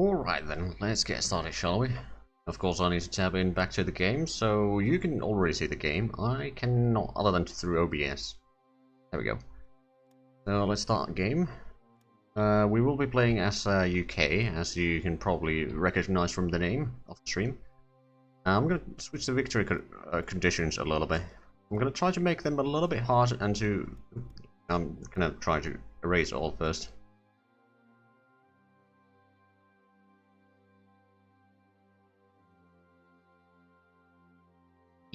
Alright then, let's get started, shall we? Of course I need to tab in back to the game, so you can already see the game. I cannot, other than through OBS. There we go. So let's start game. We will be playing as UK, as you can probably recognize from the name of the stream. I'm going to switch the victory conditions a little bit. I'm going to try to make them a little bit harder and to... I'm going to try to erase all first.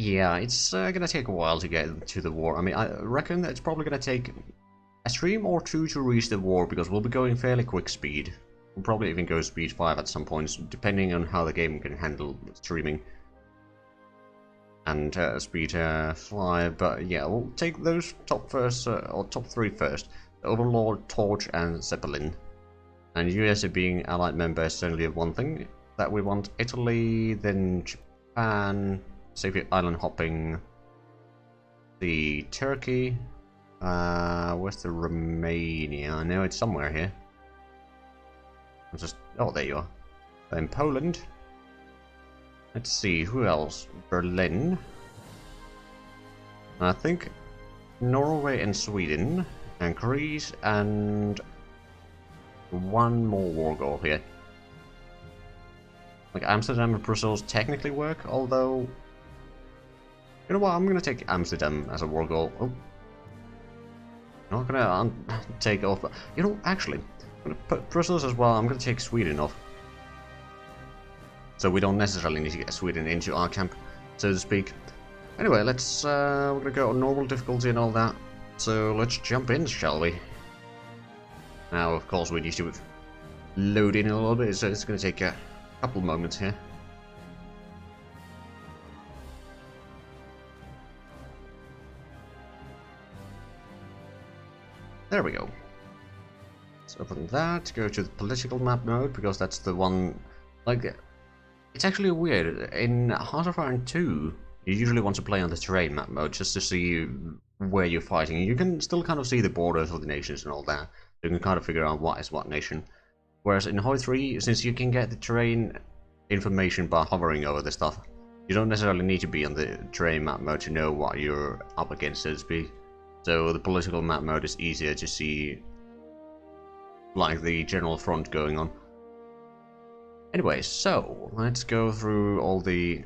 Yeah, it's gonna take a while to get to the war. I mean, I reckon that it's probably gonna take a stream or two to reach the war, because we'll be going fairly quick speed. We'll probably even go speed 5 at some points, depending on how the game can handle streaming. And speed 5, but yeah, we'll take those top first, or top 3 first. Overlord, Torch, and Zeppelin. And US being allied member is certainly one thing that we want. Italy, then Japan... Soviet island hopping, the Turkey, where's the Romania? I know it's somewhere here. I'm just, oh, there you are. Then Poland. Let's see, who else? Berlin. I think Norway and Sweden, and Greece, and one more war goal here. Like Amsterdam and Brussels technically work, although... You know what, I'm gonna take Amsterdam as a war goal. Oh. Not gonna take off... You know, actually, I'm gonna put Brussels as well. I'm gonna take Sweden off. So we don't necessarily need to get Sweden into our camp, so to speak. Anyway, let's... we're gonna go on normal difficulty and all that. So let's jump in, shall we? Now, of course, we need to load in a little bit, so it's gonna take a couple moments here. There we go. Let's open that, go to the political map mode, because that's the one... Like, it's actually weird. In Heart of Iron 2, you usually want to play on the terrain map mode, just to see where you're fighting. You can still kind of see the borders of the nations and all that. You can kind of figure out what is what nation. Whereas in HoI3, since you can get the terrain information by hovering over the stuff, you don't necessarily need to be on the terrain map mode to know what you're up against, so to speak. So the political map mode is easier to see, like, the general front going on. Anyway, so let's go through all the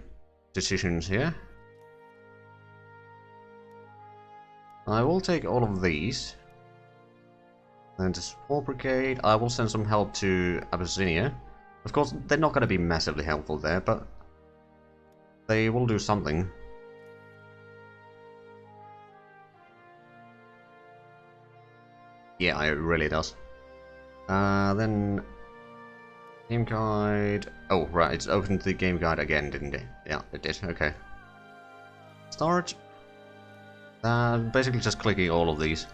decisions here. I will take all of these. And the support brigade, I will send some help to Abyssinia. Of course, they're not going to be massively helpful there, but they will do something. Yeah, it really does. Then game guide. Oh, right, it's opened the game guide again, didn't it? Yeah, it did. Okay. Start. Basically just clicking all of these.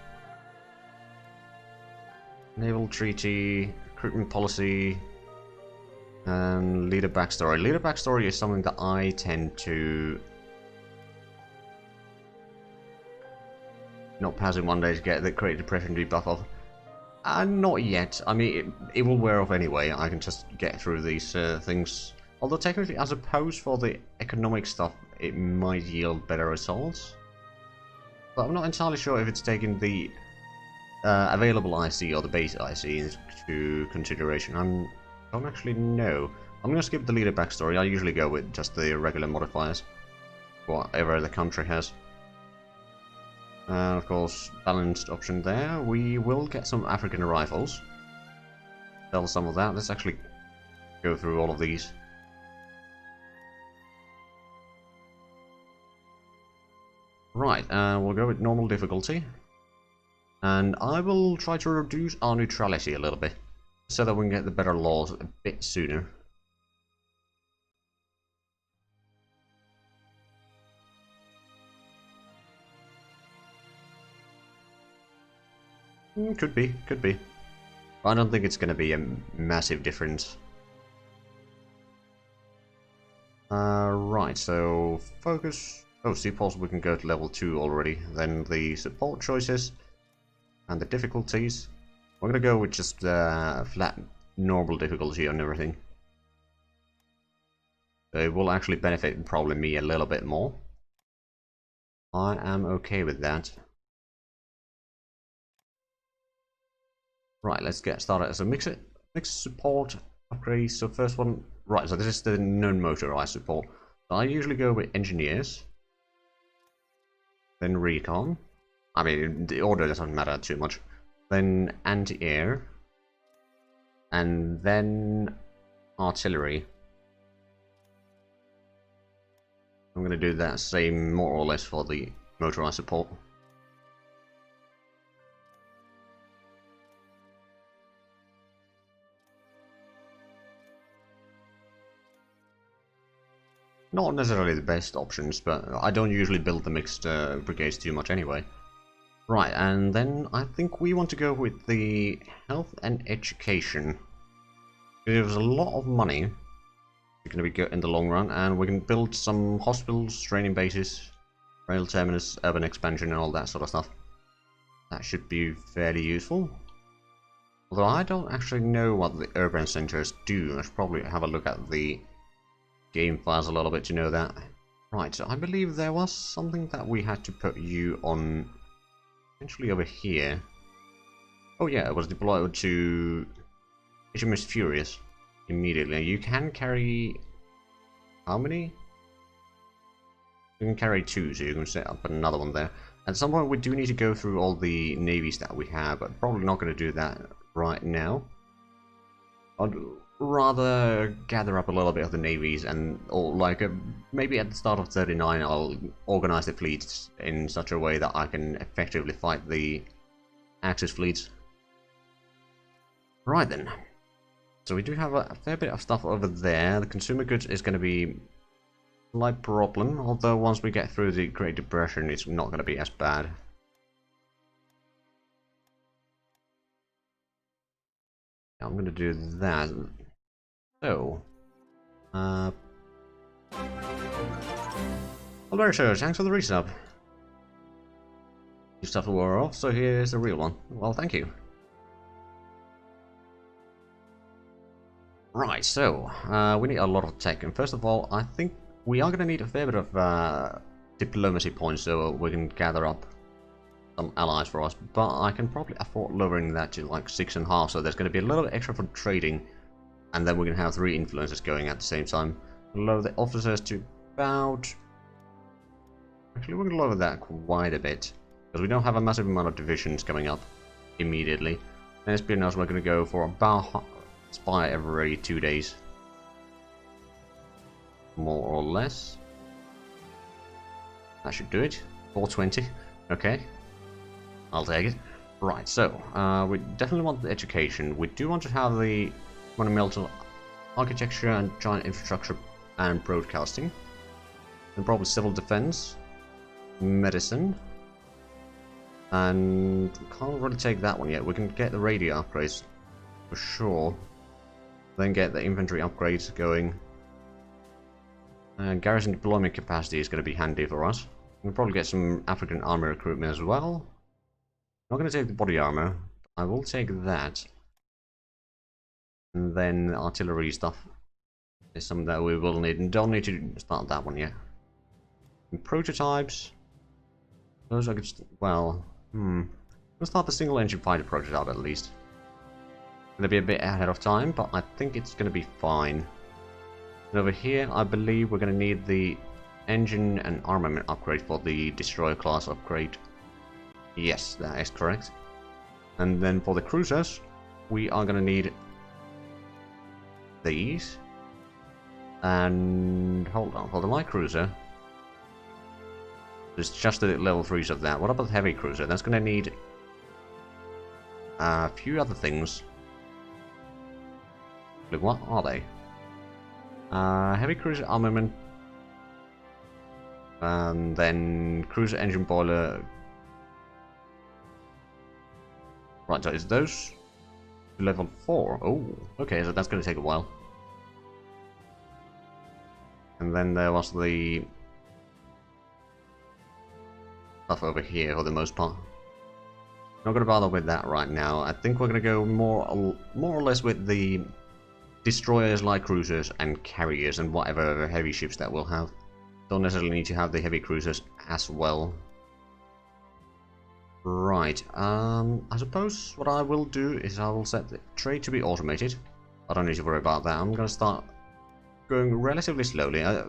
Naval treaty, recruitment policy, and leader backstory. Leader backstory is something that I tend to not pass in one day to get the Great Depression debuff off. Not yet. I mean, it will wear off anyway. I can just get through these things. Although technically, as opposed for the economic stuff, it might yield better results. But I'm not entirely sure if it's taking the available IC or the base IC into consideration. I don't actually know. I'm going to skip the leader backstory. I usually go with just the regular modifiers, whatever the country has. Of course, balanced option there. We will get some African rifles. Sell some of that. Let's actually go through all of these. Right, we'll go with normal difficulty. And I will try to reduce our neutrality a little bit, so that we can get the better laws a bit sooner. Could be, could be. I don't think it's going to be a massive difference. Right, so focus. Oh, suppose we can go to level 2 already. Then the support choices and the difficulties. We're going to go with just flat normal difficulty and everything. So it will actually benefit probably me a little bit more. I am okay with that. Right, let's get started. So mix support upgrades. So first one, right, so this is the non-motorized support. So I usually go with engineers, then recon. I mean, the order doesn't matter too much. Then anti-air, and then artillery. I'm going to do that same more or less for the motorized support. Not necessarily the best options, but I don't usually build the mixed brigades too much anyway. Right, and then I think we want to go with the health and education. There's a lot of money it's going to be good in the long run, and we can build some hospitals, training bases, rail terminus, urban expansion, and all that sort of stuff. That should be fairly useful. Although I don't actually know what the urban centers do. I should probably have a look at the game files a little bit to know that. Right, so I believe there was something that we had to put you on, potentially over here. Oh yeah, it was deployed to HMS Furious immediately. You can carry how many? You can carry 2, so you can set up another one there. At some point we do need to go through all the navies that we have, but probably not going to do that right now. I'd rather gather up a little bit of the navies, and or like maybe at the start of 39 I'll organize the fleets in such a way that I can effectively fight the Axis fleets. Right then, so we do have a fair bit of stuff over there. The consumer goods is going to be a slight problem, although once we get through the Great Depression it's not going to be as bad. I'm going to do that. So, well, very sure. Thanks for the resub. You stuff the war off, so here's the real one. Well, thank you. Right, so we need a lot of tech, and first of all, I think we are going to need a fair bit of diplomacy points so we can gather up some allies for us, but I can probably afford lowering that to like 6.5, so there's going to be a little bit extra for trading, and then we can have 3 influences going at the same time. Lower the officers to about... Actually, we're going to lower that quite a bit, because we don't have a massive amount of divisions coming up immediately. And espionage, we're going to go for about spy every 2 days. More or less. That should do it. 420. Okay. I'll take it. Right, so, we definitely want the education. We do want to have the monumental architecture and giant infrastructure and broadcasting. And probably civil defense, medicine. And we can't really take that one yet. We can get the radio upgrades for sure. Then get the infantry upgrades going. And garrison deployment capacity is going to be handy for us. We'll probably get some African army recruitment as well. Not going to take the body armor. I will take that. And then artillery stuff is something that we will need. And don't need to start that one yet. And prototypes. Those I could... Well... Let's start the single engine fighter prototype at least. Going to be a bit ahead of time, but I think it's going to be fine. And over here, I believe we're going to need the engine and armament upgrade for the destroyer class upgrade. Yes, that is correct. And then for the cruisers, we are going to need these. And hold on, for the light cruiser, there's just the level 3s of that. What about the heavy cruiser? That's going to need a few other things. Look, what are they? Heavy cruiser armament, and then cruiser engine boiler. Right, so is those level 4? Oh, okay, so that's going to take a while. And then there was the stuff over here for the most part. Not gonna bother with that right now. I think we're gonna go more or less with the destroyers, light cruisers, and carriers, and whatever heavy ships that we'll have. Don't necessarily need to have the heavy cruisers as well. Right, I suppose what I will do is I will set the trade to be automated. I don't need to worry about that. I'm gonna start going relatively slowly. I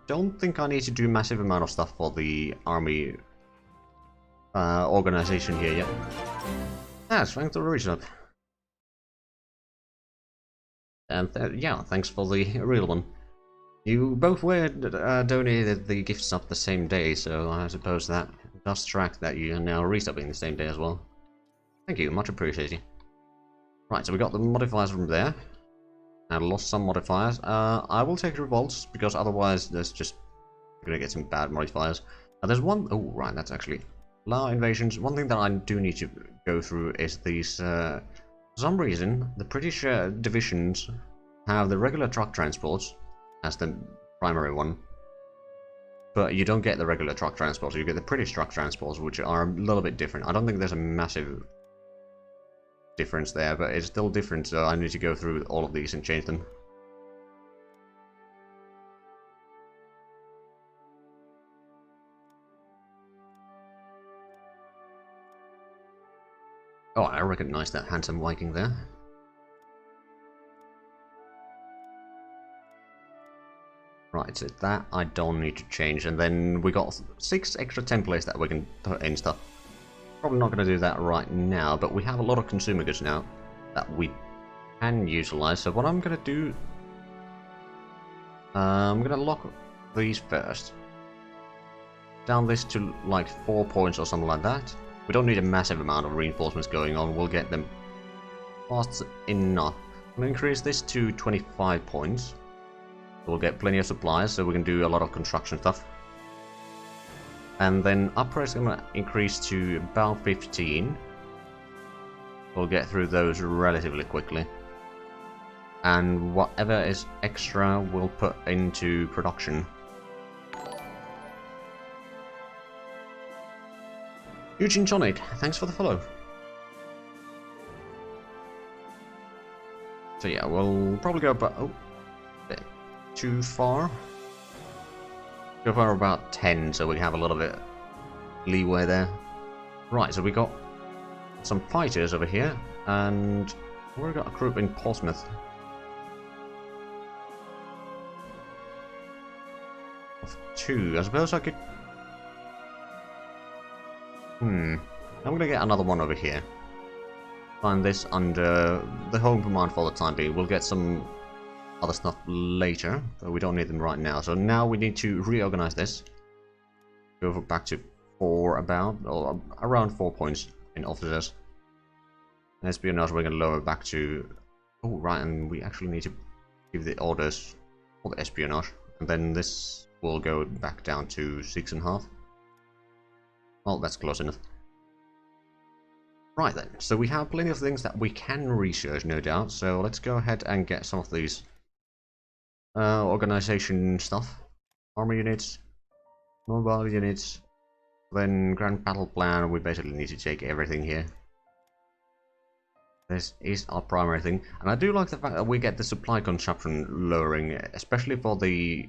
don't think I need to do a massive amount of stuff for the army organization here yet. Ah, strength of region. And yeah, thanks for the real one. You both were donated the gifts up the same day, so I suppose that does track that you are now resubbing the same day as well. Thank you, much appreciated. Right, so we got the modifiers from there. I lost some modifiers. I will take revolts, because otherwise there's just gonna get some bad modifiers. There's one... Oh, right, that's actually... Allow invasions. One thing that I do need to go through is these... for some reason, the British divisions have the regular truck transports as the primary one. But you don't get the regular truck transports, you get the British truck transports, which are a little bit different. I don't think there's a massive difference there, but it's still different, so I need to go through all of these and change them. Oh, I recognize that handsome Viking there. Right, so that I don't need to change, and then we got 6 extra templates that we can put in stuff. Probably not going to do that right now, but we have a lot of consumer goods now that we can utilize. So what I'm going to do, I'm going to lock these first. Down this to like 4 points or something like that. We don't need a massive amount of reinforcements going on. We'll get them fast enough. I'm going to increase this to 25 points. We'll get plenty of supplies, so we can do a lot of construction stuff. And then upgrades is going to increase to about 15. We'll get through those relatively quickly. And whatever is extra, we'll put into production. Eugene Tonic, thanks for the follow. So yeah, we'll probably go about... Oh, bit too far. Go for about 10, so we have a little bit leeway there. Right, so we got some fighters over here, and we've got a group in Portsmouth. Of 2, I suppose I could... I'm gonna get another one over here. Find this under the home command for the time being. We'll get some other stuff later, but we don't need them right now. So now we need to reorganize this. Go back to 4 or around 4 points in officers. And espionage we're gonna lower back to... Oh right, and we actually need to give the orders for the espionage. And then this will go back down to 6.5. Well, that's close enough. Right then, so we have plenty of things that we can research, no doubt. So let's go ahead and get some of these organization stuff. Armor units, mobile units, then grand battle plan. We basically need to take everything here. This is our primary thing, and I do like the fact that we get the supply consumption lowering, especially for the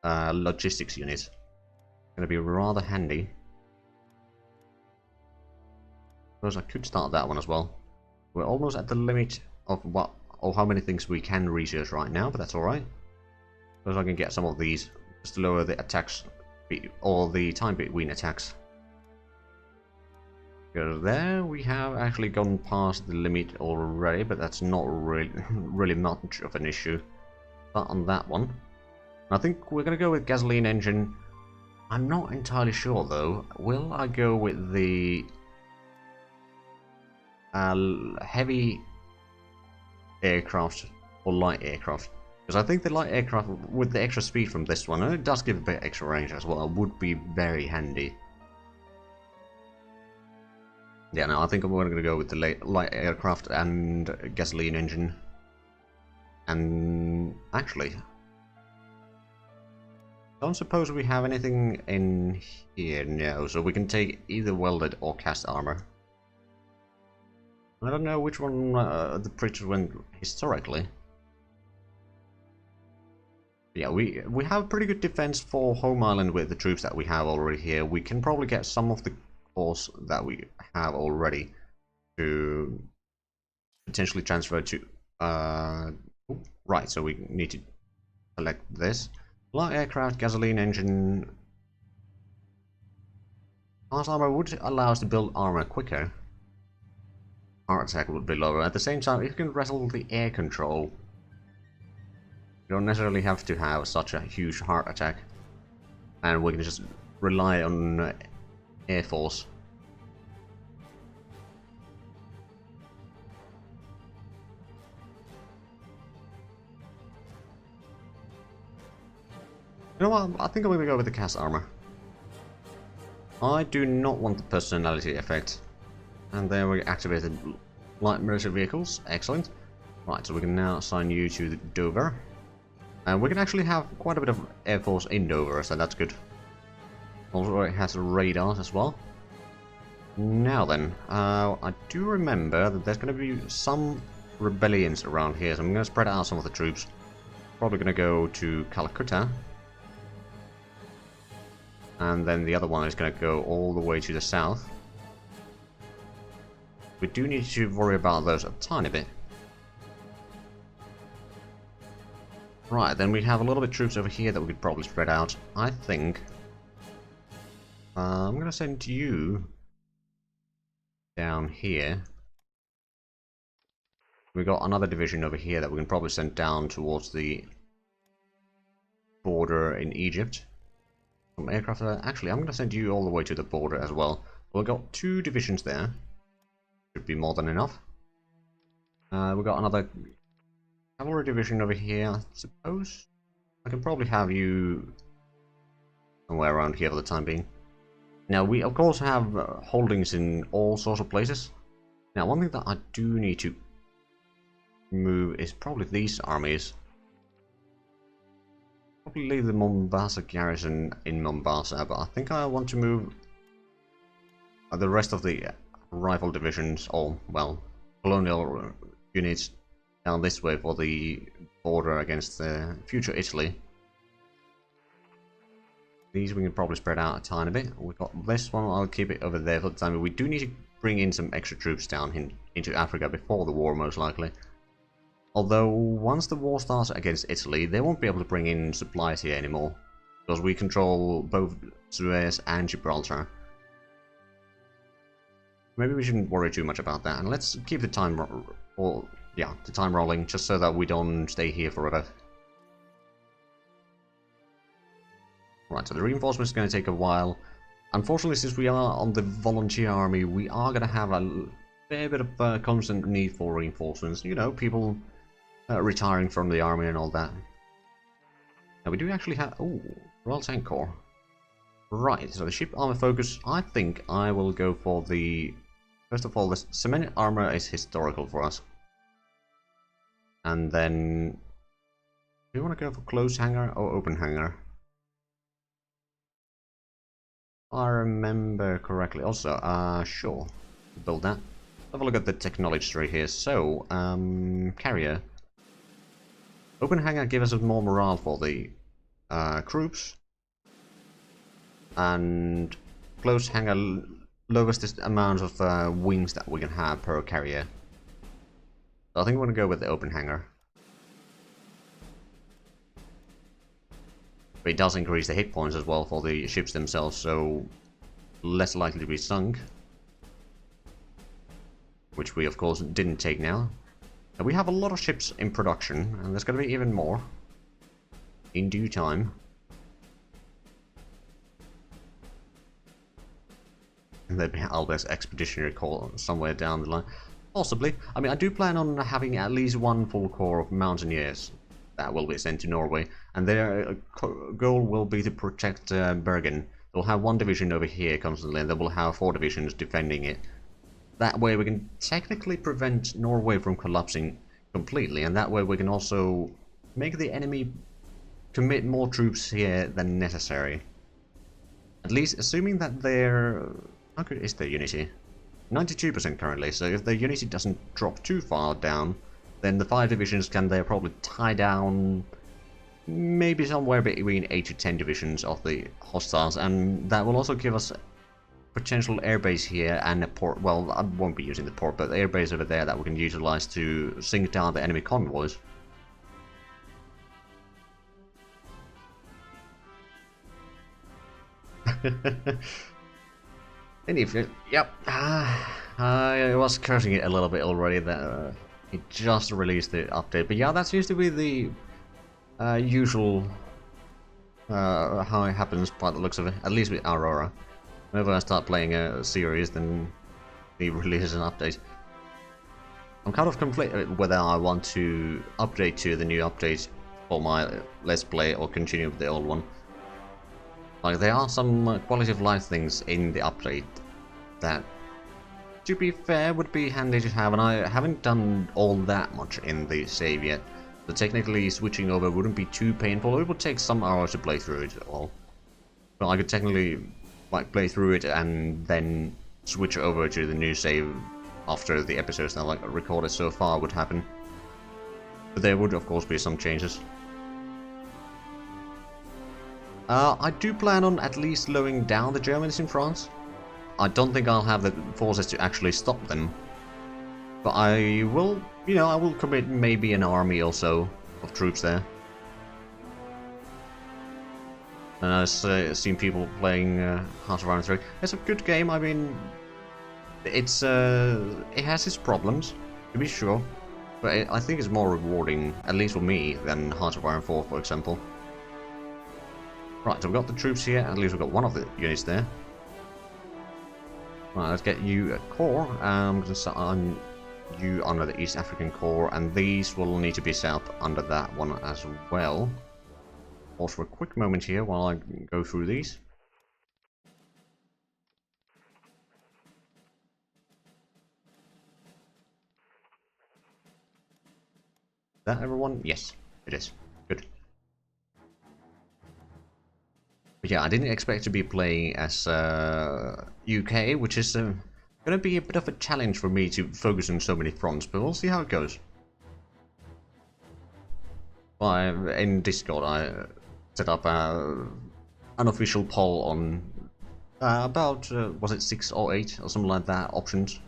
logistics units. It's going to be rather handy. I suppose I could start that one as well. We're almost at the limit of what or how many things we can research right now, but that's alright. Suppose I can get some of these just to lower the attacks or the time between attacks. Because there we have actually gone past the limit already, but that's not really much of an issue. But on that one, I think we're gonna go with gasoline engine. I'm not entirely sure though. Will I go with the heavy aircraft or light aircraft? Because I think the light aircraft with the extra speed from this one, and it does give a bit extra range as well, would be very handy. Yeah, no, I think we're going to go with the light aircraft and gasoline engine. And actually, don't suppose we have anything in here. No, so we can take either welded or cast armor. I don't know which one the British went historically. Yeah, we have pretty good defense for home island with the troops that we have already here. We can probably get some of the force that we have already to potentially transfer to right, so we need to select this. Light aircraft, gasoline engine. Fast armor would allow us to build armor quicker. Heart attack would be lower. At the same time, if you can wrestle the air control, you don't necessarily have to have such a huge heart attack. And we can just rely on air force. You know what? I think I'm going to go with the cast armor. I do not want the personality effect. And there we activated light military vehicles. Excellent. Right, so we can now assign you to the Dover. And we can actually have quite a bit of air force in Dover, so that's good. Also, it has radars as well. Now then, I do remember that there's going to be some rebellions around here, so I'm going to spread out some of the troops. Probably going to go to Calcutta. And then the other one is going to go all the way to the south. We do need to worry about those a tiny bit. Right, then we have a little bit of troops over here that we could probably spread out. I think I'm going to send you down here. We got another division over here that we can probably send down towards the border in Egypt. Some aircraft. Actually, I'm going to send you all the way to the border as well. We've got 2 divisions there. Should be more than enough. We've got another cavalry division over here, I suppose. I can probably have you somewhere around here for the time being. Now, we of course have holdings in all sorts of places. Now, one thing that I do need to move is probably these armies. Probably leave the Mombasa garrison in Mombasa, but I think I want to move the rest of the rifle divisions, or, well, colonial units down this way for the border against the future Italy. These we can probably spread out a tiny bit. We've got this one, I'll keep it over there for the time. We do need to bring in some extra troops down into Africa before the war, most likely. Although, once the war starts against Italy, they won't be able to bring in supplies here anymore. Because we control both Suez and Gibraltar. Maybe we shouldn't worry too much about that. And let's keep the time rolling, just so that we don't stay here forever. Right, so the reinforcement is going to take a while. Unfortunately, since we are on the volunteer army, we are going to have a fair bit of constant need for reinforcements. You know, people retiring from the army and all that. Now, we do actually have... Oh, Royal Tank Corps. Right, so the ship armor focus, I think I will go for the... First of all, the cement armor is historical for us. And then... Do you want to go for closed hangar or open hangar? I remember correctly. Also, sure, build that. Have a look at the technology tree here. So, carrier. Open hangar gives us more morale for the troops, and closed hangar lowers the amount of wings that we can have per carrier. So I think we're gonna go with the open hangar. But it does increase the hit points as well for the ships themselves, so less likely to be sunk. Which we of course didn't take now. And we have a lot of ships in production, and there's going to be even more in due time. And there'll be Albert's Expeditionary Corps somewhere down the line. Possibly. I mean, I do plan on having at least one full corps of mountaineers that will be sent to Norway, and their goal will be to protect Bergen. They'll have one division over here constantly, and they will have 4 divisions defending it. That way we can technically prevent Norway from collapsing completely, and that way we can also make the enemy commit more troops here than necessary. At least assuming that they're... How good is their unity? 92% currently, so if the unity doesn't drop too far down, then the 5 divisions can there probably tie down maybe somewhere between 8 to 10 divisions of the hostiles, and that will also give us potential airbase here and a port. Well, I won't be using the port, but the airbase over there that we can utilize to sink down the enemy convoys. And if you, yep, I was cursing it a little bit already that it just released the update, but yeah, that seems to be the usual how it happens by the looks of it, at least with Aurora. Whenever I start playing a series, then it releases an update. I'm kind of conflicted whether I want to update to the new update for my Let's Play or continue with the old one. Like, there are some quality of life things in the update that, to be fair, would be handy to have, and I haven't done all that much in the save yet. So technically switching over wouldn't be too painful. It would take some hours to play through it all. But I could technically like play through it and then switch over to the new save after the episodes that like recorded so far would happen. But there would of course be some changes. I do plan on at least slowing down the Germans in France. I don't think I'll have the forces to actually stop them. But I will, you know, I will commit maybe an army or so of troops there. And I've seen people playing Heart of Iron 3. It's a good game. I mean, it's it has its problems, to be sure, but I think it's more rewarding, at least for me, than Heart of Iron 4, for example. Right, so we've got the troops here. At least we've got one of the units there. Right, let's get you a core. I'm going to set on you under the East African Corps, and these will need to be set up under that one as well. Pause for a quick moment here while I go through these. Is that everyone? Yes, it is. Good. But yeah, I didn't expect to be playing as UK, which is going to be a bit of a challenge for me to focus on so many fronts, but we'll see how it goes. Well, in Discord, I set up an unofficial poll on about, was it 6 or 8 or something like that, options.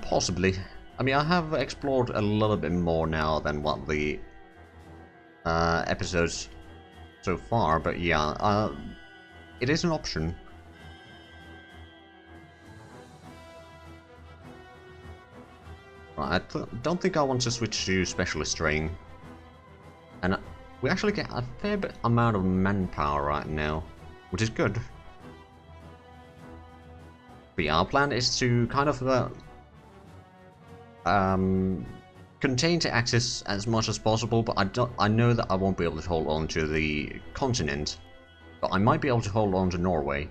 Possibly. I mean, I have explored a little bit more now than what the episodes so far, but yeah, it is an option. Right, I don't think I want to switch to Specialist Training. And we actually get a fair bit amount of manpower right now, which is good. But yeah, our plan is to kind of contain the Axis as much as possible, but I know that I won't be able to hold on to the continent, but I might be able to hold on to Norway,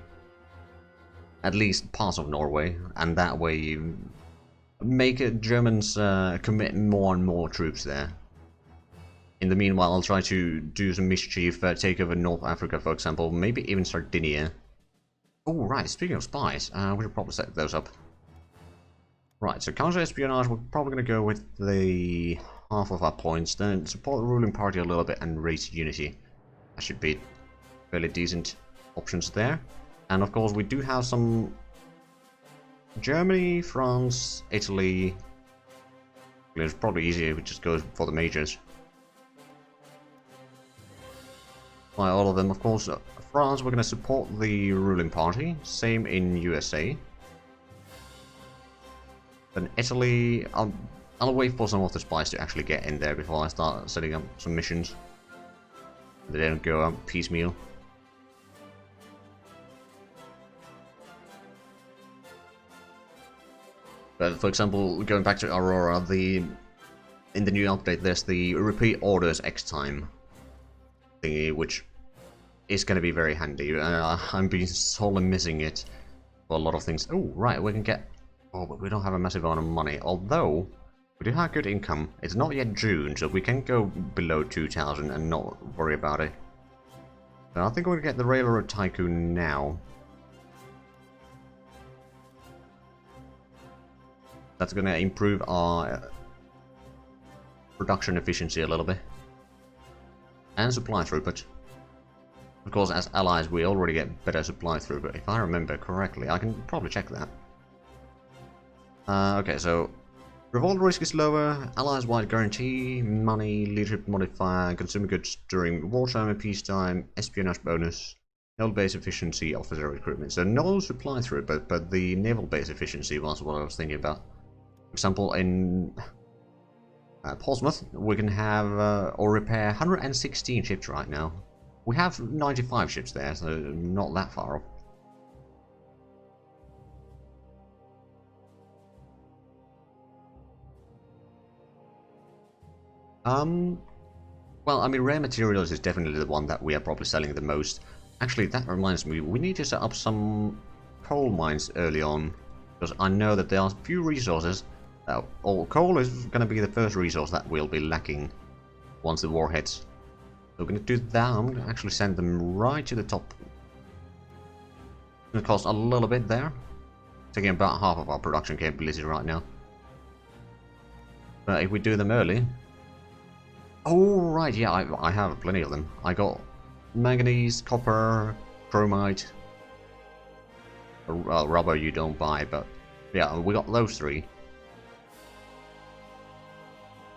at least parts of Norway, and that way you make Germans commit more and more troops there. In the meanwhile, I'll try to do some mischief, take over North Africa, for example, maybe even Sardinia. Oh right, speaking of spies, we should probably set those up. Right, so counter-espionage, we're probably going to go with the half of our points, then support the ruling party a little bit and raise unity. That should be fairly decent options there. And of course we do have some Germany, France, Italy. It's probably easier if we just go for the majors. By all of them, of course, France, we're going to support the ruling party, same in USA. Then Italy, I'll wait for some of the spies to actually get in there before I start setting up some missions. They don't go out piecemeal. But for example, going back to Aurora, in the new update there's the repeat orders X time thingy, which is going to be very handy. I'm being sorely missing it for a lot of things. Oh, right, we can get... Oh, but we don't have a massive amount of money. Although, We do have good income. It's not yet June, so we can go below 2,000 and not worry about it. So I think we're going to get the Railroad Tycoon now. That's going to improve our production efficiency a little bit. And supply throughput. Of course, as allies, we already get better supply throughput. If I remember correctly, I can probably check that. Okay, so revolt risk is lower, allies-wide guarantee, money, leadership modifier, consumer goods during wartime and peacetime, espionage bonus, naval base efficiency, officer recruitment. So no supply throughput, but the naval base efficiency was what I was thinking about. For example, in Portsmouth, we can have or repair 116 ships right now. We have 95 ships there, so not that far off. Well, I mean, rare materials is definitely the one that we are probably selling the most. Actually, that reminds me, we need to set up some coal mines early on, because I know that there are a few resources. Coal is going to be the first resource that will be lacking once the war hits. So we're going to do that. I'm going to actually send them right to the top. It's going to cost a little bit there, taking about half of our production capability right now. But if we do them early... Oh, right, yeah, I have plenty of them. I got manganese, copper, chromite. Well, rubber you don't buy, but yeah, we got those three.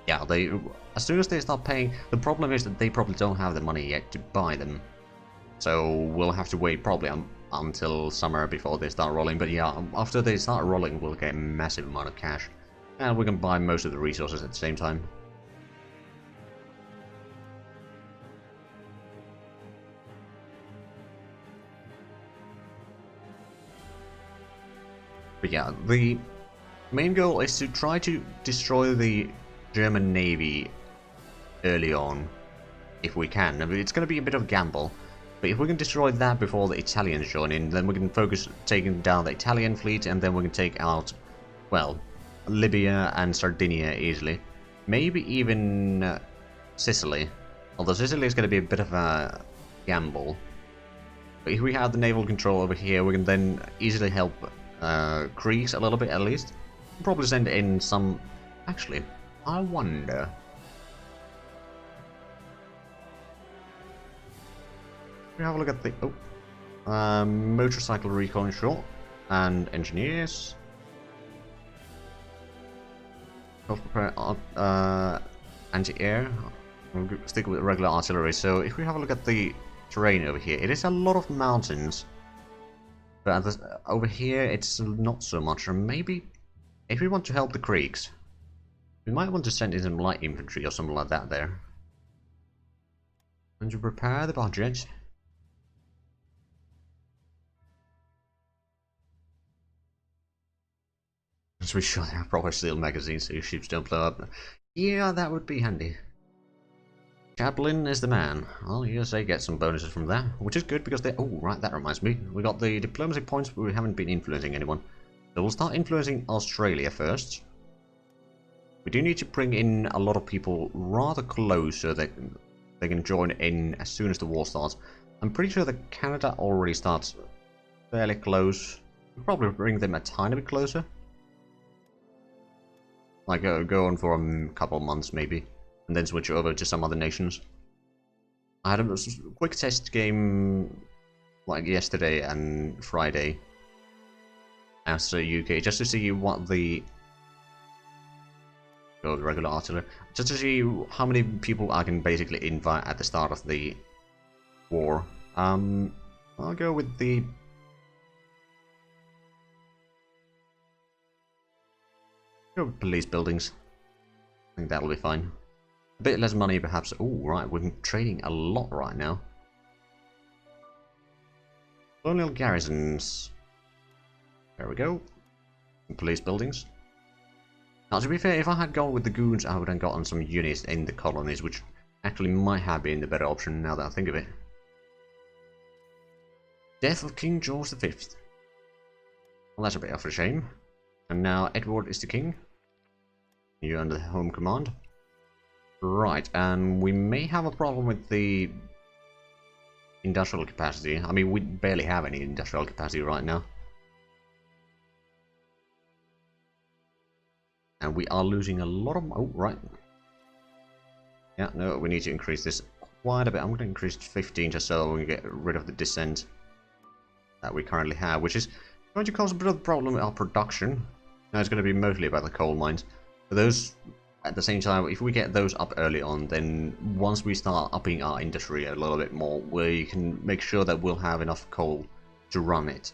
Yeah, as soon as they start paying, the problem is that they probably don't have the money yet to buy them. So we'll have to wait probably until summer before they start rolling. But yeah, after they start rolling, we'll get a massive amount of cash. And we can buy most of the resources at the same time. But yeah, the main goal is to try to destroy the German Navy early on, if we can. I mean, it's going to be a bit of a gamble, but if we can destroy that before the Italians join in, then we can focus taking down the Italian fleet, and then we can take out, well, Libya and Sardinia easily. Maybe even Sicily. Although Sicily is going to be a bit of a gamble. But if we have the naval control over here, we can then easily help Greece a little bit at least. We'll probably send in some... Actually, I wonder... We have a look at the motorcycle recon short and engineers. Anti-air. We'll stick with regular artillery. So if we have a look at the terrain over here, it is a lot of mountains. But over here, it's not so much. Or maybe if we want to help the Greeks, we might want to send in some light infantry or something like that there. And to prepare the budget. So we should have proper steel magazines so your ships don't blow up. Yeah, that would be handy. Chaplin is the man. Well, USA gets some bonuses from that, which is good because they... Oh, right, that reminds me. We got the diplomacy points, but we haven't been influencing anyone. So we'll start influencing Australia first. We do need to bring in a lot of people rather close so that they can join in as soon as the war starts. I'm pretty sure that Canada already starts fairly close. We'll probably bring them a tiny bit closer. Like go on for a couple of months maybe, and then switch over to some other nations. I had a quick test game like yesterday and Friday as the UK, just to see what the regular artillery, just to see how many people I can basically invite at the start of the war. I'll go with the police buildings. I think that'll be fine. A bit less money perhaps. Oh, right, we're trading a lot right now. Colonial garrisons. There we go. Police buildings. Now, to be fair, if I had gone with the goons, I would have gotten some units in the colonies, which actually might have been the better option now that I think of it. Death of King George V. Well, that's a bit of a shame. And now Edward is the king. You're under the home command. Right, and we may have a problem with the industrial capacity. I mean, we barely have any industrial capacity right now. And we are losing a lot of... Oh, right. Yeah, no, we need to increase this quite a bit. I'm going to increase it to 15 just so we can get rid of the dissent that we currently have, which is going to cause a bit of a problem with our production. Now it's going to be mostly about the coal mines. But those, at the same time, if we get those up early on, then once we start upping our industry a little bit more, we can make sure that we'll have enough coal to run it.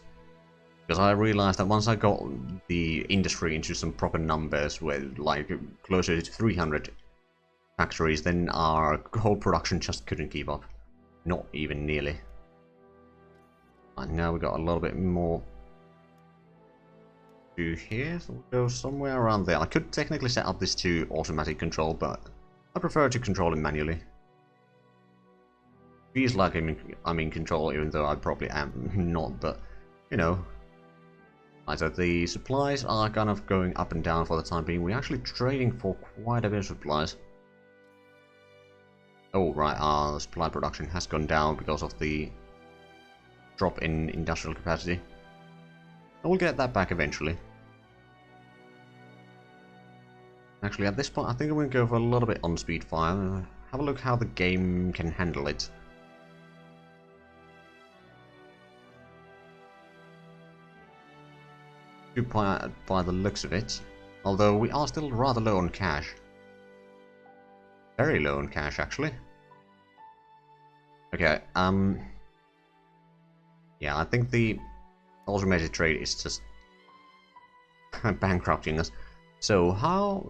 Because I realized that once I got the industry into some proper numbers, with like closer to 300 factories, then our whole production just couldn't keep up. Not even nearly. And now we got a little bit more to here, so we'll go somewhere around there. I could technically set up this to automatic control, but I prefer to control it manually. Feels like I'm in control, even though I probably am not, but you know. Right, so the supplies are kind of going up and down for the time being. We're actually trading for quite a bit of supplies. Oh, right, our supply production has gone down because of the drop in industrial capacity. And we'll get that back eventually. Actually, at this point, I think I'm going to go for a little bit on speed fire. Have a look how the game can handle it. By the looks of it. Although we are still rather low on cash. Very low on cash, actually. Okay, yeah, I think the automated trade is just bankrupting us. So, how...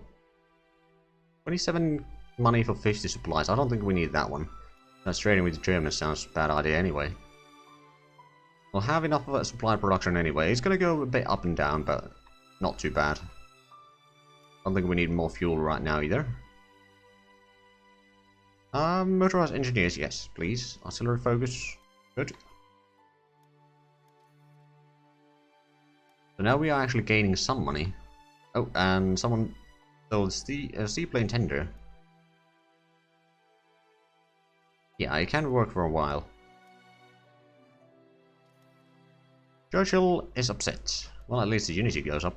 27 money for 50 supplies. I don't think we need that one. That's trading with the Germans sounds a bad idea anyway. We'll have enough of a supply production anyway. It's going to go a bit up and down, but not too bad. I don't think we need more fuel right now either. Motorized engineers, yes, please. Artillery focus, good. So now we are actually gaining some money. Oh, and someone sold the seaplane tender. Yeah, it can work for a while. Churchill is upset. Well, at least the unity goes up.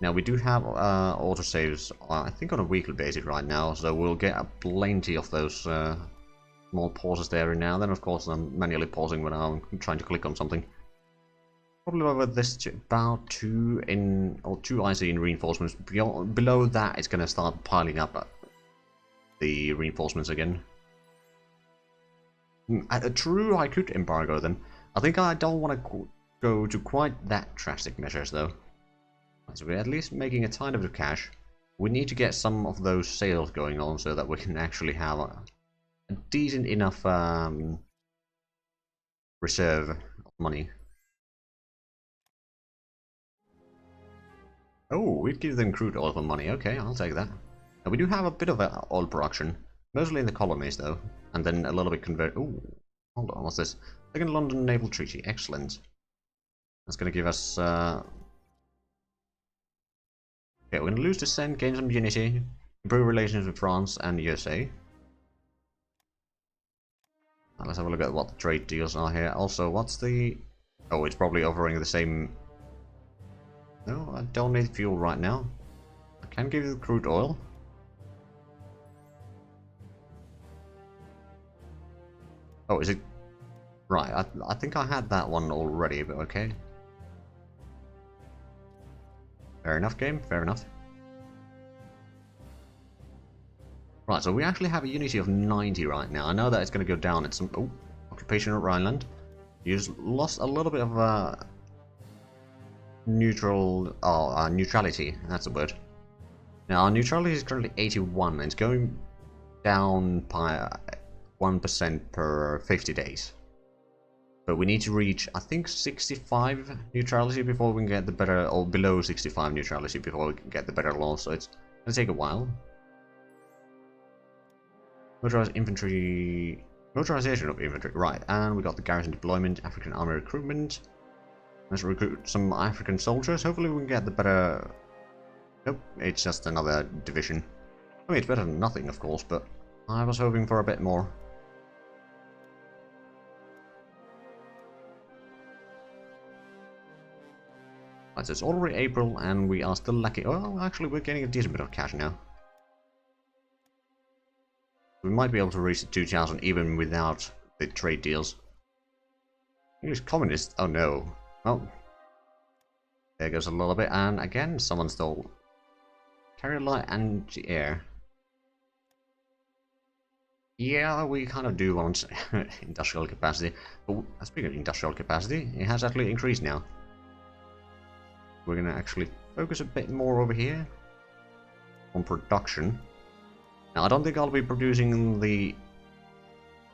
Now, we do have autosaves, I think, on a weekly basis right now, so we'll get plenty of those small pauses there and now. Then, of course, I'm manually pausing when I'm trying to click on something. Probably over this to about 2 IC in reinforcements. Below that, it's going to start piling up the reinforcements again. True, I could embargo them. I think I don't want to go to quite that drastic measures, though. So we're at least making a tiny bit of cash. We need to get some of those sales going on so that we can actually have a decent enough reserve of money. Oh, we'd give them crude oil for money. Okay, I'll take that. Now, we do have a bit of oil production. Mostly in the colonies, though. And then a little bit convert... Ooh, hold on, what's this? Second London Naval Treaty. Excellent. That's going to give us... Okay, we're going to lose dissent, gain some unity, improve relations with France and USA. Now, let's have a look at what the trade deals are here. Also, what's the... Oh, it's probably offering the same... No, I don't need fuel right now. I can give you the crude oil. Oh, is it... Right, I think I had that one already, but okay. Fair enough, game. Fair enough. Right, so we actually have a unity of 90 right now. I know that it's going to go down at some... Oh, occupation of Rhineland. You just lost a little bit of neutrality. That's the word. Now, our neutrality is currently 81, and it's going down by 1% per 50 days. But we need to reach, I think, 65 neutrality before we can get the better, or below 65 neutrality before we can get the better law, so it's going to take a while. Motorized infantry... Motorization of infantry, right, and we got the garrison deployment, African army recruitment. Let's recruit some African soldiers. Hopefully we can get the better... Nope, it's just another division. I mean, it's better than nothing, of course, but I was hoping for a bit more. Right, so it's already April, and we are still lacking... Well, actually, we're getting a decent bit of cash now. We might be able to reach the 2,000 even without the trade deals. English communist? Oh no. Well, there goes a little bit, and again, someone stole carrier light and air. Yeah, we kind of do want industrial capacity, but speaking of industrial capacity, it has actually increased now. We're gonna actually focus a bit more over here on production. Now, I don't think I'll be producing the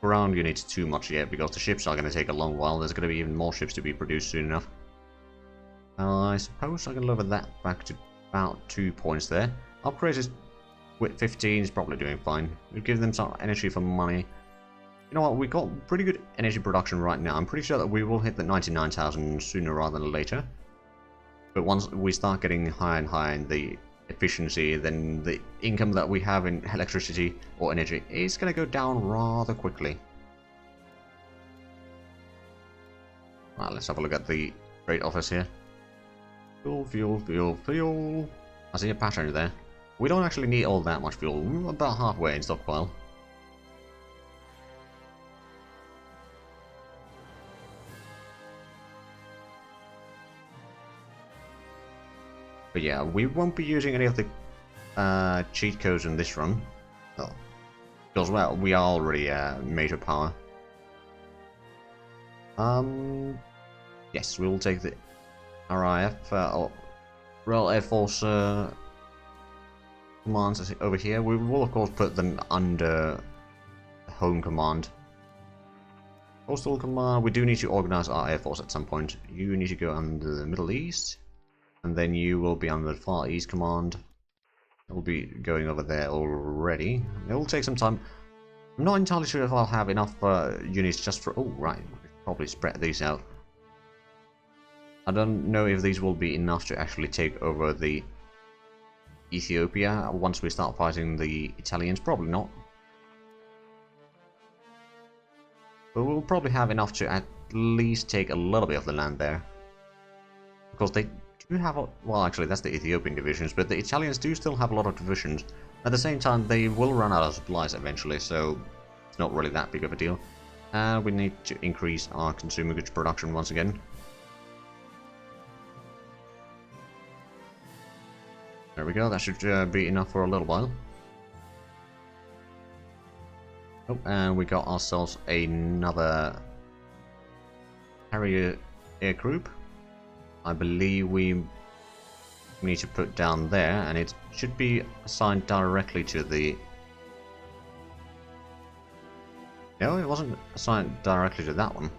ground units too much yet, because the ships are going to take a long while. There's going to be even more ships to be produced soon enough. I suppose I can lower that back to about 2 points there. Upgrades is with 15 is probably doing fine. We'll give them some energy for money. You know what, we got pretty good energy production right now. I'm pretty sure that we will hit the 99,000 sooner rather than later. But once we start getting higher and higher in the efficiency, then the income that we have in electricity or energy is going to go down rather quickly. Well, let's have a look at the trade office here. Fuel, fuel, fuel, fuel. I see a pattern there. We don't actually need all that much fuel. We're about halfway in stockpile. But yeah, we won't be using any of the cheat codes in this run. Oh. Because, well, we are already a major power. Yes, we'll take the RIF, or Royal Air Force commands over here. We will, of course, put them under Home Command. Coastal Command, we do need to organize our Air Force at some point. You need to go under the Middle East. And then you will be under the Far East Command. We'll be going over there already. It will take some time. I'm not entirely sure if I'll have enough units just for... Oh, right. We should probably spread these out. I don't know if these will be enough to actually take over the Ethiopia once we start fighting the Italians. Probably not. But we'll probably have enough to at least take a little bit of the land there. Because they... do have a, well, actually that's the Ethiopian divisions, but the Italians do still have a lot of divisions. At the same time, they will run out of supplies eventually, so it's not really that big of a deal. We need to increase our consumer goods production once again. There we go, that should be enough for a little while. Oh, and we got ourselves another carrier air group. I believe we need to put down there, and it should be assigned directly to the... No, it wasn't assigned directly to that one.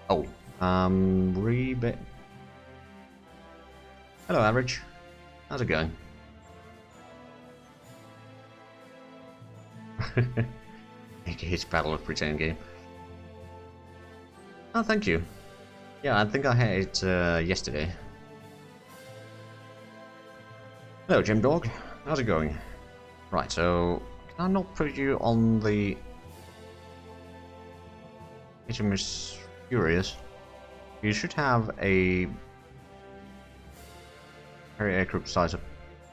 Oh, rebit. Hello, Average. How's it going? It's Battle of Pretend game. Oh, thank you. Yeah, I think I had it yesterday. Hello, Jim Dog. How's it going? Right, so can I not put you on the HMS Furious? You should have a carrier aircraft size of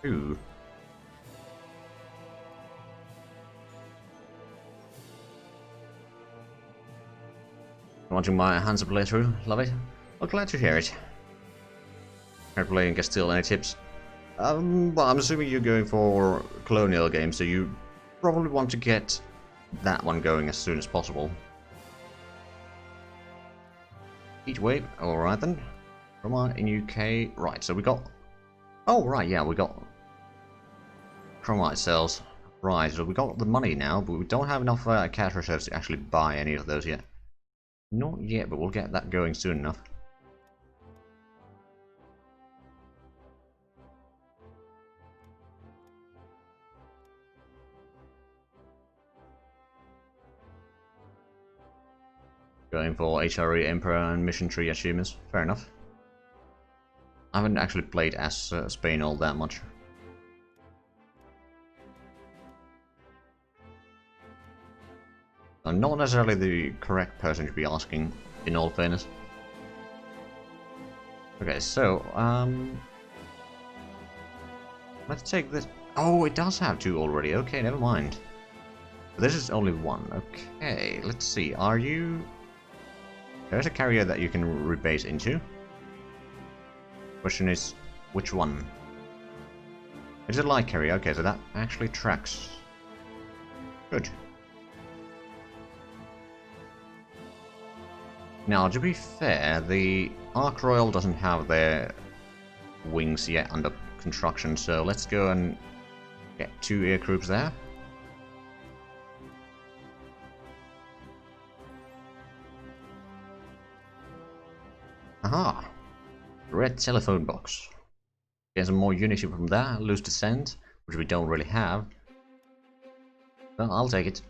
2. Watching my hands-up playthrough, love it. Well, glad to hear it. Can't play in Castile, any tips? Well, I'm assuming you're going for Colonial games, so you probably want to get that one going as soon as possible. Heat wave, alright then. Come on, in UK, right, so we got... Oh, right, yeah, we got chromite cells. Right, so we got the money now, but we don't have enough cash reserves to actually buy any of those yet. Not yet, but we'll get that going soon enough. Going for HRE Emperor and Mission Tree achievements. Fair enough. I haven't actually played as Spain all that much. I'm not necessarily the correct person to be asking, in all fairness. Okay, so, let's take this. Oh, it does have 2 already. Okay, never mind. This is only 1. Okay, let's see. Are you... There's a carrier that you can rebase into. Question is, which one? It's a light carrier. Okay, so that actually tracks. Good. Now, to be fair, the Ark Royal doesn't have their wings yet under construction, so let's go and get 2 air groups there. Aha! Red telephone box. Get some more unity from there, loose descent, which we don't really have. Well, I'll take it.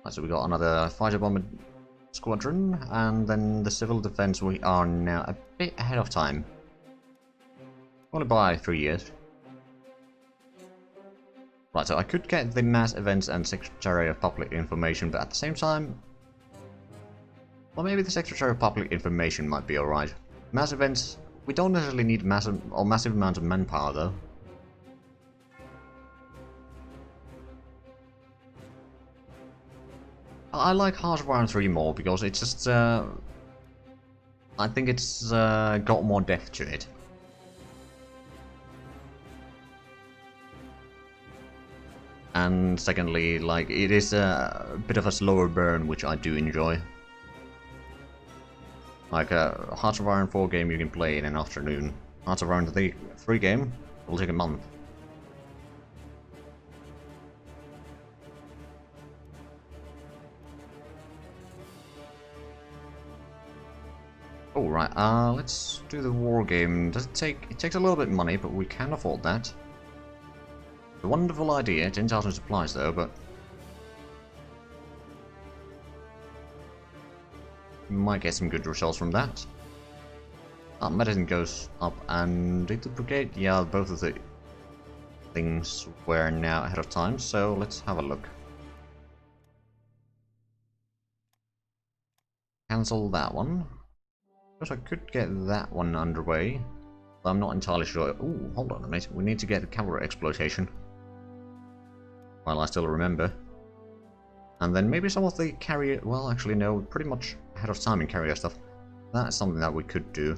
Right, so we got another fighter bomber squadron, and then the civil defense we are now a bit ahead of time. Only by 3 years. Right, so I could get the mass events and Secretary of Public Information, but at the same time... Well, maybe the Secretary of Public Information might be alright. Mass events, we don't necessarily need massive amounts of manpower, though. I like Heart of Iron 3 more because it's just, I think it's got more depth to it. And secondly, like, it is a bit of a slower burn, which I do enjoy. Like a Heart of Iron 4 game you can play in an afternoon. Heart of Iron 3 game will take a month. Oh, right, let's do the war game. Does it take... It takes a little bit of money, but we can afford that. A wonderful idea, 10,000 supplies though, but... we might get some good results from that. Medicine goes up, and did the brigade? Yeah, both of the things were now ahead of time, so let's have a look. Cancel that one. Because I could get that one underway, but I'm not entirely sure. Ooh, hold on a minute. We need to get the cavalry exploitation. Well, I still remember. And then maybe some of the carrier... Well, actually, no, pretty much ahead of time in carrier stuff. That's something that we could do.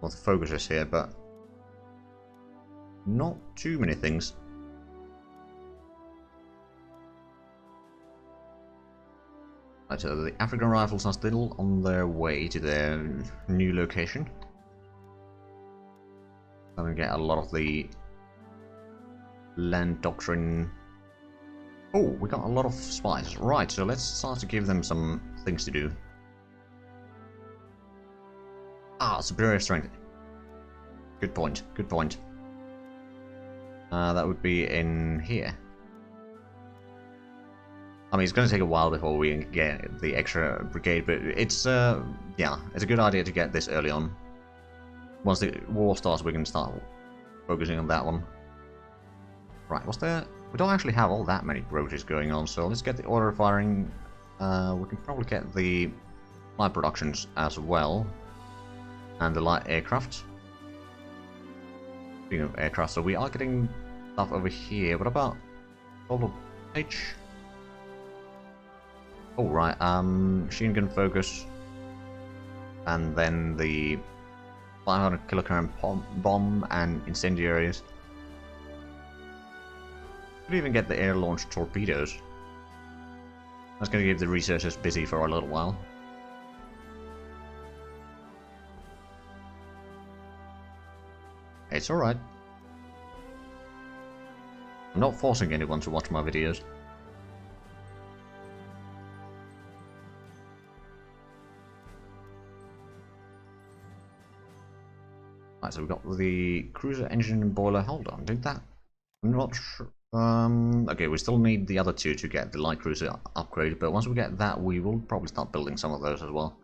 Well, the focus is here, but... not too many things. Right, so the African Rifles are still on their way to their new location. Gonna get a lot of the land doctrine. Oh, we got a lot of spies. Right, so let's start to give them some things to do. Ah, superior strength. Good point, good point. That would be in here. I mean, it's going to take a while before we get the extra brigade, but it's, yeah, it's a good idea to get this early on. Once the war starts, we can start focusing on that one. Right, what's there? We don't actually have all that many roaches going on, so let's get the order firing. We can probably get the light productions as well. And the light aircraft. Speaking of aircraft, so we are getting stuff over here. What about Global H? Oh, right, machine gun focus. And then the 500 kilogram bomb and incendiaries. Could even get the air-launched torpedoes. That's going to keep the researchers busy for a little while. It's alright. I'm not forcing anyone to watch my videos. Right, so we've got the cruiser engine and boiler. Hold on, did that? I'm not sure. Okay, we still need the other two to get the light cruiser upgrade, but once we get that, we will probably start building some of those as well.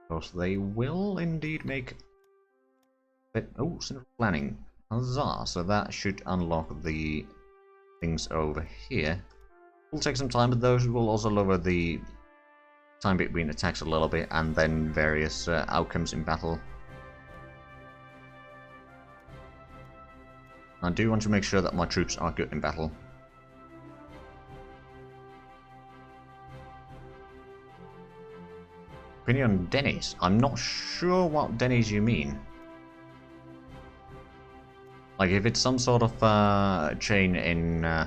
Because they will indeed make it. Oh, central planning. Huzzah! So that should unlock the things over here. Will take some time, but those will also lower the time between attacks a little bit, and then various outcomes in battle. I do want to make sure that my troops are good in battle. Opinion on Denny's? I'm not sure what Denny's you mean. Like, if it's some sort of chain in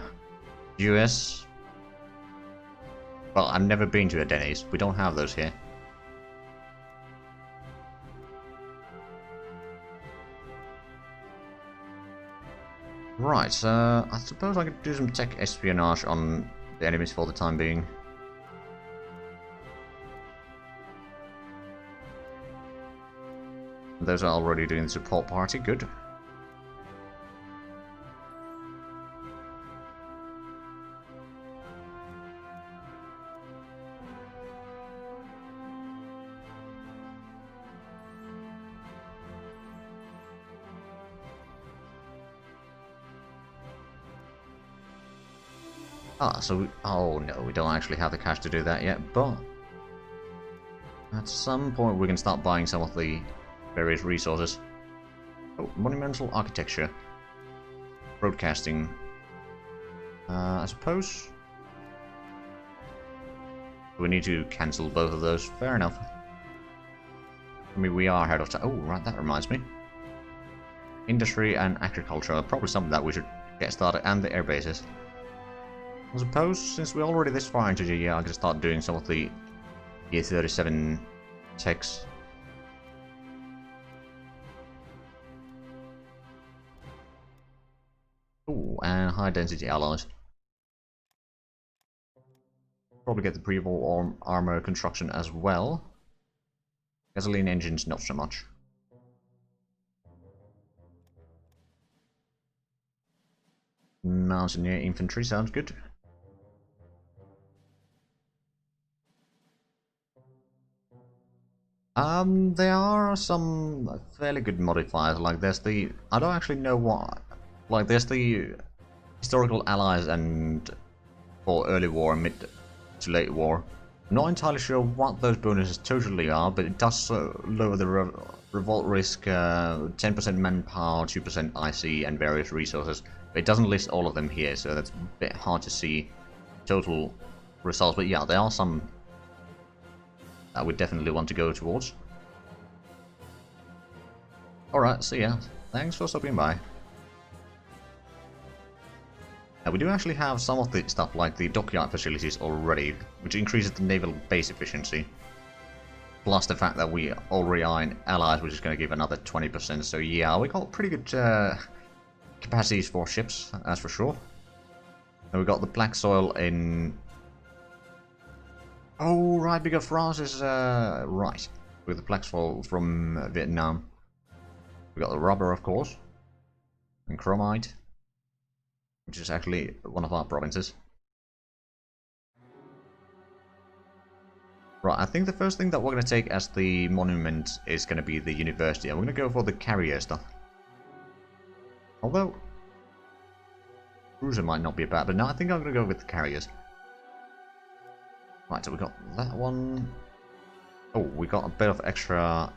US. Well, I've never been to a Denny's. We don't have those here. Right, I suppose I could do some tech espionage on the enemies for the time being. Those are already doing the support party, good. Ah, so oh no, we don't actually have the cash to do that yet, but at some point we can start buying some of the various resources. Oh, monumental architecture. Broadcasting. I suppose we need to cancel both of those. Fair enough. I mean, we are ahead of time. Oh, right, that reminds me. Industry and agriculture are probably something that we should get started, and the air bases. I suppose, since we're already this far into the year, I can start doing some of the Year 37 techs. Ooh, and high density alloys. Probably get the pre-war armor construction as well. Gasoline engines, not so much. Mountaineer infantry sounds good. There are some fairly good modifiers, like there's the... I don't actually know what... Like, there's the historical allies and for early war and mid to late war. I'm not entirely sure what those bonuses totally are, but it does lower the revolt risk, 10% manpower, 2% IC, and various resources. But it doesn't list all of them here, so that's a bit hard to see total results. But yeah, there are some that we definitely want to go towards. Alright, see ya. Thanks for stopping by. Now, we do actually have some of the stuff like the dockyard facilities already, which increases the naval base efficiency. Plus the fact that we already are in allies, which is going to give another 20%. So yeah, we got pretty good capacities for ships, that's for sure. And we got the black soil in... Oh, right, because France is right with the black soil from Vietnam. We got the rubber, of course, and chromite, which is actually one of our provinces. Right, I think the first thing that we're going to take as the monument is going to be the university, and we're going to go for the carrier stuff. Although, cruiser might not be bad, but no, I think I'm going to go with the carriers. Right, so we got that one. Oh, we got a bit of extra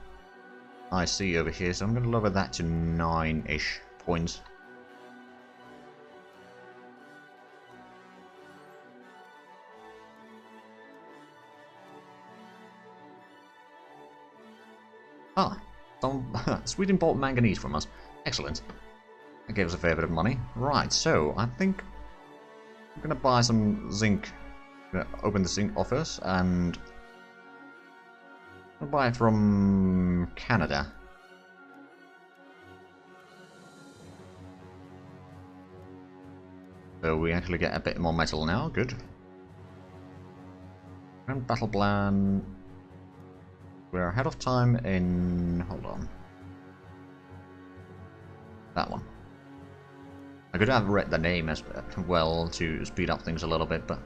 IC over here, so I'm going to lower that to 9-ish points. Ah, Sweden bought manganese from us. Excellent. That gave us a fair bit of money. Right, so I think I'm going to buy some zinc. Open the zinc office and I'll buy it from Canada. So we actually get a bit more metal now, good. And battle plan. We're ahead of time in... hold on. That one. I could have read the name as well to speed up things a little bit, but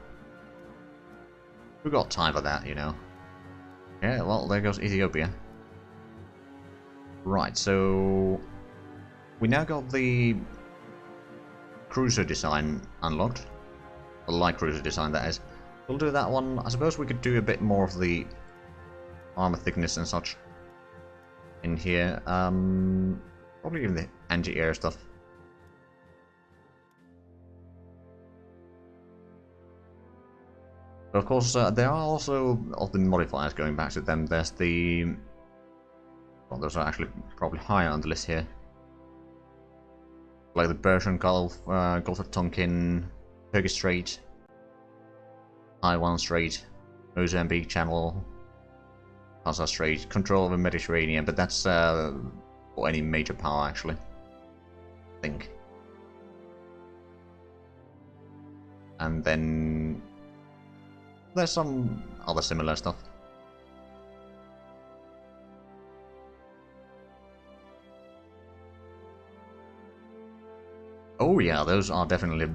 we've got time for that, you know. Yeah, well, there goes Ethiopia. Right, so we now got the cruiser design unlocked. The light cruiser design, that is. We'll do that one. I suppose we could do a bit more of the armor thickness and such in here. Probably even the anti-air stuff. But of course, there are also of the modifiers going back to them. There's the... well, those are actually probably higher on the list here. Like the Persian Gulf, Gulf of Tonkin, Turkish Strait, Taiwan Strait, Mozambique Channel, Gaza Strait, control of the Mediterranean, but that's for any major power actually, I think. And then there's some other similar stuff. Oh yeah, those are definitely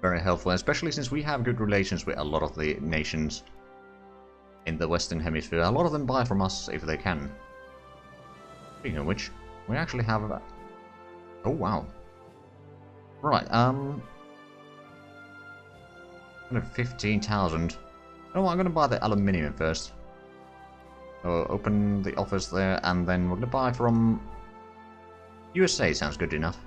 very helpful, especially since we have good relations with a lot of the nations in the Western Hemisphere. A lot of them buy from us if they can. Speaking of which, we actually have... oh wow. Right, 15,000. Oh, I'm gonna buy the aluminium first. So open the office there, and then we're gonna buy from... USA sounds good enough.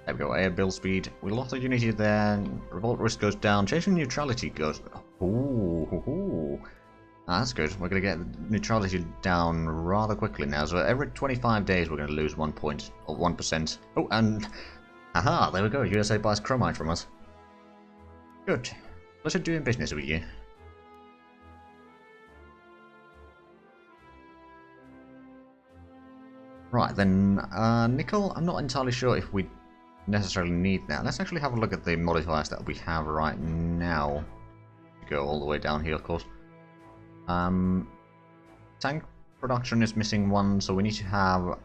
There we go, air build speed. We lost the unity there. Revolt risk goes down. Chasing neutrality goes... ooh. That's good. We're going to get neutrality down rather quickly now. So every 25 days we're going to lose 1 point, or 1%. Oh, and... aha, there we go. USA buys chromite from us. Good. Pleasure doing business with you. Right, then, nickel, I'm not entirely sure if we necessarily need that. Let's actually have a look at the modifiers that we have right now. Go all the way down here, of course. Tank production is missing one, so we need to have...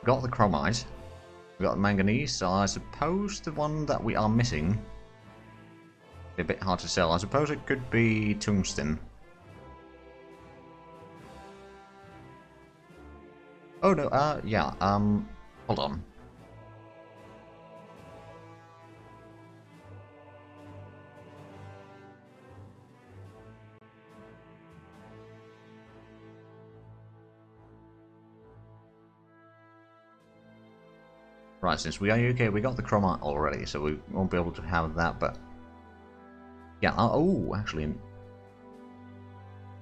got the chromite. We got the manganese, so I suppose the one that we are missing... a bit hard to sell. I suppose it could be tungsten. Oh no, yeah, hold on. Right, since we are UK, we got the chromite already, so we won't be able to have that, but... yeah, oh, actually...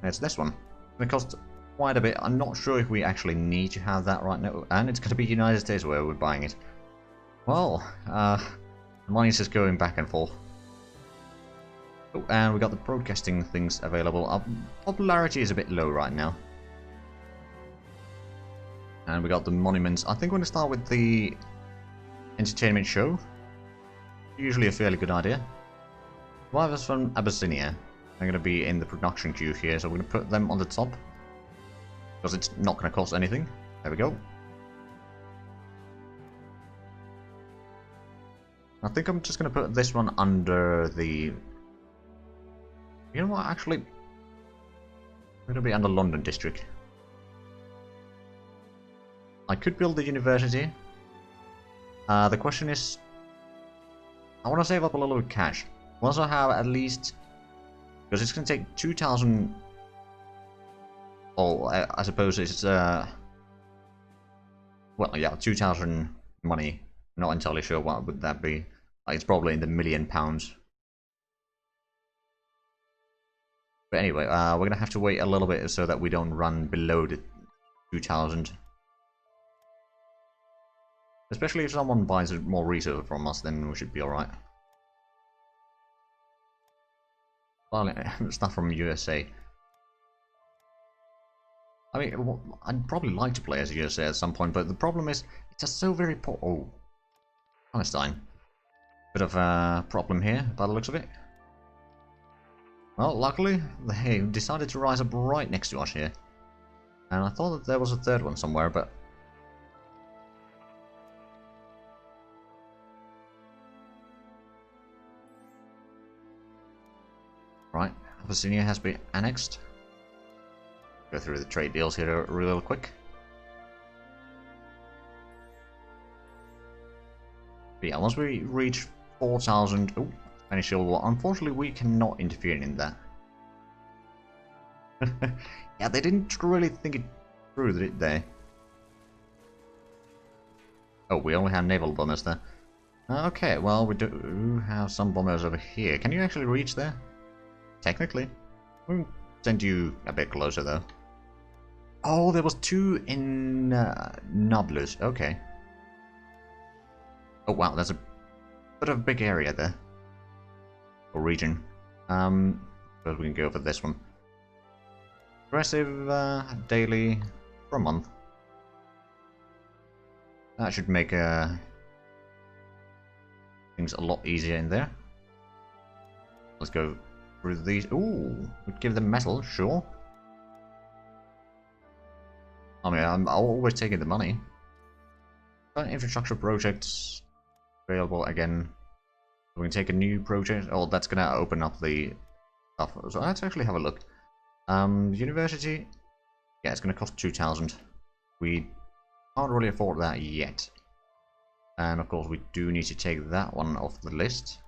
it's this one. It costs quite a bit. I'm not sure if we actually need to have that right now, and it's going to be United States where we're buying it. Well, the money's just going back and forth. Oh, and we got the broadcasting things available. Our popularity is a bit low right now. And we got the monuments. I think we're going to start with the entertainment show. Usually a fairly good idea. Survivors from Abyssinia are going to be in the production queue here, so we're going to put them on the top. Because it's not going to cost anything. There we go. I think I'm just going to put this one under the... you know what, actually... we're going to be under London District. I could build the university. The question is... I want to save up a little bit of cash. Once I have at least... because it's going to take 2,000... oh, I suppose it's... well, yeah, 2,000 money. Not entirely sure what would that be. It's probably in the £1 million. But anyway, we're going to have to wait a little bit so that we don't run below the 2,000. Especially if someone buys more reserve from us, then we should be alright. Well, stuff from USA. I mean, I'd probably like to play as USA at some point, but the problem is, it's just so very poor. Oh, Palestine. Bit of a problem here, by the looks of it. Well, luckily, they decided to rise up right next to us here. And I thought that there was a third one somewhere, but... Right, Abyssinia has been annexed. Go through the trade deals here real quick. But yeah, once we reach 4,000... Oh, Spanish Civil War. Unfortunately, we cannot interfere in that. Yeah, they didn't really think it through, did they? Oh, we only have naval bombers there. Okay, well, we do have some bombers over here. Can you actually reach there? Technically. We'll send you a bit closer, though. Oh, there was 2 in Nablus. Okay. Oh, wow, that's a bit of a big area there. Or region. But we can go for this one. Aggressive daily for a month. That should make things a lot easier in there. Let's go through these. Ooh, we'd give them metal, sure. I mean, I'm always taking the money. Infrastructure projects available again. We can take a new project. Oh, that's gonna open up the stuff. So let's actually have a look. University. Yeah, it's gonna cost 2,000. We can't really afford that yet. And of course, we do need to take that one off the list.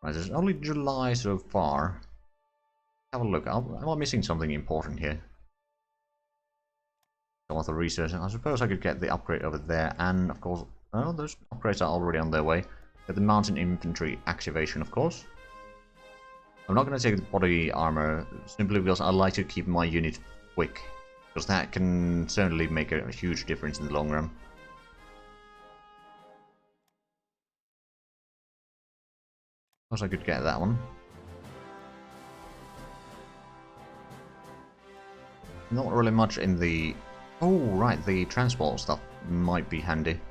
Right, there's only July so far. Have a look. Am I missing something important here? Some of the research. I suppose I could get the upgrade over there, and of course, oh, those upgrades are already on their way. Get the mountain infantry activation, of course. I'm not going to take the body armor simply because I like to keep my unit quick, because that can certainly make a huge difference in the long run. Of course, I could get that one. Not really much in the... Oh, right, the transport stuff might be handy.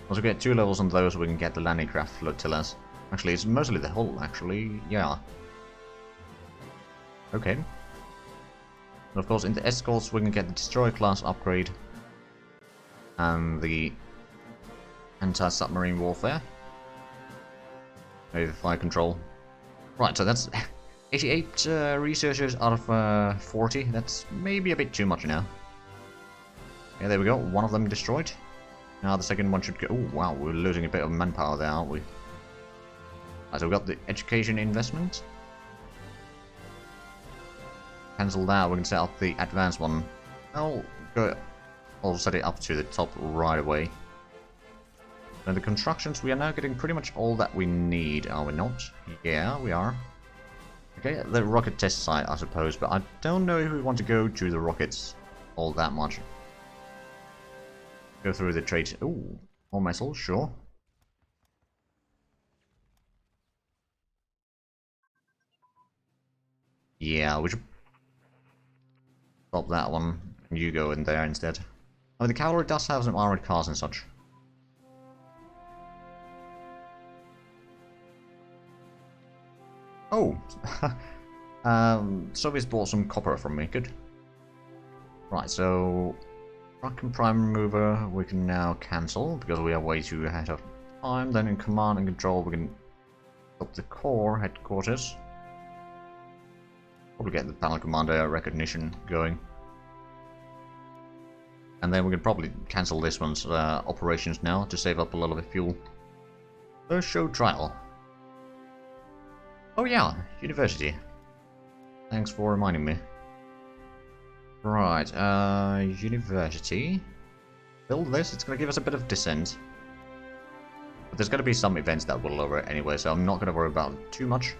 Once we get 2 levels on those, we can get the landing craft flotillas. Actually, it's mostly the hull, actually, yeah. Okay. And of course, in the escorts, we can get the destroyer class upgrade. And the anti-submarine warfare. Maybe the fire control. Right, so that's 88 researchers out of 40. That's maybe a bit too much now. Yeah, there we go. One of them destroyed. Now the second one should go. Oh, wow, we're losing a bit of manpower there, aren't we? Right, so we've got the education investment. Cancel that. We can set up the advanced one. I'll set it up to the top right away. And the constructions, we are now getting pretty much all that we need, are we not? Yeah, we are. Okay, the rocket test site, I suppose, but I don't know if we want to go to the rockets all that much. Go through the trades. Ooh, more metal, sure. Yeah, we should stop that one. And you go in there instead. I mean, the cavalry does have some armored cars and such. Oh! Soviets bought some copper from me, good. Right, so... Truck and prime mover we can now cancel, because we are way too ahead of time. Then in command and control we can up the core headquarters. Probably get the panel commander recognition going. And then we can probably cancel this one's operations now to save up a lot of fuel. First show trial. Oh yeah, university. Thanks for reminding me. Right, university. Build this, it's going to give us a bit of descent. But there's going to be some events that will lower it anyway, so I'm not going to worry about it too much.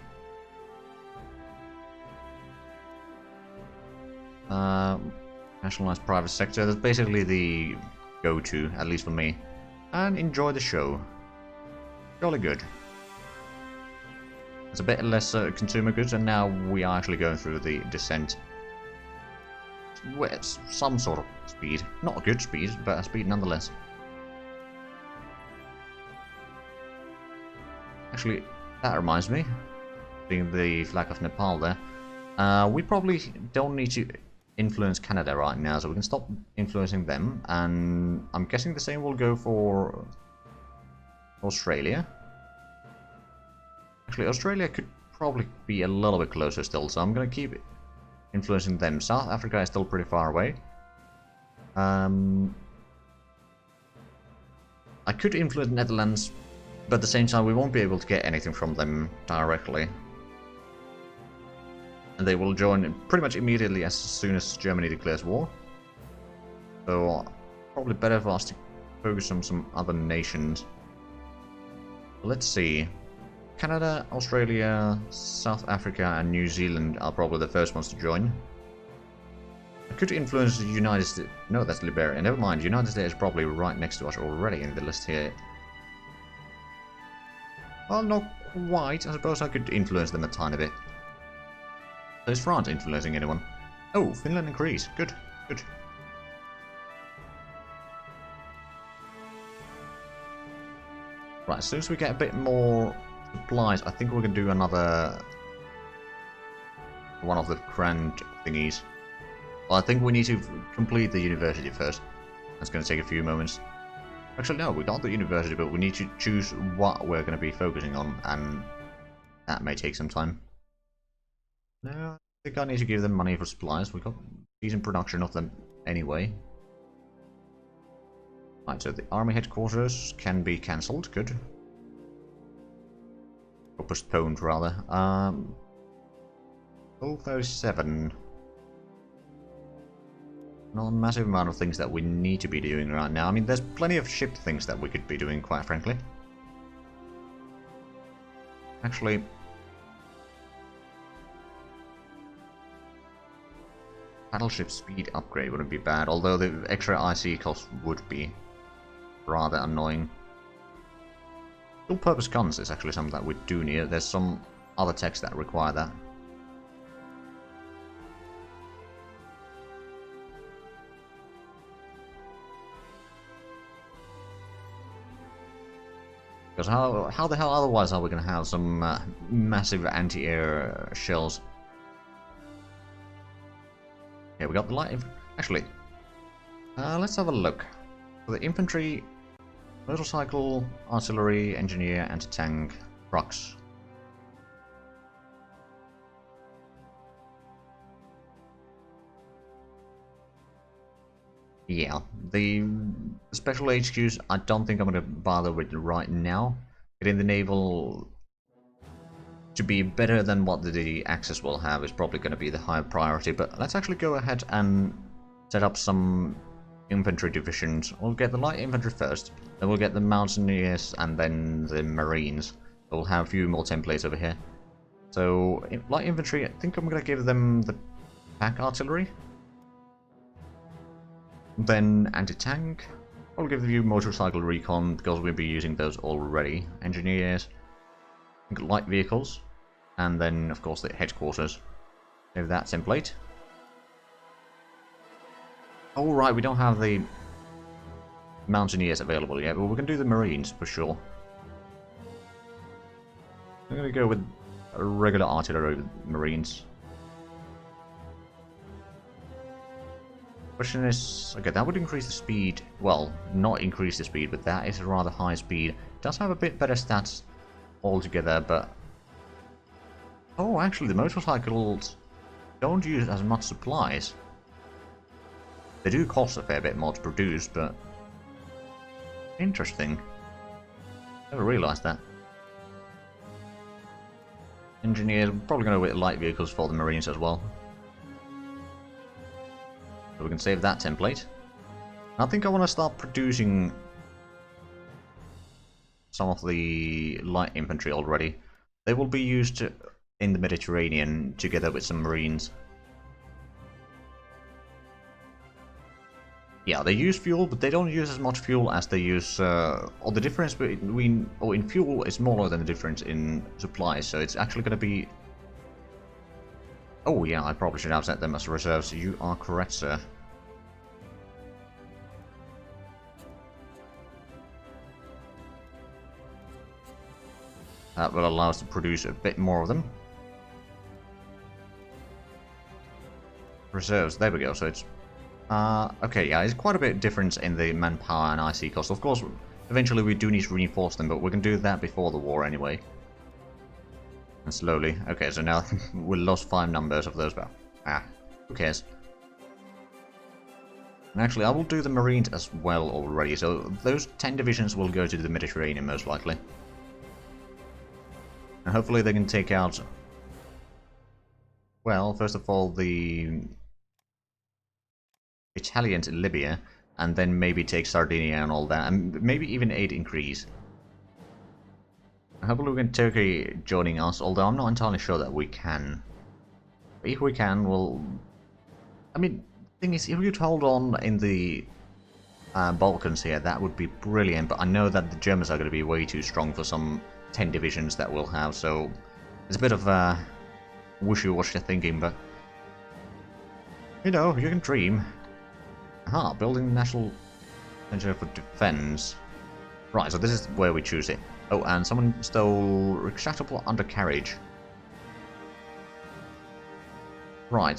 Nationalized private sector, that's basically the go-to, at least for me. And enjoy the show. Jolly good. It's a bit less consumer goods, and now we are actually going through the descent. It's some sort of speed. Not a good speed, but a speed nonetheless. Actually, that reminds me. being the flag of Nepal there. We probably don't need to influence Canada right now, so we can stop influencing them. And I'm guessing the same will go for Australia. Actually, Australia could probably be a little bit closer still, so I'm going to keep influencing them. South Africa is still pretty far away. I could influence Netherlands, but at the same time we won't be able to get anything from them directly. And they will join pretty much immediately as soon as Germany declares war. So probably better for us to focus on some other nations. Let's see. Canada, Australia, South Africa and New Zealand are probably the first ones to join. I could influence the United States. No, that's Liberia. Never mind, United States is probably right next to us already in the list here. Well, not quite. I suppose I could influence them a tiny bit. So is France influencing anyone? Oh, Finland and Greece. Good, good. Right, as soon as we get a bit more supplies, I think we're going to do another one of the grand thingies. Well, I think we need to complete the university first. That's going to take a few moments. Actually, no, we got the university, but we need to choose what we're going to be focusing on, and that may take some time. No, I think I need to give them money for supplies. We got decent production of them anyway. Right, so the army headquarters can be cancelled. Good. Or postponed, rather. 037. Not a massive amount of things that we need to be doing right now. I mean, there's plenty of shipped things that we could be doing, quite frankly. Actually, battleship speed upgrade wouldn't be bad, although the extra IC cost would be rather annoying. Dual-purpose guns is actually something that we do need. There's some other techs that require that. Because how the hell otherwise are we going to have some massive anti-air shells? Yeah, we got the light. Actually, let's have a look. For the infantry, motorcycle, artillery, engineer, anti-tank, trucks. Yeah, the special HQs I don't think I'm going to bother with right now. Getting the naval to be better than what the Axis will have is probably going to be the higher priority, but let's actually go ahead and set up some infantry divisions. We'll get the light infantry first, then we'll get the mountaineers and then the marines. We'll have a few more templates over here. So, light infantry, I think I'm going to give them the pack artillery. Then anti-tank. I'll give you motorcycle recon because we'll be using those already. Engineers. Light vehicles. And then, of course, the headquarters. Give that template. Oh, right, we don't have the mountaineers available yet, but we can do the marines for sure. I'm going to go with regular artillery marines. Question is, okay, that would increase the speed. Well, not increase the speed, but that is a rather high speed. It does have a bit better stats altogether, but... Oh, actually, the motorcycles don't use as much supplies. They do cost a fair bit more to produce, but... Interesting. Never realised that. Engineers, probably going to go with light vehicles for the marines as well. So we can save that template. I think I want to start producing some of the light infantry already. They will be used in the Mediterranean together with some marines. Yeah, they use fuel, but they don't use as much fuel as they use... or the difference between... Oh, in fuel is smaller than the difference in supplies, so it's actually going to be... Oh yeah, I probably should have set them as reserves. You are correct, sir. That will allow us to produce a bit more of them. reserves. There we go. So it's okay. Yeah, it's quite a bit difference in the manpower and IC cost. Of course, eventually we do need to reinforce them, but we can do that before the war anyway. And slowly. Okay, so now we lost 5 numbers of those, but who cares? And actually, I will do the Marines as well already. So those 10 divisions will go to the Mediterranean most likely. And hopefully they can take out, well, first of all, the Italians in Libya, and then maybe take Sardinia and all that, and maybe even aid in Greece. Hopefully we can Turkey joining us, although I'm not entirely sure that we can. But if we can, we'll... I mean, the thing is, if we could hold on in the Balkans here, that would be brilliant, but I know that the Germans are going to be way too strong for some 10 divisions that we'll have, so it's a bit of wishy-washy thinking, but you know, you can dream. Aha, building National Center for Defense. Right, so this is where we choose it. Oh, and someone stole retractable undercarriage. Right,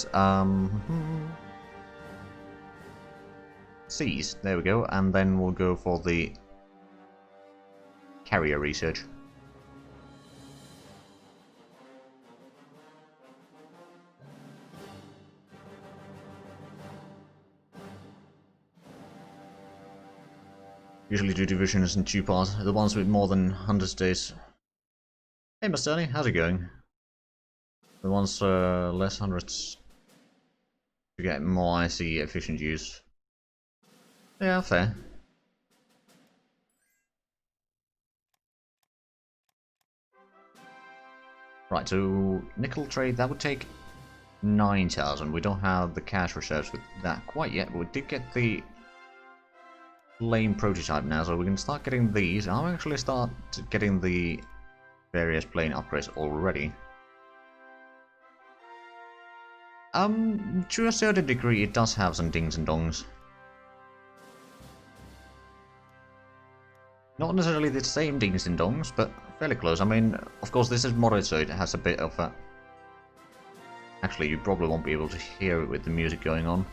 Seize, there we go, and then we'll go for the carrier research. Usually do divisions in 2 parts, the ones with more than 100 days. Hey Mastani, how's it going? The ones less hundreds to get more IC efficient use. Yeah, fair. Right, so nickel trade, that would take 9,000. We don't have the cash reserves with that quite yet, but we did get the plane prototype now, so we can start getting these. I'll actually start getting the various plane upgrades already. To a certain degree, it does have some dings and dongs. Not necessarily the same dings and dongs, but fairly close. I mean, of course, this is modded, so it has a bit of a... Actually, you probably won't be able to hear it with the music going on.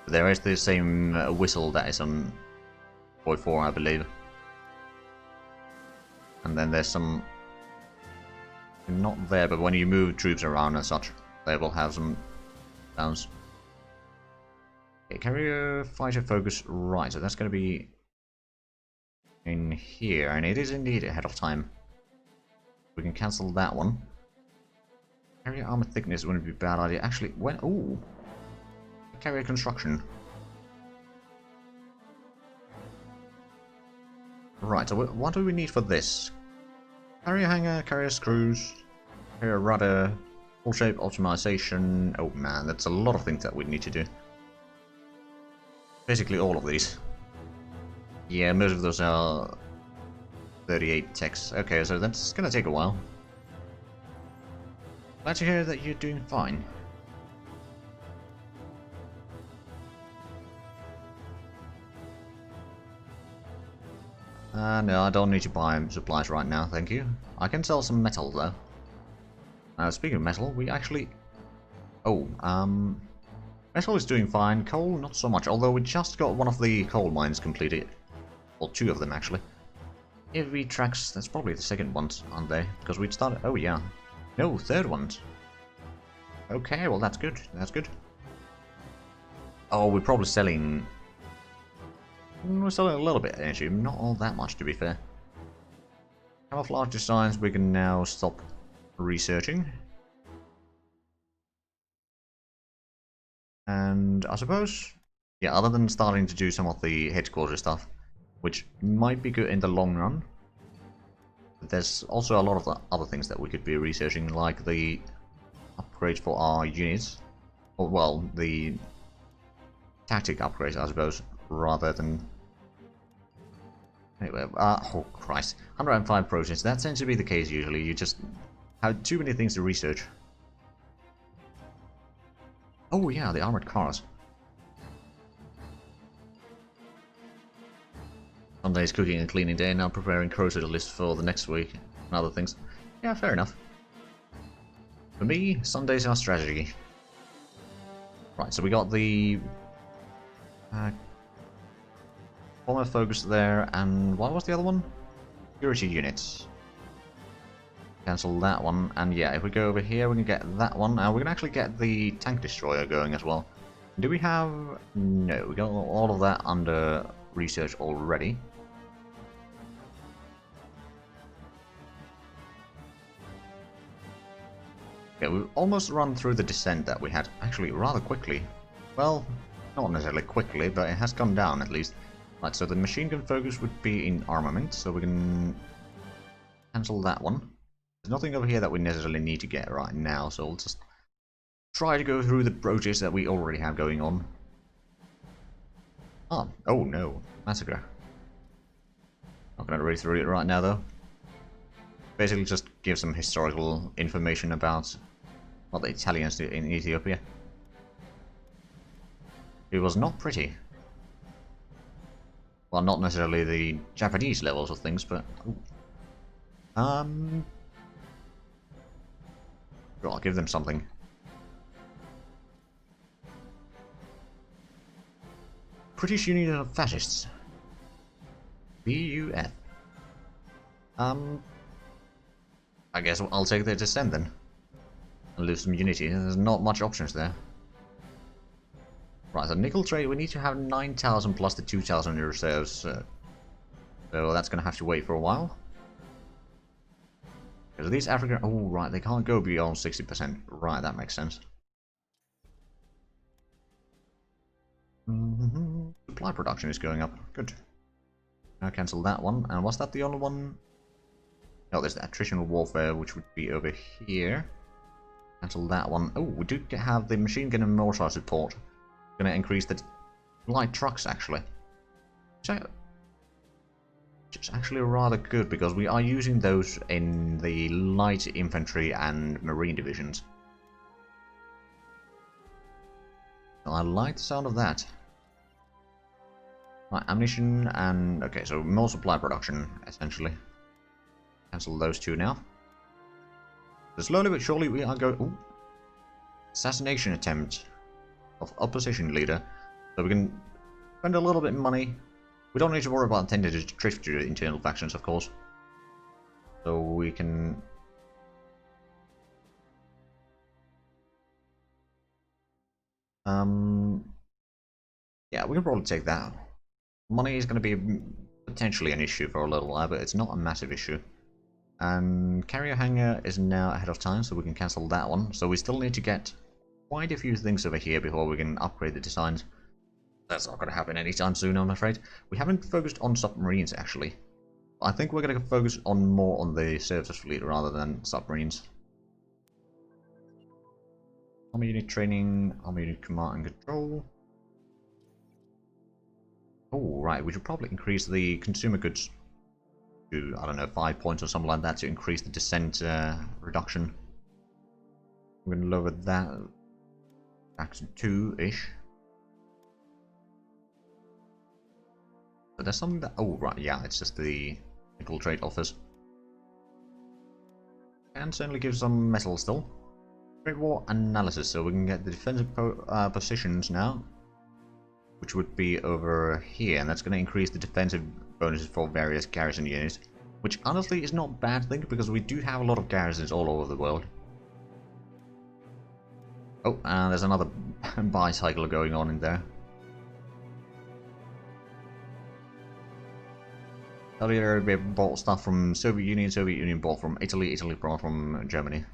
But there is the same whistle that is on HoI3, I believe. And then there's some... Not there, but when you move troops around and such, they will have some sounds. Okay, carrier fighter focus, right, so that's going to be in here, and it is indeed ahead of time. We can cancel that one. Carrier armor thickness wouldn't be a bad idea. Actually, when... Ooh! Carrier construction. Right, so what do we need for this? Carrier hangar, carrier screws, carrier rudder, full shape optimization. Oh man, that's a lot of things that we need to do. Basically all of these. Yeah, most of those are 38 techs. Okay, so that's gonna take a while. Glad to hear that you're doing fine. No, I don't need to buy supplies right now, thank you. I can sell some metal, though. Speaking of metal, we actually... Oh, metal is doing fine. Coal, not so much, although we just got one of the coal mines completed. Well, 2 of them, actually. Heavy tracks, that's probably the second ones, aren't they? Because we'd started... Oh, yeah. No, third ones. Okay, well, that's good. That's good. Oh, we're probably selling... We're selling a little bit of energy, not all that much to be fair. Camouflage designs we can now stop researching. And I suppose, yeah, other than starting to do some of the headquarters stuff, which might be good in the long run, there's also a lot of the other things that we could be researching, like the upgrades for our units. Or, well, the tactic upgrades, I suppose, rather than... Anyway, oh Christ, 105 proteins, that tends to be the case usually, you just have too many things to research. Oh yeah, the armored cars. Sunday's cooking and cleaning day, now preparing grocery list for the next week and other things. Yeah, fair enough. For me, Sundays are strategy. Right, so we got the former focus there, and what was the other one? Security units. Cancel that one, and yeah, if we go over here, we can get that one, and we can actually get the tank destroyer going as well. Do we have... no, we got all of that under research already. Okay, we've almost run through the descent that we had, actually rather quickly. Well, not necessarily quickly, but it has come down at least. Right, so the machine gun focus would be in armament, so we can cancel that one. There's nothing over here that we necessarily need to get right now, so we'll just try to go through the projects that we already have going on. Oh no, massacre. Not gonna read through it right now though. Basically just give some historical information about what the Italians did in Ethiopia. It was not pretty. Well, not necessarily the Japanese levels of things, but... Well, I'll give them something. British Union of Fascists. BUF. I guess I'll take their descent then. And lose some unity. There's not much options there. Right, so nickel trade, we need to have 9,000 plus the 2,000 in reserves. So that's gonna have to wait for a while. Because these African... oh, right, they can't go beyond 60%. Right, that makes sense. Supply production is going up. Good. Now cancel that one. And was that the only one? No, there's the Attritional Warfare, which would be over here. Cancel that one. Oh, we do have the machine gun and mortar support. Gonna increase the light trucks, actually. Which is actually rather good, because we are using those in the light infantry and marine divisions. I like the sound of that. Right, ammunition and... okay, so more supply production, essentially. Cancel those two now. So slowly but surely we are going... ooh. Assassination attempt of opposition leader. So we can spend a little bit of money. We don't need to worry about tending to drift to the internal factions, of course. So we can... yeah, we can probably take that. Money is going to be potentially an issue for a little while, but it's not a massive issue. And carrier hangar is now ahead of time, so we can cancel that one. So we still need to get quite a few things over here before we can upgrade the designs. That's not going to happen anytime soon, I'm afraid. We haven't focused on submarines, actually. I think we're going to focus on more on the surface fleet rather than submarines. Army unit training, army unit command and control. Oh, right, we should probably increase the consumer goods to, I don't know, 5 points or something like that to increase the descent reduction. We're going to lower that back to 2-ish. But there's something that... oh, right, yeah, it's just the nickel trade offers. And certainly give some metal still. Trade war analysis, so we can get the defensive positions now. Which would be over here, and that's going to increase the defensive bonuses for various garrison units. Which honestly is not a bad thing, because we do have a lot of garrisons all over the world. Oh, and there's another bicycle going on in there. Saudi Arabia bought stuff from Soviet Union bought from Italy, Italy bought from Germany.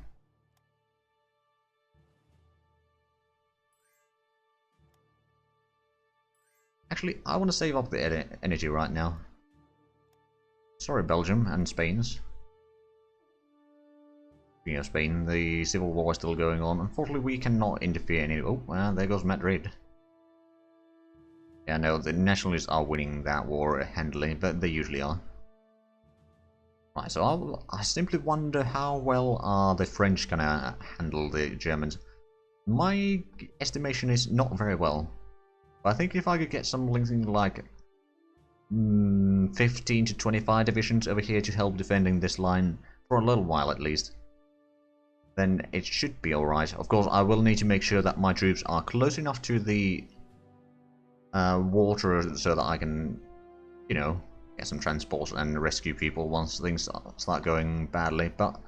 Actually, I want to save up the energy right now. Sorry, Belgium and Spain's. Speaking of Spain, the civil war is still going on. Unfortunately, we cannot interfere any... oh, well, there goes Madrid. Yeah, no, the nationalists are winning that war handily, but they usually are. Right, so I simply wonder how well are the French gonna handle the Germans. My estimation is not very well. I think if I could get something like 15 to 25 divisions over here to help defending this line for a little while at least, then it should be alright. Of course, I will need to make sure that my troops are close enough to the water so that I can, you know, get some transport and rescue people once things start going badly. But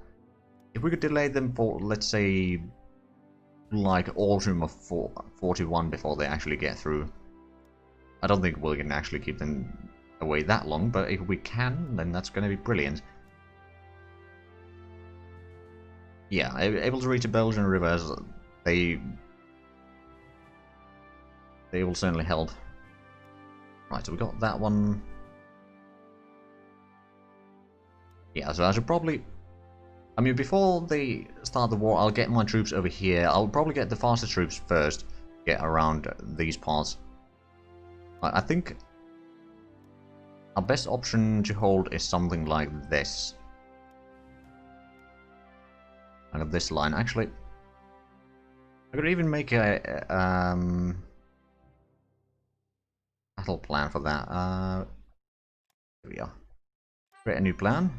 if we could delay them for, let's say, like autumn of 41 before they actually get through. I don't think we can actually keep them away that long, but if we can, then that's going to be brilliant. Yeah, able to reach the Belgian rivers, they will certainly help. Right, so we got that one. Yeah, so I should probably... I mean, before they start the war, I'll get my troops over here. I'll probably get the faster troops first, get around these parts. I think our best option to hold is something like this. Kind of this line. Actually, I could even make a battle plan for that. Here we are. Create a new plan.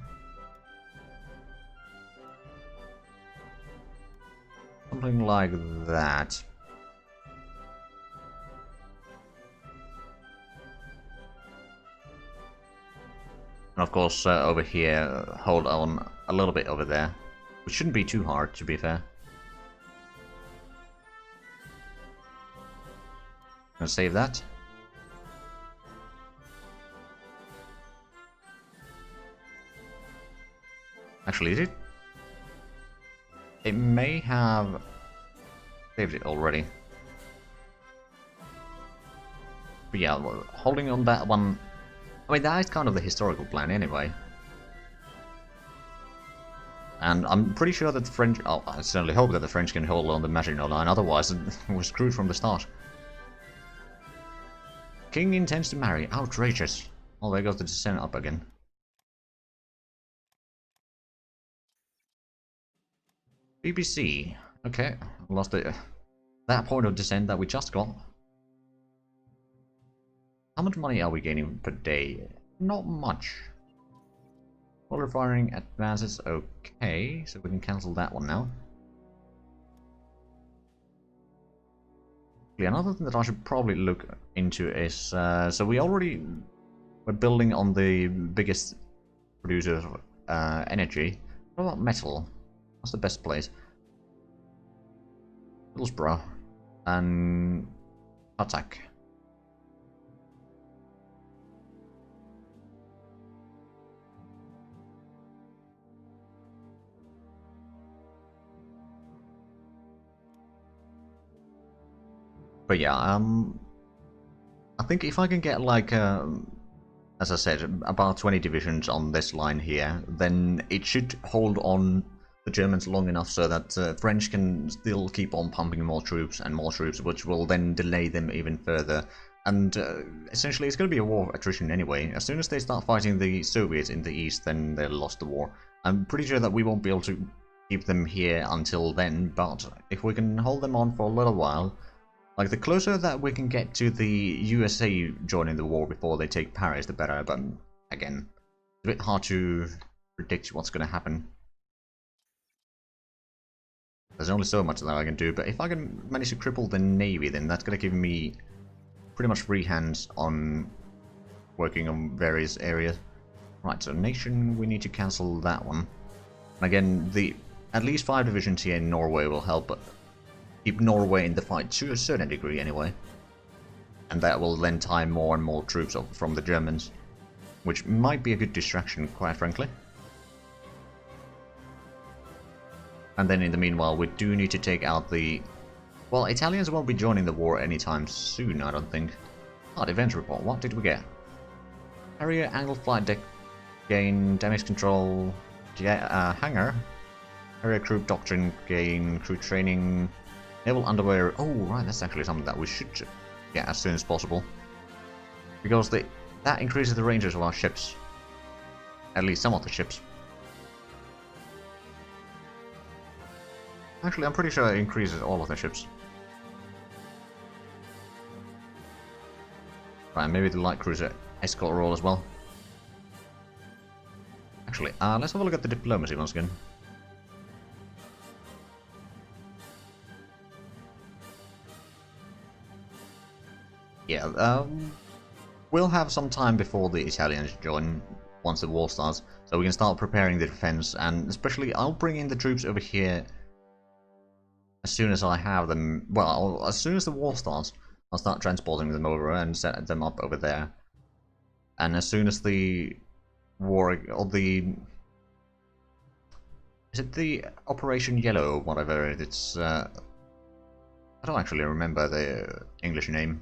Something like that. And of course, over here, hold on a little bit over there. Which shouldn't be too hard, to be fair. Gonna save that. Actually, is it? It may have saved it already. But yeah, holding on that one... I mean, that is kind of the historical plan anyway. And I'm pretty sure that the French... Oh, I certainly hope that the French can hold on the Maginot Line, otherwise we're screwed from the start. King intends to marry. Outrageous. Oh, there goes the descent up again. BBC. Okay, lost it. That point of descent that we just got. How much money are we gaining per day? Not much. Polar firing advances, okay, so we can cancel that one now. Another thing that I should probably look into is, so we're building on the biggest producer of energy. What about metal? What's the best place? Middlesbrough and attack. But yeah, I think if I can get like, as I said, about 20 divisions on this line here, then it should hold on the Germans long enough so that French can still keep on pumping more troops, which will then delay them even further. And essentially it's going to be a war of attrition anyway. As soon as they start fighting the Soviets in the east, then they'll lost the war. I'm pretty sure that we won't be able to keep them here until then, but if we can hold them on for a little while, like, the closer that we can get to the USA joining the war before they take Paris, the better. But, again, it's a bit hard to predict what's going to happen. There's only so much that I can do, but if I can manage to cripple the Navy, then that's going to give me pretty much free hands on working on various areas. Right, so nation, we need to cancel that one. And again, at least 5 divisions here in Norway will help keep Norway in the fight to a certain degree anyway. And that will then tie more and more troops up from the Germans, which might be a good distraction, quite frankly. And then in the meanwhile, we do need to take out the... Well, Italians won't be joining the war anytime soon, I don't think. Ah, defense report, what did we get? Harrier, angle flight deck gain, damage control, hangar, Harrier crew doctrine gain, crew training, naval underwear. Oh, right, that's actually something that we should get as soon as possible. Because that increases the ranges of our ships. At least some of the ships. Actually, I'm pretty sure it increases all of the ships. Right, maybe the light cruiser escort role as well. Actually, let's have a look at the diplomacy once again. Yeah, we'll have some time before the Italians join once the war starts, so we can start preparing the defense, and especially I'll bring in the troops over here as soon as I have them. Well, as soon as the war starts, I'll start transporting them over and set them up over there. And as soon as the war, or the... Is it the Operation Yellow or whatever? It's... I don't actually remember the English name.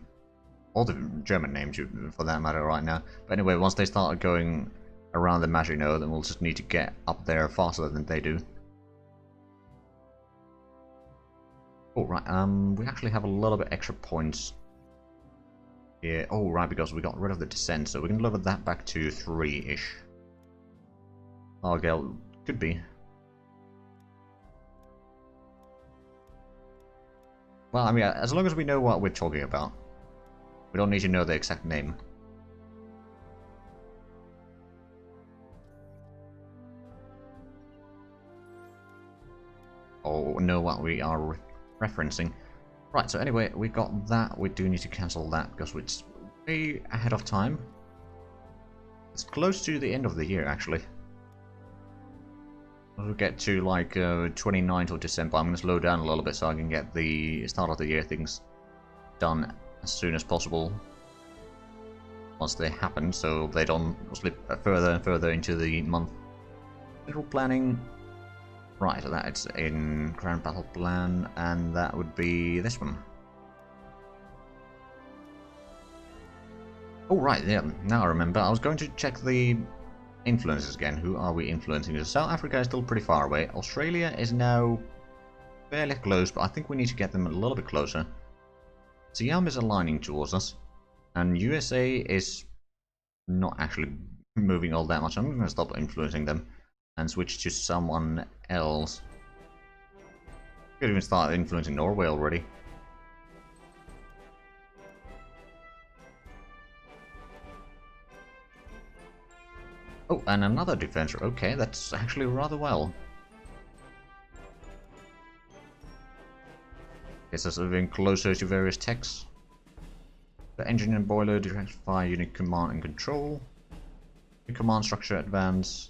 Or the German name, for that matter, right now. But anyway, once they start going around the Maginot, then we'll just need to get up there faster than they do. Oh, right, we actually have a little bit extra points here. Oh, right, because we got rid of the descent, so we can lower that back to 3-ish. Argyle could be. Well, I mean, as long as we know what we're talking about. We don't need to know the exact name. Or know what we are referencing. Right, so anyway, we got that. We do need to cancel that because it's way ahead of time. It's close to the end of the year, actually. We'll get to like 29th of December. I'm going to slow down a little bit so I can get the start of the year things done as soon as possible once they happen, so they don't slip further and further into the month. Little planning. Right, so that's in Grand Battle Plan, and that would be this one. Oh, right, yeah, now I remember. I was going to check the influences again. Who are we influencing? South Africa is still pretty far away. Australia is now fairly close, but I think we need to get them a little bit closer. Siam is aligning towards us, and USA is not actually moving all that much. I'm going to stop influencing them and switch to someone else. Could even start influencing Norway already. Oh, and another defensor. Okay, that's actually rather well. Gets us even closer to various techs. The engine and boiler, direct fire unit command and control. The command structure advance.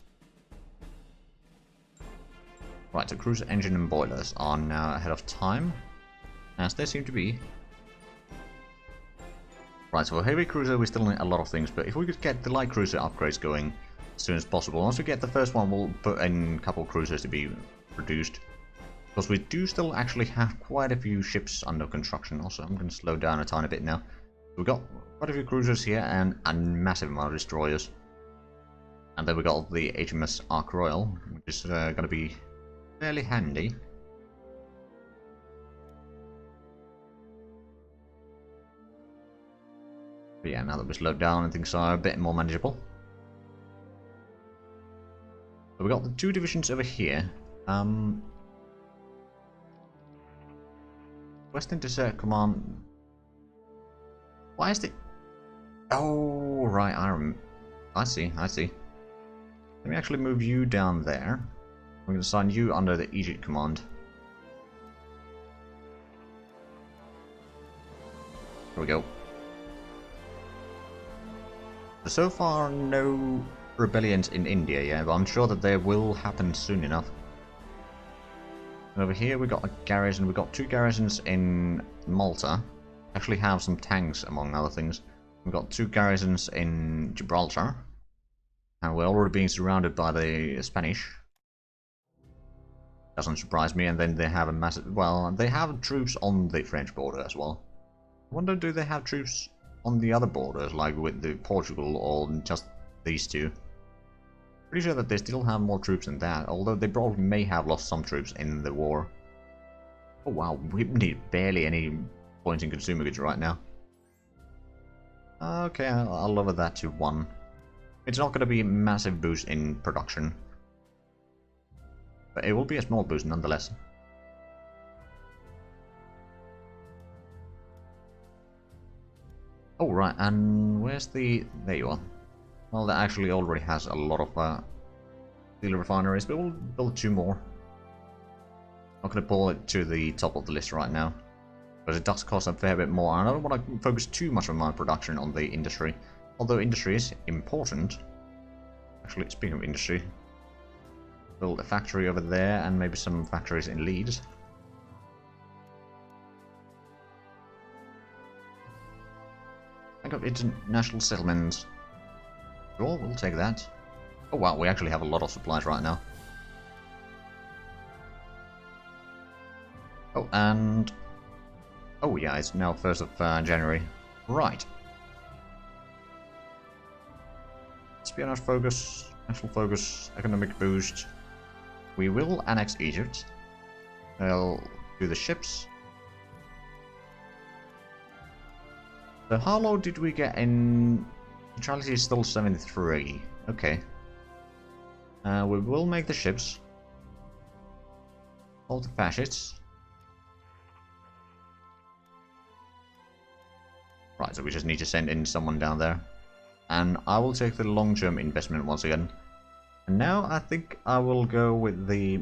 Right, so cruiser engine and boilers are now ahead of time, as they seem to be. Right, so for heavy cruiser we still need a lot of things, but if we could get the light cruiser upgrades going as soon as possible. Once we get the first one, we'll put in a couple cruisers to be produced. Because we do still actually have quite a few ships under construction. Also, I'm going to slow down a tiny bit now. We've got quite a few cruisers here and a massive amount of destroyers. And then we got the HMS Ark Royal, which is going to be fairly handy. But yeah, now that we're slowed down and things are a bit more manageable. So we got the two divisions over here. Western Desert Command. Why is it? Oh, right. I see. Let me actually move you down there. I'm going to assign you under the Egypt Command. There we go. So far, no rebellions in India yet, but I'm sure that they will happen soon enough. And over here we got a garrison. We got two garrisons in Malta. Actually have some tanks among other things. We've got two garrisons in Gibraltar. And we're already being surrounded by the Spanish. Doesn't surprise me. And then they have a massive... Well, they have troops on the French border as well. I wonder, do they have troops on the other borders, like with the Portugal, or just these two? Pretty sure that they still have more troops than that, although they probably may have lost some troops in the war. Oh wow, we need barely any points in consumer goods right now. Okay, I'll lower that to 1. It's not going to be a massive boost in production, but it will be a small boost nonetheless. Oh right, and where's the... There you are. Well, that actually already has a lot of steel refineries, but we'll build 2 more. Not going to pull it to the top of the list right now. But it does cost a fair bit more, and I don't want to focus too much of my production on the industry. Although industry is important. Actually, speaking of industry, build a factory over there, and maybe some factories in Leeds. Think of international settlements. Sure, we'll take that. Oh wow, we actually have a lot of supplies right now. Oh, and... oh yeah, it's now 1st of January. Right. Espionage focus, national focus, economic boost. We will annex Egypt. I'll do the ships. So how low did we get in... neutrality is still 73. Okay. We will make the ships. All the fascists. Right, so we just need to send in someone down there. And I will take the long-term investment once again. And now I think I will go with the...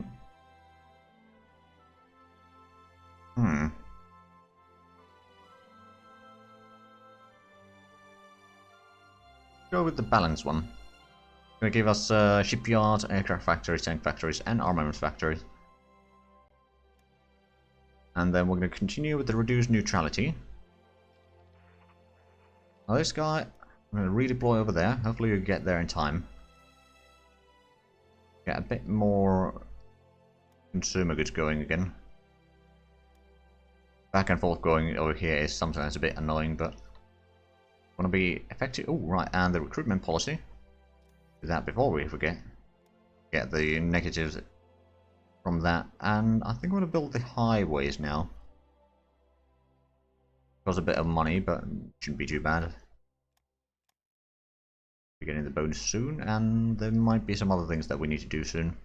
Go with the balanced one. Gonna give us shipyard, aircraft factories, tank factories, and armaments factories. And then we're gonna continue with the reduced neutrality. Now this guy, I'm gonna redeploy over there. Hopefully you get there in time. Get a bit more consumer goods going again. Back and forth going over here is sometimes a bit annoying, but want to be effective. Oh right, and the recruitment policy. Do that before we forget. Get the negatives from that, and I think I'm going to build the highways now. Costs a bit of money, but shouldn't be too bad. We're getting the bonus soon, and there might be some other things that we need to do soon.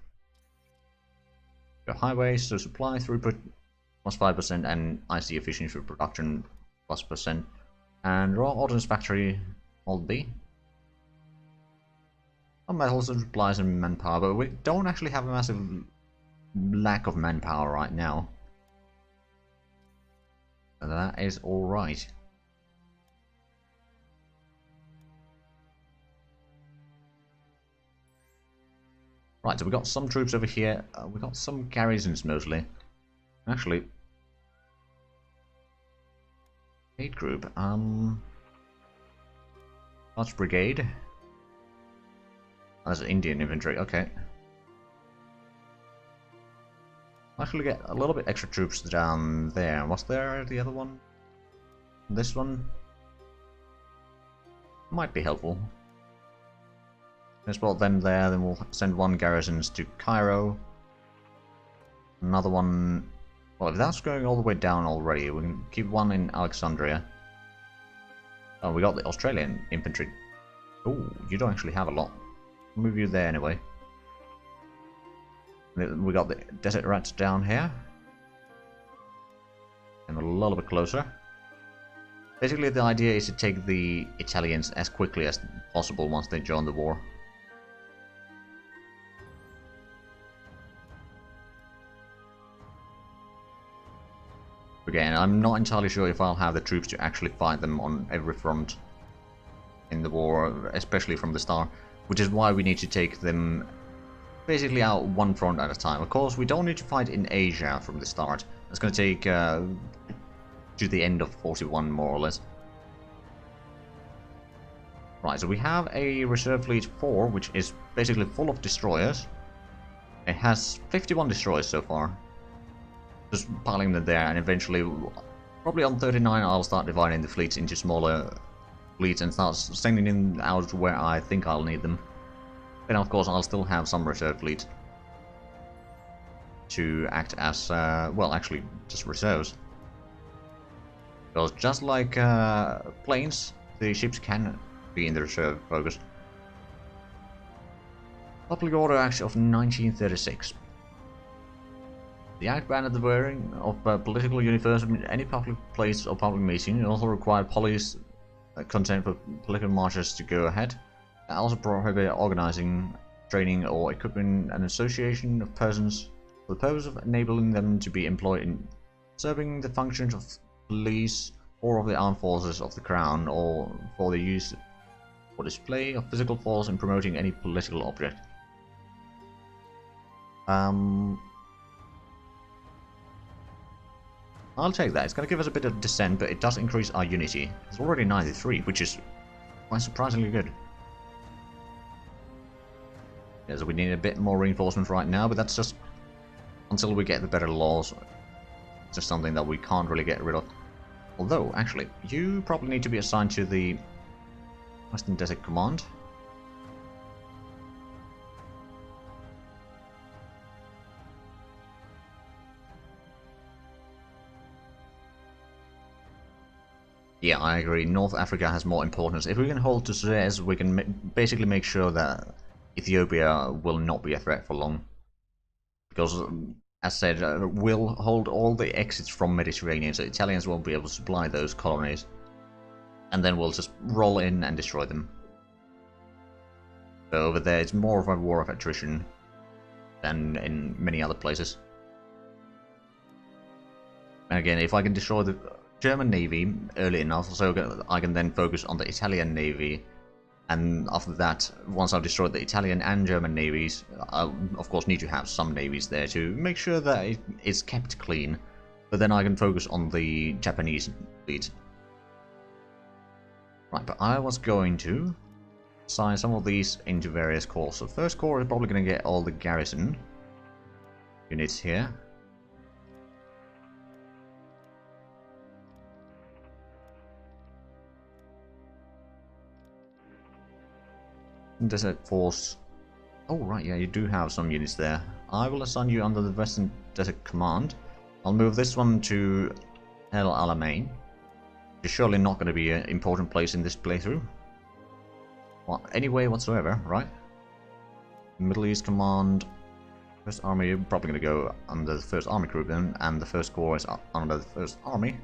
Go highways, so supply throughput plus 5%, and IC efficiency for production plus %. And raw ordnance factory, alt B. Some metals and supplies and manpower, but we don't actually have a massive lack of manpower right now. And that is alright. Right, so we got some troops over here. We got some garrisons mostly. Actually, Brigade group. That's brigade. That's Indian infantry. Okay. Actually, get a little bit extra troops down there. Was there the other one? This one might be helpful. Let's put them there. Then we'll send one garrisons to Cairo. Another one. Well, if that's going all the way down already, we can keep one in Alexandria. Oh, we got the Australian infantry. Oh, you don't actually have a lot. I'll move you there anyway. We got the desert rats down here. And a little bit closer. Basically, the idea is to take the Italians as quickly as possible once they join the war. Again, I'm not entirely sure if I'll have the troops to actually fight them on every front in the war, especially from the start, which is why we need to take them basically out one front at a time. Of course, we don't need to fight in Asia from the start. It's going to take to the end of 41, more or less. Right, so we have a reserve fleet 4, which is basically full of destroyers. It has 51 destroyers so far. Just piling them there, and eventually, probably on 39, I'll start dividing the fleets into smaller fleets and start sending them out where I think I'll need them. Then, of course, I'll still have some reserve fleet to act as, well, actually, just reserves. Because just like planes, the ships can be in the reserve focus. Public Order Act of 1936. The Act banned the wearing of political uniforms in any public place or public meeting. It also required police content for political marches to go ahead. It also prohibited organizing, training, or equipping an association of persons for the purpose of enabling them to be employed in serving the functions of police, or of the armed forces of the crown, or for the use or display of physical force in promoting any political object. I'll take that. It's going to give us a bit of dissent, but it does increase our unity. It's already 93, which is quite surprisingly good. Yeah, so we need a bit more reinforcement right now, but that's just until we get the better laws. It's just something that we can't really get rid of. Although, actually, you probably need to be assigned to the Western Desert Command. Yeah, I agree. North Africa has more importance. If we can hold to Suez, we can basically make sure that Ethiopia will not be a threat for long. Because, as said, we'll hold all the exits from Mediterranean, so Italians won't be able to supply those colonies. And then we'll just roll in and destroy them. So over there, it's more of a war of attrition than in many other places. And again, if I can destroy the German Navy early enough, so I can then focus on the Italian Navy, and after that, once I've destroyed the Italian and German navies, I'll of course need to have some navies there to make sure that it's kept clean, but then I can focus on the Japanese fleet. Right, but I was going to assign some of these into various corps. So first corps is probably going to get all the garrison units here. Desert Force. Oh right, yeah, you do have some units there. I will assign you under the Western Desert Command. I'll move this one to El Alamein, which is surely not going to be an important place in this playthrough. Well, any way whatsoever, right? Middle East Command, First Army, you're probably going to go under the First Army Group then, and the First Corps is under the First Army.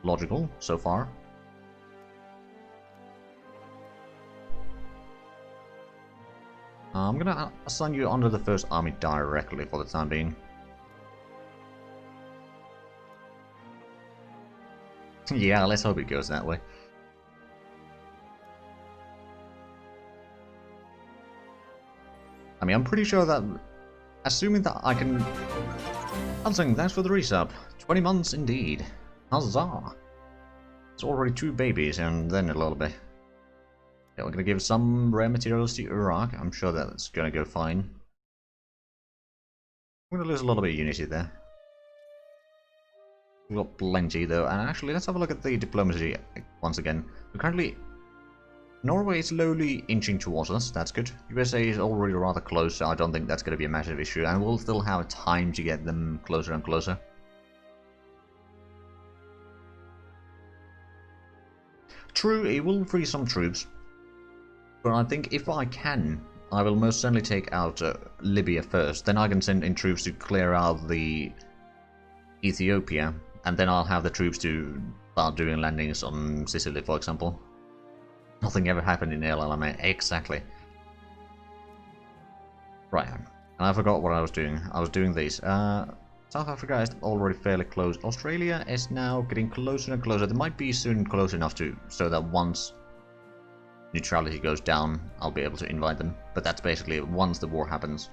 Logical, so far. I'm gonna assign you under the First Army directly for the time being. Yeah, let's hope it goes that way. I mean, I'm pretty sure that, assuming that I can... Hansing, thanks for the resub. 20 months indeed. Huzzah! It's already 2 babies and then a little bit. Yeah, we're gonna give some rare materials to Iraq. I'm sure that's gonna go fine. I'm gonna lose a little bit of unity there. We've got plenty though, and actually let's have a look at the diplomacy once again. So currently, Norway is slowly inching towards us, that's good. USA is already rather close, so I don't think that's gonna be a massive issue, and we'll still have time to get them closer and closer. True, it will free some troops. But I think if I can, I will most certainly take out Libya first. Then I can send in troops to clear out the Ethiopia, and then I'll have the troops to start doing landings on Sicily, for example. Nothing ever happened in El Alamein. Exactly. Right, and I forgot what I was doing. I was doing these. South Africa is already fairly close. Australia is now getting closer and closer. They might be soon close enough to so that once neutrality goes down, I'll be able to invite them. But that's basically once the war happens.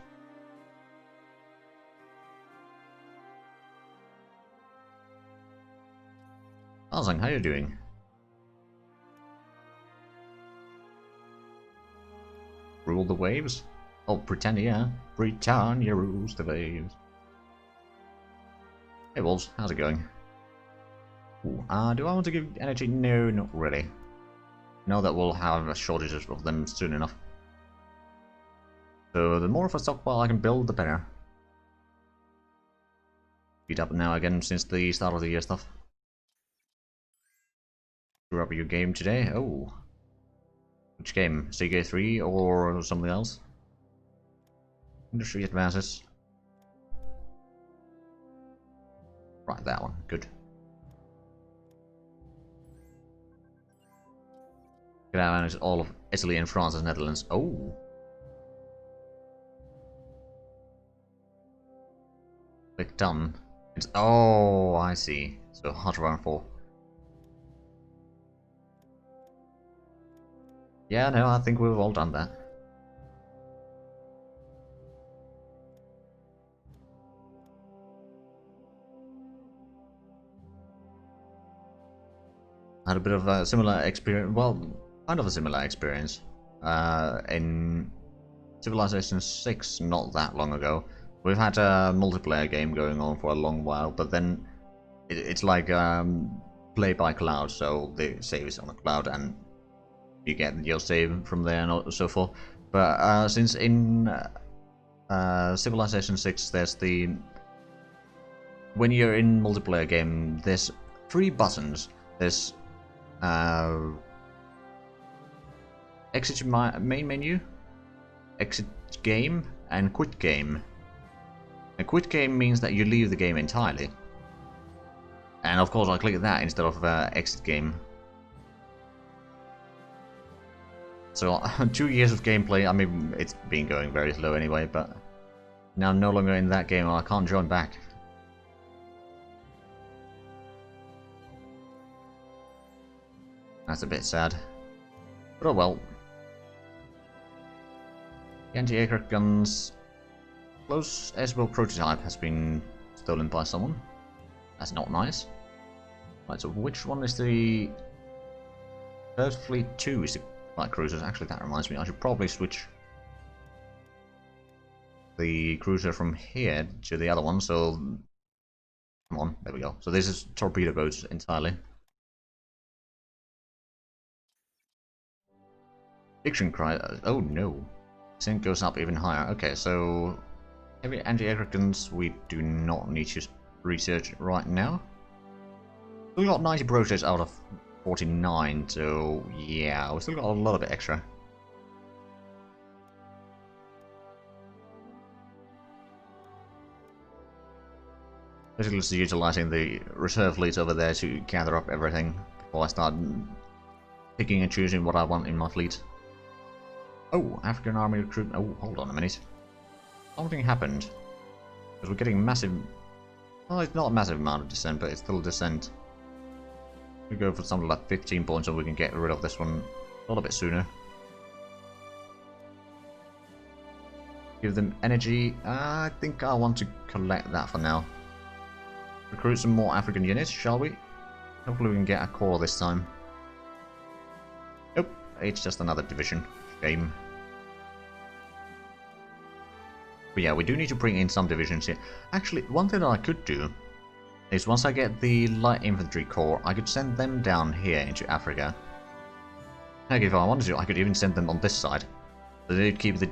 Alzang, how are you doing? Rule the waves? Oh, Britannia. Britannia rules the waves. Hey Wolves, how's it going? Ooh, do I want to give energy? No, not really. Know that we'll have shortages of them soon enough. So the more of a stockpile I can build, the better. Beat up now again since the start of the year stuff. Screw up your game today. Oh. Which game? CK3 or something else? Industry advances. Right, that one. Good. Can I manage all of Italy and France and Netherlands? Oh. Click done. It's, oh, I see. So hard to run 4. Yeah, no, I think we've all done that. I had a bit of a similar experience, well, kind of a similar experience, in Civilization 6 not that long ago. We've had a multiplayer game going on for a long while, but then it's like play by cloud, so the save is on the cloud and you get your save from there and so forth. But since in Civilization 6 there's the... when you're in multiplayer game, there's 3 buttons. There's exit main menu, exit game, and quit game. And quit game means that you leave the game entirely. And of course I click that instead of exit game. So 2 years of gameplay, I mean it's been going very slow anyway, but now I'm no longer in that game and I can't join back. That's a bit sad. But oh well. The anti-aircraft guns... Close Airspell prototype has been stolen by someone. That's not nice. Right, so which one is the... Third Fleet 2 is the light cruisers. Actually, that reminds me, I should probably switch the cruiser from here to the other one, so... Come on, there we go. So this is torpedo boats entirely. Diction cry... Oh no. Sync goes up even higher. Okay, so... Heavy anti-aircraft guns we do not need to research right now. We got 90 prototypes out of 49, so yeah, we still got a lot of it extra. Basically just utilizing the reserve fleets over there to gather up everything before I start picking and choosing what I want in my fleet. Oh, African Army recruitment. Oh, hold on a minute. Something happened. Because we're getting massive... Well, it's not a massive amount of descent, but it's still descent. We go for something like 15 points so we can get rid of this one a little bit sooner. Give them energy. I think I want to collect that for now. Recruit some more African units, shall we? Hopefully we can get a core this time. Nope, it's just another division. Shame. But yeah, we do need to bring in some divisions here. Actually, one thing that I could do is once I get the light infantry corps, I could send them down here into Africa. Heck, if I wanted to, I could even send them on this side. So they'd keep the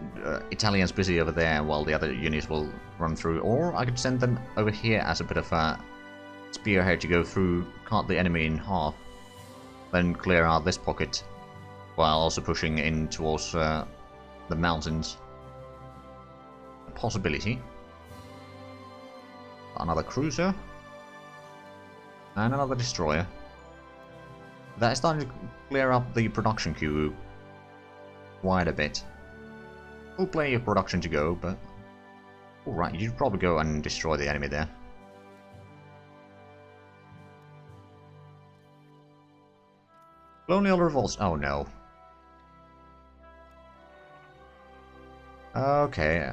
Italians busy over there while the other units will run through. Or I could send them over here as a bit of a spearhead to go through, cut the enemy in half. Then clear out this pocket while also pushing in towards the mountains. Possibility. Another cruiser. And another destroyer. That is starting to clear up the production queue quite a bit. Still plenty of production to go, but... Alright, you should probably go and destroy the enemy there. Colonial Revolts. Oh no. Okay.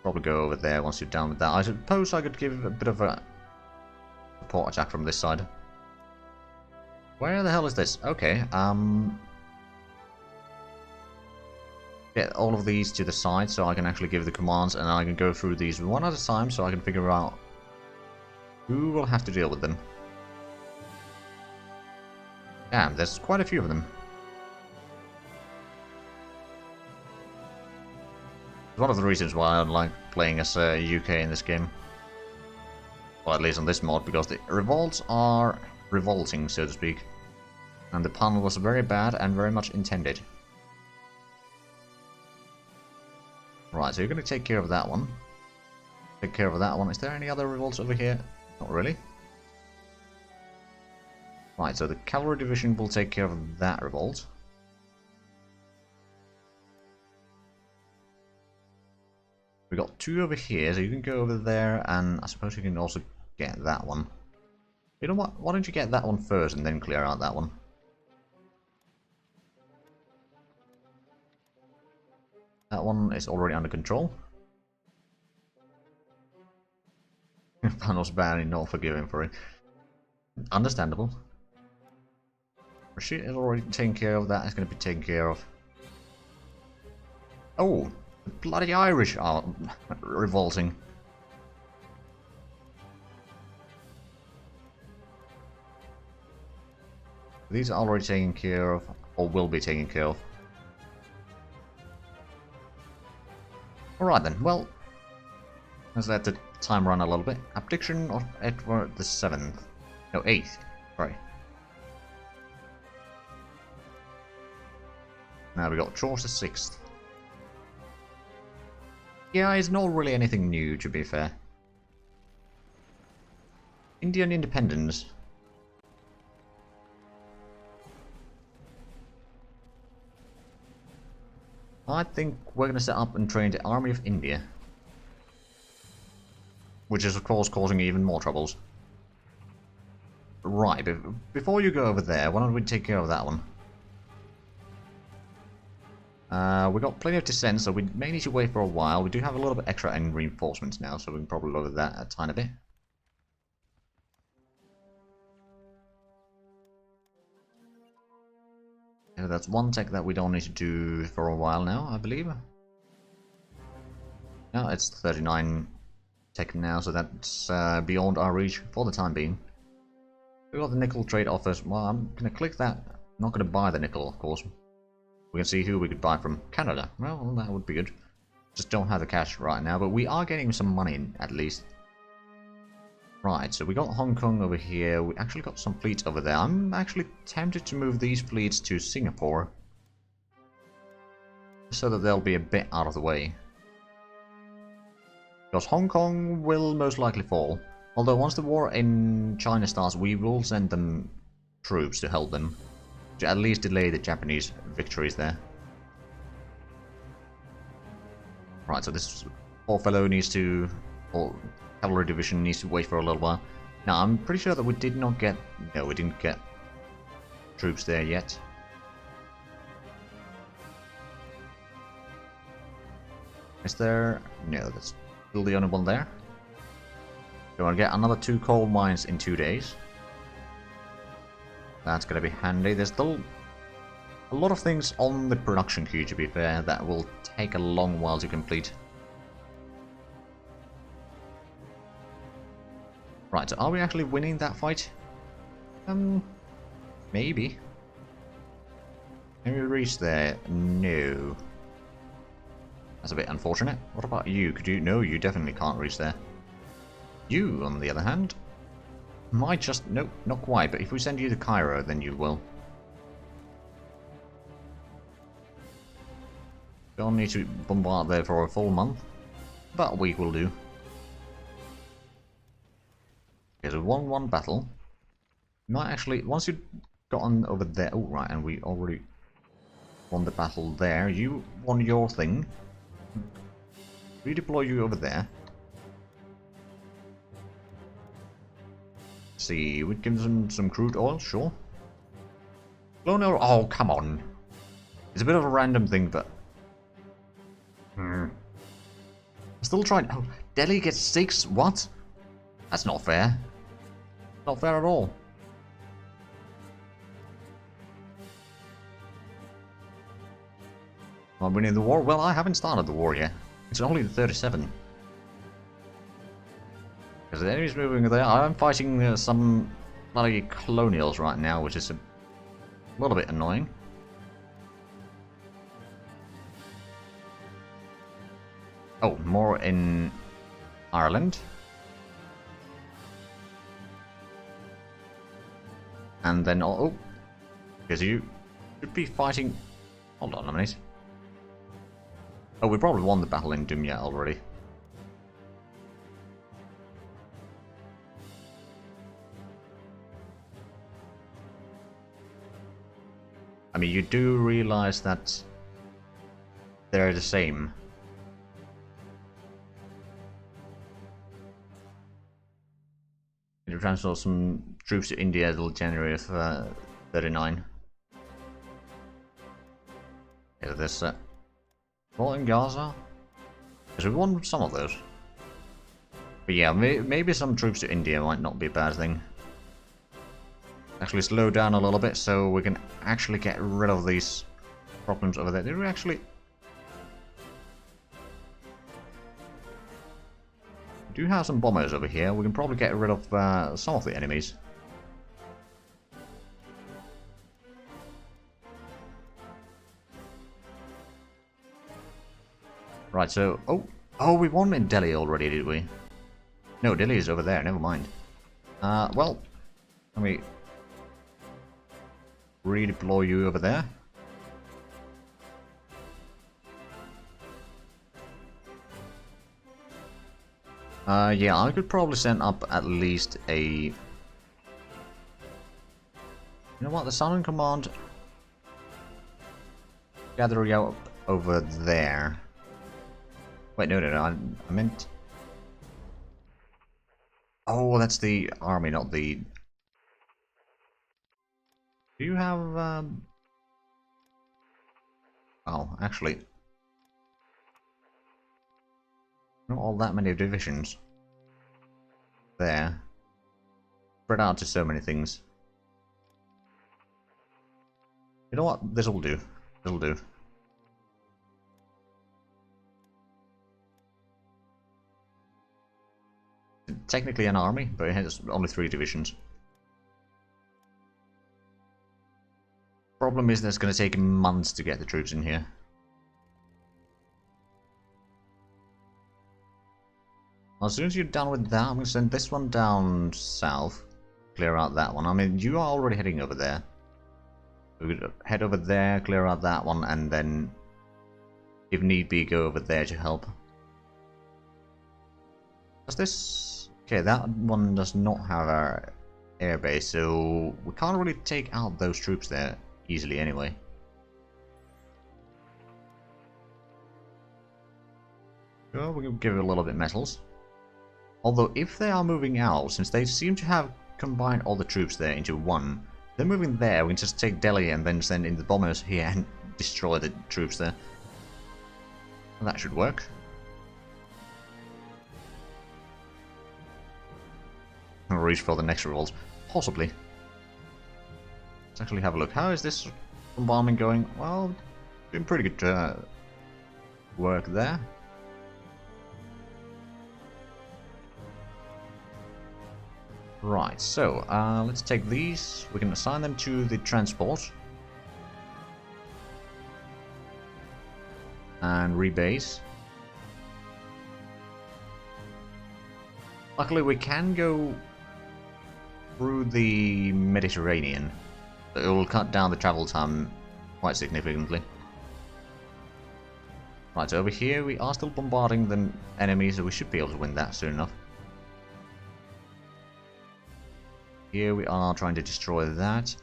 Probably go over there once you're done with that. I suppose I could give a bit of a support attack from this side. Where the hell is this? Okay, get all of these to the side so I can actually give the commands, and I can go through these one at a time so I can figure out who will have to deal with them. Damn, there's quite a few of them. One of the reasons why I like playing as UK in this game. Or at least on this mod, because the revolts are revolting, so to speak. And the pun was very bad and very much intended. Right, so you're going to take care of that one. Take care of that one. Is there any other revolts over here? Not really. Right, so the cavalry division will take care of that revolt. We got 2 over here, so you can go over there, and I suppose you can also get that one. You know what? Why don't you get that one first and then clear out that one? That one is already under control. Panos Barry not forgiving for it. Understandable. Rashid is already taken care of. That is going to be taken care of. Oh, the bloody Irish are revolting. These are already taken care of, or will be taken care of. Alright then, well, let's let the time run a little bit. Abdiction of Edward the 7th. No, 8th. Sorry. Now we got George the 6th. Yeah, it's not really anything new, to be fair. Indian independence. I think we're going to set up and train the Army of India. Which is of course causing even more troubles. Right, but before you go over there, why don't we take care of that one? We got plenty of dissent, so we may need to wait for a while. We do have a little bit extra in reinforcements now, so we can probably lower that a tiny bit. Yeah, that's one tech that we don't need to do for a while now, I believe. No, it's 39 tech now, so that's beyond our reach for the time being. We got the nickel trade offers. Well, I'm going to click that. I'm not going to buy the nickel, of course. We can see who we could buy from. Canada. Well, that would be good. Just don't have the cash right now, but we are getting some money at least. Right, so we got Hong Kong over here. We actually got some fleets over there. I'm actually tempted to move these fleets to Singapore, so that they'll be a bit out of the way. Because Hong Kong will most likely fall. Although once the war in China starts, we will send them troops to help them. To at least delay the Japanese victories there. Right, so this poor fellow needs to... or cavalry division needs to wait for a little while. Now, I'm pretty sure that we did not get... no, we didn't get troops there yet. Is there... no, that's still the only one there. So I'll get another 2 coal mines in 2 days. That's going to be handy. There's still a lot of things on the production queue, to be fair, that will take a long while to complete. Right, so are we actually winning that fight? Maybe. Can we reach there? No. That's a bit unfortunate. What about you? Could you? No, you definitely can't reach there. You, on the other hand, might just... nope, not quite, but if we send you to Cairo, then you will. Don't need to bombard there for a full month. About a week will do. Okay, so 1-1 battle. Might actually... once you've gotten over there... oh, right, and we already won the battle there. You won your thing. Redeploy you over there. See, we give them some crude oil, sure. Colonial... oh, come on. It's a bit of a random thing, but... I'm still trying... oh, Delhi gets 6? What? That's not fair. Not fair at all. Am I winning the war? Well, I haven't started the war yet. It's only the 37. Because the enemy's moving there. I'm fighting some bloody colonials right now, which is a little bit annoying. Oh, more in Ireland. And then, oh, because you should be fighting... hold on a minute. Oh, we probably won the battle in Dumya already. I mean, you do realize that they're the same. to transfer some troops to India until January of 39. Yeah, this well, in Gaza, because we won some of those. But yeah, maybe some troops to India might not be a bad thing. Actually slow down a little bit so we can actually get rid of these problems over there. Did we actually... We do have some bombers over here. We can probably get rid of some of the enemies. Right, so... Oh, we won in Delhi already, did we? No, Delhi is over there, never mind. Well, let me redeploy you over there. Yeah, I could probably send up at least a... You know what, the Southern Command... Gather you up over there. Wait, no, I meant... Oh, that's the army, not the... Do you have, Oh, actually... Not all that many divisions. There. Spread out to so many things. You know what? This'll do. This'll do. Technically an army, but it has only 3 divisions. Problem is that it's going to take months to get the troops in here. As soon as you're done with that, I'm going to send this one down south. Clear out that one. I mean, you are already heading over there. We could head over there, clear out that one, and then, if need be, go over there to help. Does this... Okay, that one does not have our airbase, so we can't really take out those troops there easily anyway. Well, we can give it a little bit metals. Although, if they are moving out, since they seem to have combined all the troops there into one, they're moving there, we can just take Delhi and then send in the bombers here and destroy the troops there. Well, that should work. I'll reach for the next revolt. Possibly. Let's actually have a look. How is this bombardment going? Well, doing pretty good work there. Right, so let's take these. We can assign them to the transport. And rebase. Luckily we can go through the Mediterranean. It will cut down the travel time quite significantly. Right, so over here we are still bombarding the enemies, so we should be able to win that soon enough. Here we are trying to destroy that.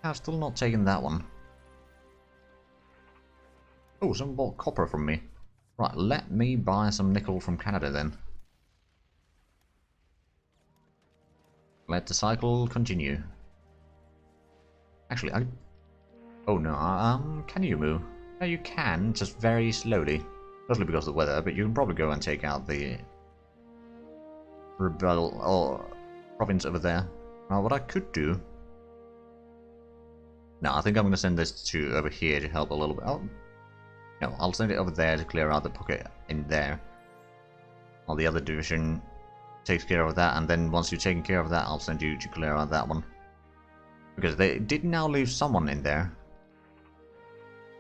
I've still not taken that one. Oh, someone bought copper from me. Right, let me buy some nickel from Canada then. Let the cycle continue. Actually, oh no, can you move? No, you can, just very slowly. Mostly because of the weather, but you can probably go and take out the rebel or province over there. Now, what I could do... No, I think I'm going to send this to over here to help a little bit. Oh, no, I'll send it over there to clear out the pocket in there. While the other division takes care of that, and then once you've taken care of that, I'll send you to clear out that one. Because they did now leave someone in there.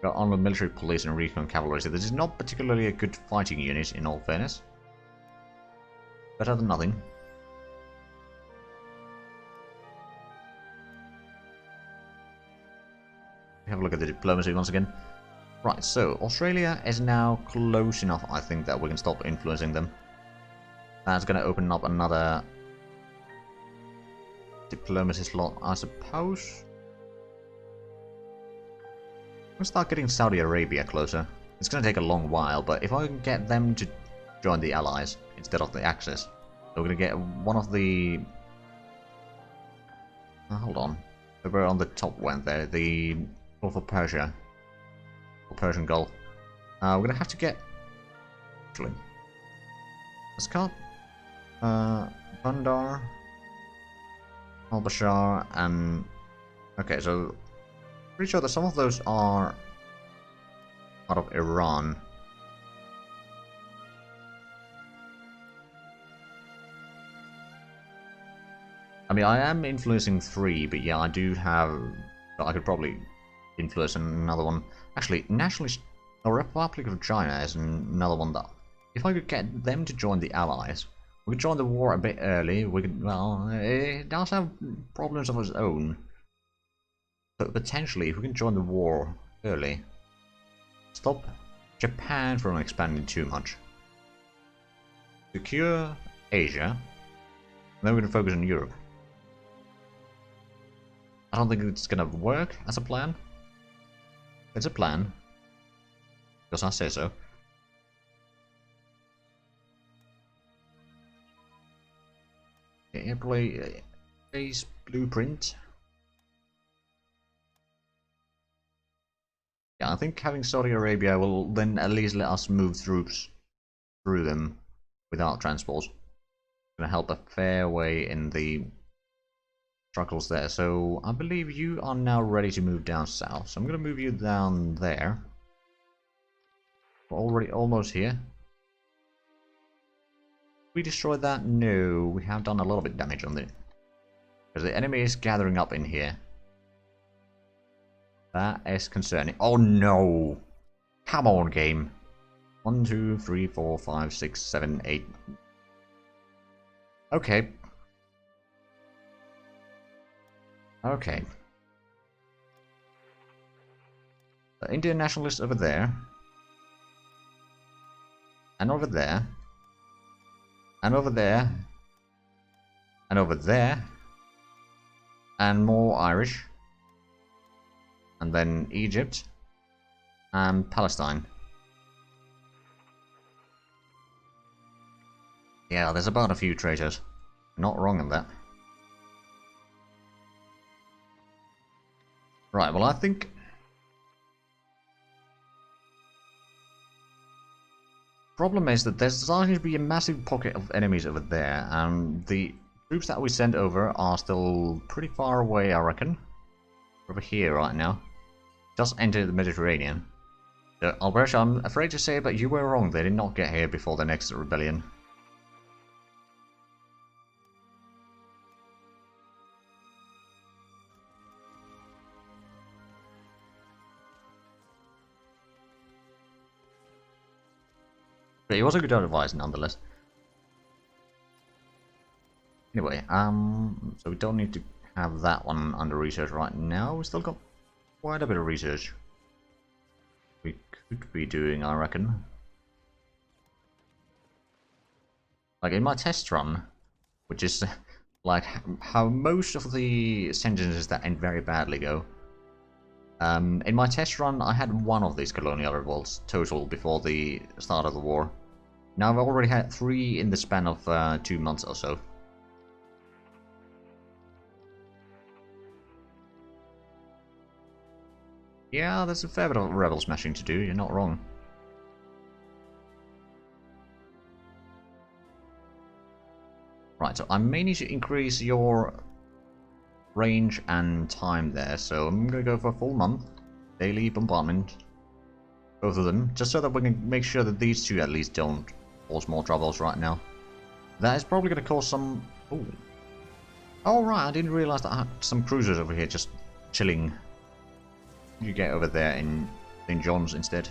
Got armored military police and recon cavalry, so this is not particularly a good fighting unit, in all fairness. Better than nothing. Have a look at the diplomacy once again. Right, so Australia is now close enough, I think, that we can stop influencing them. That's going to open up another diplomacy slot, I suppose. We'll start getting Saudi Arabia closer. It's going to take a long while, but if I can get them to join the Allies instead of the Axis, So we're gonna get one of the... hold on. We're on the top one there, the Gulf of Persia. Or Persian Gulf. We're gonna have to get... Actually... Escort... Bandar... Al-Bashar, and... Okay, so... Pretty sure that some of those are... out of Iran. I mean, I am influencing 3, but yeah, I do have... I could probably influence another one. Actually, Nationalist... The Republic of China is another one that... If I could get them to join the Allies, we could join the war a bit early. We could... Well, it does have problems of its own. But potentially, if we can join the war early, stop Japan from expanding too much. Secure Asia. Then we're going to focus on Europe. I don't think it's gonna work as a plan. It's a plan. Because I say so. Yeah, play base blueprint. Yeah, I think having Saudi Arabia will then at least let us move troops through them without transports. Gonna help a fair way in the struggles there. So I believe you are now ready to move down south. So I'm going to move you down there. We're already almost here. We destroyed that? No, we have done a little bit of damage on it. Because the enemy is gathering up in here. That is concerning. Oh no! Come on, game. 1, 2, 3, 4, 5, 6, 7, 8. Okay. Okay. The Indian nationalists over there. And over there. And over there. And over there. And more Irish. And then Egypt. And Palestine. Yeah, there's about a few traitors. Not wrong in that. Right, well I think... Problem is that there's starting to be a massive pocket of enemies over there, and the troops that we sent over are still pretty far away, I reckon. Over here right now. Just entered the Mediterranean. So, Alberta, I'm afraid to say, but you were wrong. They did not get here before the next rebellion. But it was a good advice nonetheless. Anyway, so we don't need to have that one under research right now. We still got quite a bit of research we could be doing, I reckon. Like in my test run, which is like how most of the sentences that end very badly go. In my test run, I had one of these Colonial Revolts total before the start of the war. Now I've already had 3 in the span of 2 months or so. Yeah, there's a fair bit of rebel smashing to do, you're not wrong. Right, so I may need to increase your range and time there, so I'm going to go for a full month. Daily bombardment. Both of them, just so that we can make sure that these two at least don't cause more troubles right now. That is probably going to cause some... Ooh. Oh right, I didn't realize that I had some cruisers over here just chilling. You get over there in St. John's instead.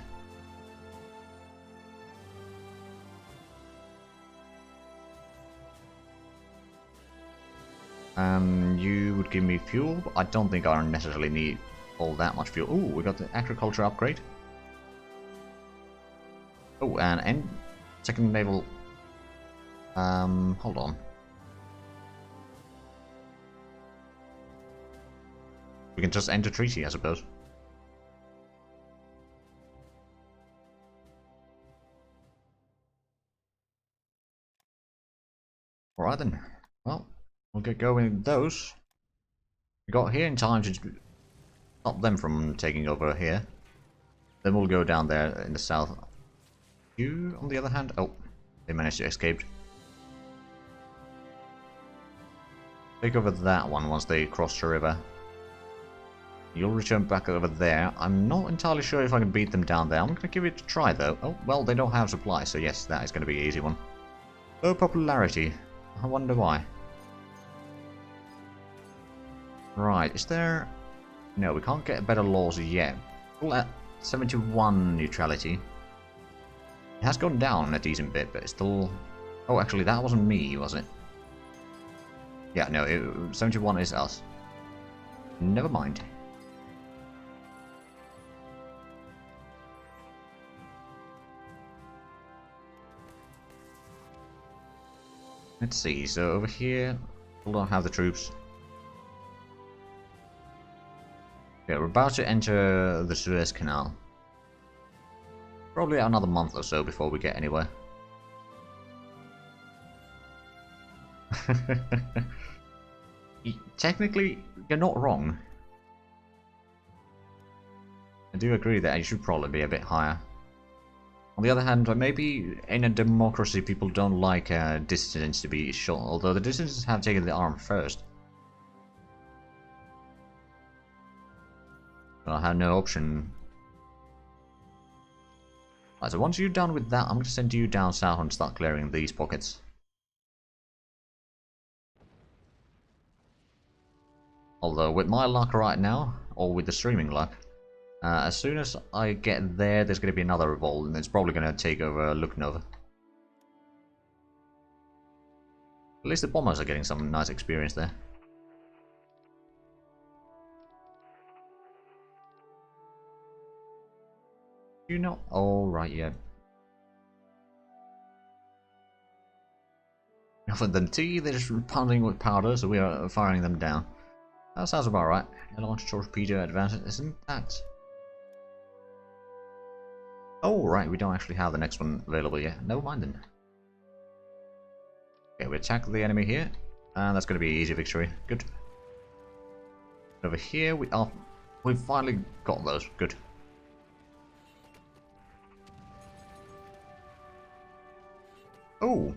You would give me fuel, but I don't think I necessarily need all that much fuel. Ooh, we got the agriculture upgrade. Oh, and second naval... hold on. We can just end a treaty, I suppose. Alright then. Well, we'll get going with those. We got here in time to stop them from taking over here. Then we'll go down there in the south. You, on the other hand, oh, they managed to escape. Take over that one once they cross the river. You'll return back over there. I'm not entirely sure if I can beat them down there. I'm going to give it a try though. Oh, well, they don't have supplies, so yes, that is going to be an easy one. Low popularity. I wonder why. Right, is there... No, we can't get better laws yet. Still at 71 neutrality. It has gone down a decent bit, but it's still... Oh, actually, that wasn't me, was it? Yeah, no, 71 is us. Never mind. Let's see, so over here, we don't have the troops. Okay, we're about to enter the Suez Canal. Probably another month or so before we get anywhere. Technically, you're not wrong. I do agree that it should probably be a bit higher. On the other hand, maybe in a democracy people don't like dissidents to be shot, although the dissidents have taken the arm first. But I have no option. Right, so once you're done with that, I'm going to send you down south and start clearing these pockets. Although with my luck right now, or with the streaming luck, as soon as I get there, there's going to be another revolt, and it's probably going to take over Lucknow. At least the bombers are getting some nice experience there. You know? Oh, right, yeah. For them tea, they're just pounding with powder, so we are firing them down. That sounds about right. A launch torpedo advance, isn't that? Oh, right, we don't actually have the next one available yet. Never mind then. Okay, we attack the enemy here, and that's going to be an easy victory. Good. Over here, we've finally got those. Good. Oh!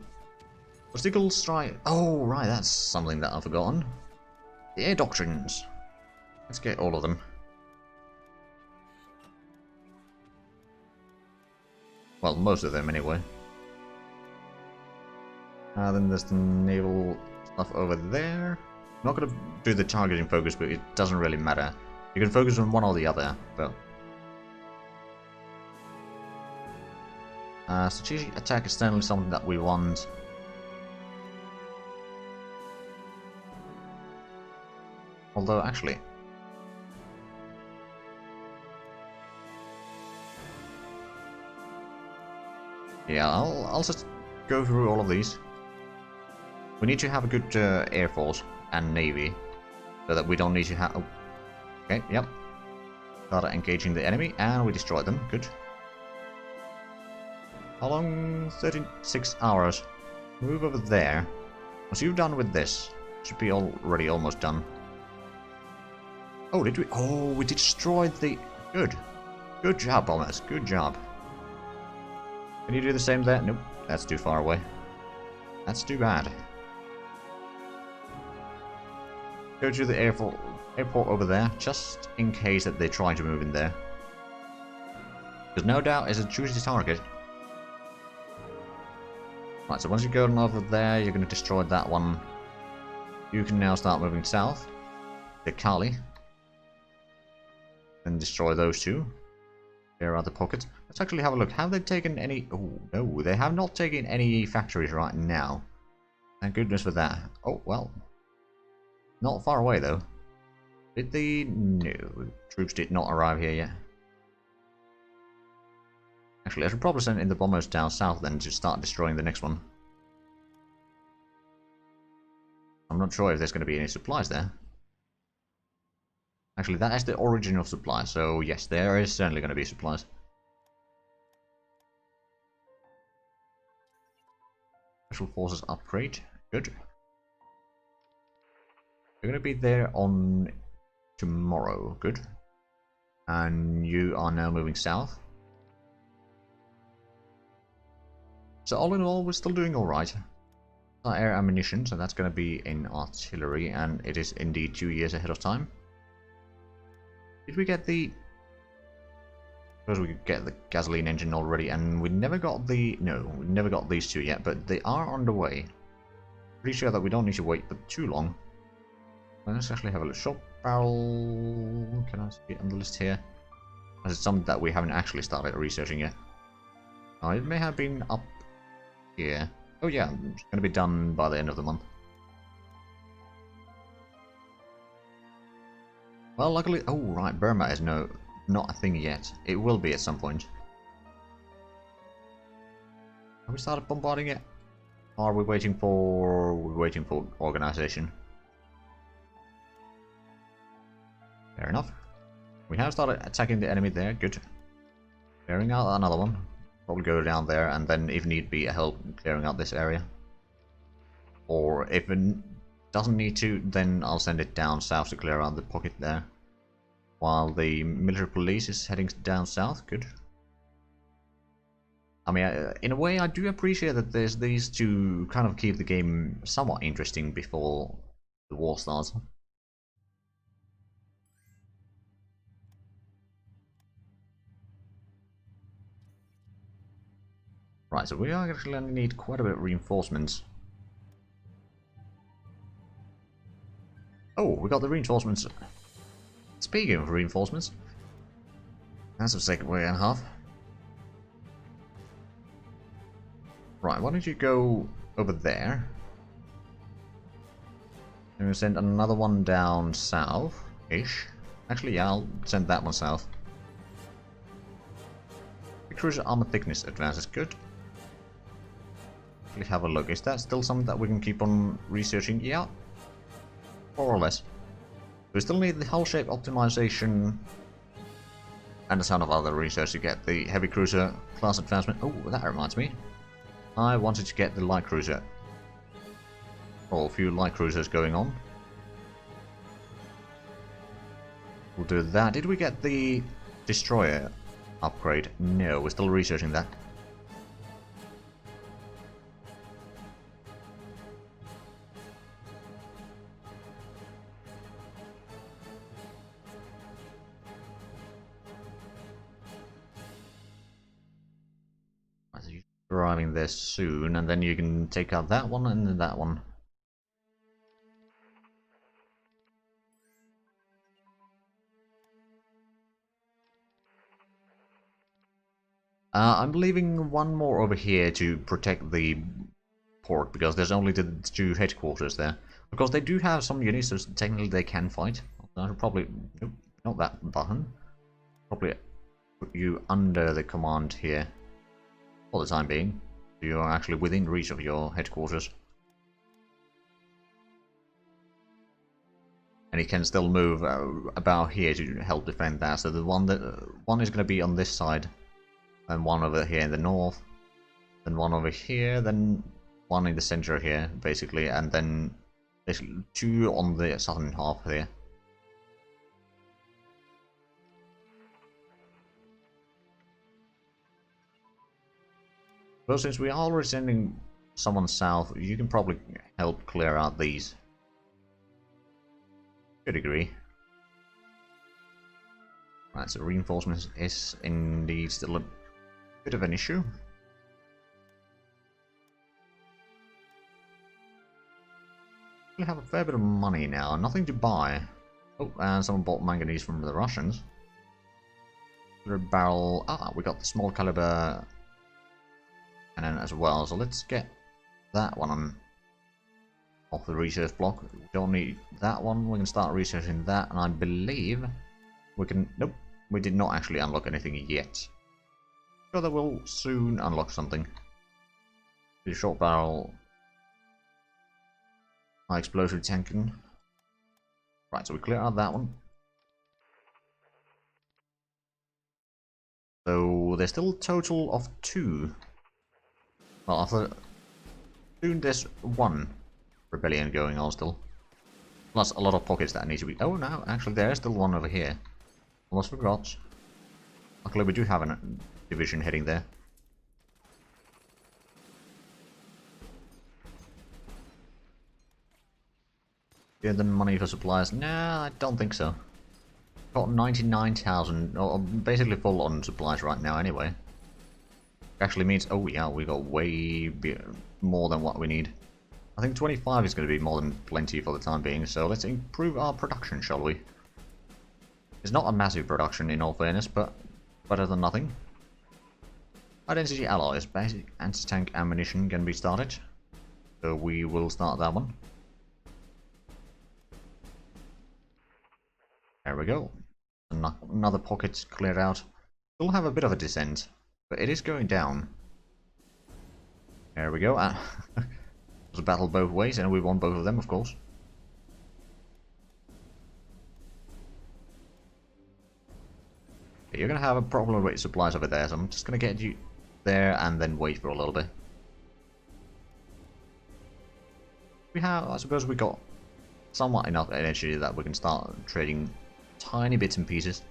Obstacle strike. Oh, right, that's something that I've forgotten. The air doctrines. Let's get all of them. Well, most of them anyway. Then there's the naval stuff over there. I'm not going to do the targeting focus, but it doesn't really matter. You can focus on one or the other, but... strategic attack is certainly something that we want. Although, actually... Yeah, I'll just go through all of these. We need to have a good Air Force and Navy, so that we don't need to have... Oh. Okay, yep. Started engaging the enemy, and we destroyed them. Good. How long? 36 hours. Move over there. Once you're done with this, should be already almost done. Oh, did we? Oh, we destroyed the... Good. Good job, bombers. Good job. Can you do the same there? Nope. That's too far away. That's too bad. Go to the airport over there, just in case that they try to move in there. Because no doubt it's a juicy target. Right, so once you go over there, you're going to destroy that one. You can now start moving south. The Kali. And destroy those two. There are the pockets. Let's actually have a look. Have they taken any... Oh, no, they have not taken any factories right now. Thank goodness for that. Oh, well. Not far away, though. Did the... No, troops did not arrive here yet. Actually, I should probably send in the bombers down south then to start destroying the next one. I'm not sure if there's going to be any supplies there. Actually, that is the origin of supplies, so yes, there is certainly going to be supplies. Special Forces upgrade. Good. You're going to be there on tomorrow. Good. And you are now moving south. So all in all, we're still doing alright. Air ammunition, so that's going to be in artillery, and it is indeed 2 years ahead of time. Did we get the... Suppose we could get the gasoline engine already, and we never got the... No, we never got these two yet, but they are on the way. Pretty sure that we don't need to wait for too long. Let's actually have a look. Short barrel... Can I see it on the list here? This is something that we haven't actually started researching yet. Oh, it may have been up here. Oh yeah, it's going to be done by the end of the month. Well, luckily... Oh, right, Burma is not a thing yet. It will be at some point. Have we started bombarding it? Or are we waiting for... We're waiting for organization. Fair enough. We have started attacking the enemy there, good. Clearing out another one. Probably go down there and then, if need be, help clearing out this area. Or if it doesn't need to, then I'll send it down south to clear out the pocket there. While the military police is heading down south, good. I mean, in a way, I do appreciate that there's these to kind of keep the game somewhat interesting before the war starts. Right, so we are actually going to need quite a bit of reinforcements. Oh, we got the reinforcements. Speaking of reinforcements, that's a second way and a half. Right, why don't you go over there? And we'll send another one down south-ish. Actually, yeah, I'll send that one south. The cruiser armor thickness advance is good. Let's have a look. Is that still something that we can keep on researching? Yeah. More or less. We still need the hull shape optimization and a ton of other research to get the heavy cruiser class advancement. Oh, that reminds me. I wanted to get the light cruiser. Or a few light cruisers going on. We'll do that. Did we get the destroyer upgrade? No, we're still researching that. Arriving there soon, and then you can take out that one and then that one. I'm leaving one more over here to protect the port, because there's only the two headquarters there. Of course, they do have some units, so technically they can fight. I should probably... Nope, not that button. Probably put you under the command here. For the time being, you are actually within reach of your headquarters. And he can still move about here to help defend that. So the one is going to be on this side, and one over here in the north, then one over here, then one in the center here, basically, and then basically two on the southern half here. Well, since we are already sending someone south, you can probably help clear out these. To a degree. Right, so reinforcements is indeed still a bit of an issue. We have a fair bit of money now, nothing to buy. Oh, and someone bought manganese from the Russians. Barrel. Ah, we got the small caliber cannon as well, so let's get that one on off the research block. We don't need that one. We can start researching that, and I believe we can... Nope, we did not actually unlock anything yet. Sure that we'll soon unlock something. The short barrel, high explosive tanking. Right, so we clear out that one. So there's still a total of 2. Well, after soon there's 1. rebellion going on still. Plus a lot of pockets that need to be... Oh no, actually there's still one over here. Almost forgot. Luckily we do have a division heading there. Get the money for supplies? Nah, I don't think so. Got 99,000, or basically full on supplies right now anyway. Actually means, oh yeah, we got way more than what we need. I think 25 is going to be more than plenty for the time being, so let's improve our production, shall we? It's not a massive production in all fairness, but better than nothing. Identity alloys, basic anti-tank ammunition can be started. So we will start that one. There we go. Another pocket cleared out. We'll have a bit of a descent, but it is going down. There we go. It was a battle both ways, and we won both of them, of course. Okay, you're going to have a problem with supplies over there, so I'm just going to get you there and then wait for a little bit. We have, I suppose we got somewhat enough energy that we can start trading tiny bits and pieces.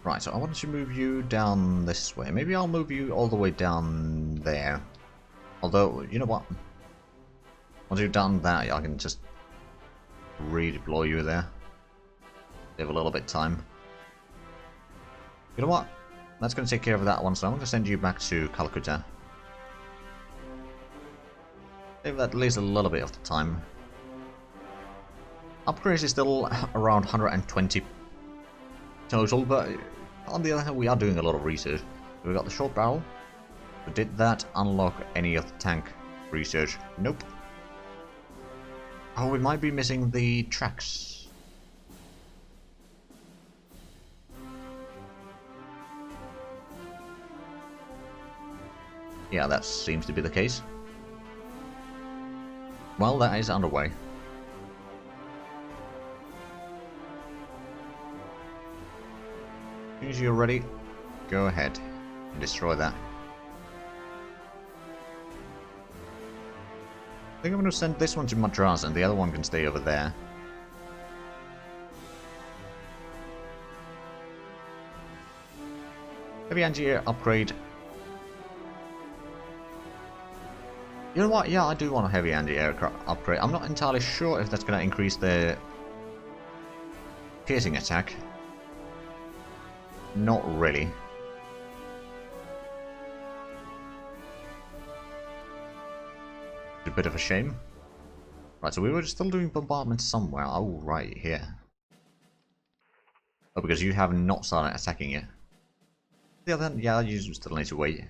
Right, so I want to move you down this way. Maybe I'll move you all the way down there. Although, you know what? Once you've done that, I can just redeploy you there. Save a little bit of time. You know what? That's going to take care of that one, so I'm going to send you back to Calcutta. Save that at least a little bit of the time. Upgrades is still around 120 total, but on the other hand, we are doing a lot of research. So we got the short barrel. But did that unlock any of the tank research? Nope. Oh, we might be missing the tracks. Yeah, that seems to be the case. Well, that is underway. As soon as you're ready, go ahead and destroy that. I think I'm going to send this one to Madras and the other one can stay over there. Heavy anti-air upgrade. You know what? Yeah, I do want a heavy anti-air upgrade. I'm not entirely sure if that's going to increase the piercing attack. Not really. A bit of a shame. Right, so we were still doing bombardment somewhere. Oh, right here. Oh, because you have not started attacking yet. The other hand, yeah, you still need to wait.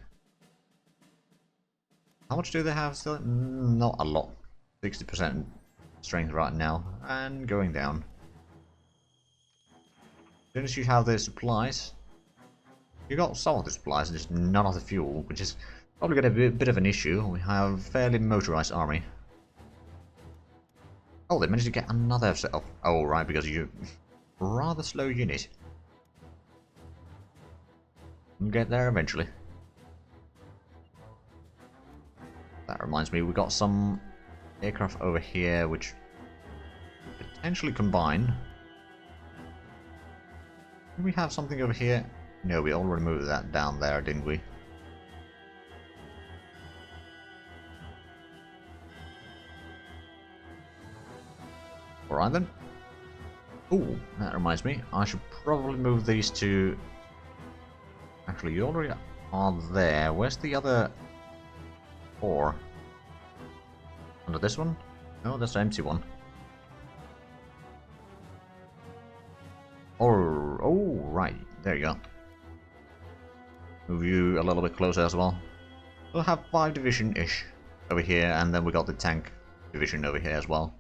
How much do they have still? Not a lot. 60% strength right now, and going down. As soon as you have the supplies, you got some of the supplies and just none of the fuel, which is probably going to be a bit of an issue. We have a fairly motorized army. Oh, they managed to get another set of... Oh, right, because you rather slow unit. We'll get there eventually. That reminds me, we got some aircraft over here which potentially combine. Do we have something over here? No, we already moved that down there, didn't we? Alright then. Ooh, that reminds me, I should probably move these to... Actually, you already are there. Where's the other 4? Under this one? No, that's an empty one. Oh, right. There you go. Move you a little bit closer as well. We'll have 5 division-ish over here, and then we got the tank division over here as well.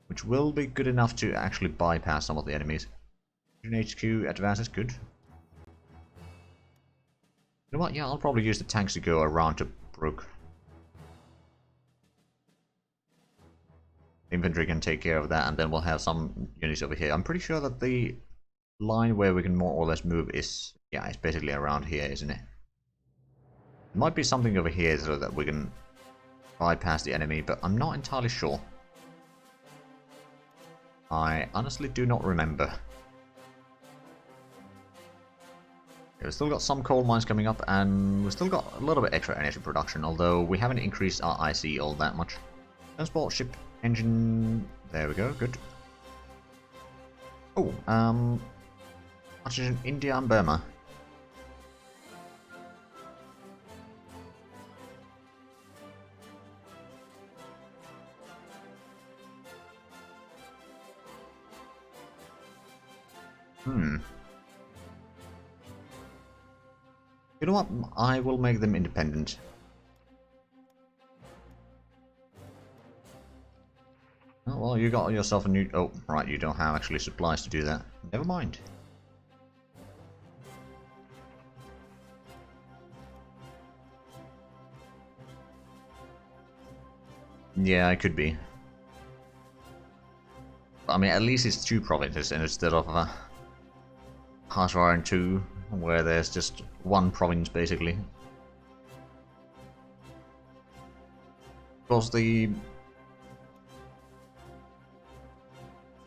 Which will be good enough to actually bypass some of the enemies. HQ advance is good. You know what? Yeah, I'll probably use the tanks to go around to Brook. Infantry can take care of that, and then we'll have some units over here. I'm pretty sure that the line where we can more or less move is, yeah, it's basically around here, isn't it? There might be something over here so that we can bypass the enemy, but I'm not entirely sure. I honestly do not remember. We've still got some coal mines coming up, and we've still got a little bit extra energy production, although we haven't increased our IC all that much. Transport ship engine, there we go, good. Oh, oxygen, India and Burma. You know what? I will make them independent. Oh, well, you got yourself a new... Oh, right, you don't have actually supplies to do that. Never mind. Yeah, it could be. But, I mean, at least it's 2 provinces instead of HoI3, where there's just 1 province, basically. Of course, the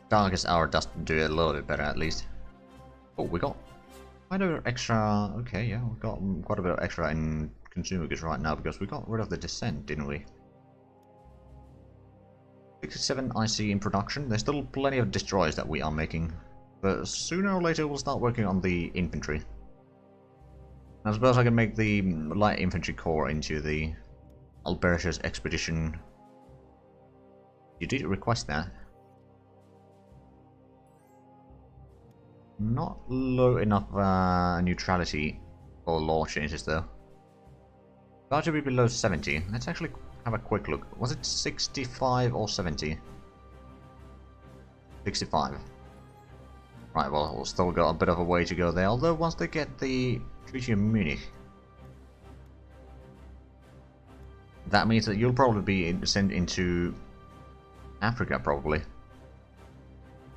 Darkest Hour does do it a little bit better, at least. Oh, we got quite a bit of extra... Okay, yeah, we got quite a bit of extra in consumer goods right now, because we got rid of the Descent, didn't we? 67 IC in production. There's still plenty of destroyers that we are making, but sooner or later we'll start working on the infantry. I suppose I can make the light infantry corps into the Albertia's expedition. You did request that. Not low enough neutrality for law changes though. Got to be below 70. Let's actually have a quick look. Was it 65 or 70? 65. Right, well, we'll still got a bit of a way to go there, although once they get the Treaty of Munich, that means that you'll probably be sent into Africa, probably.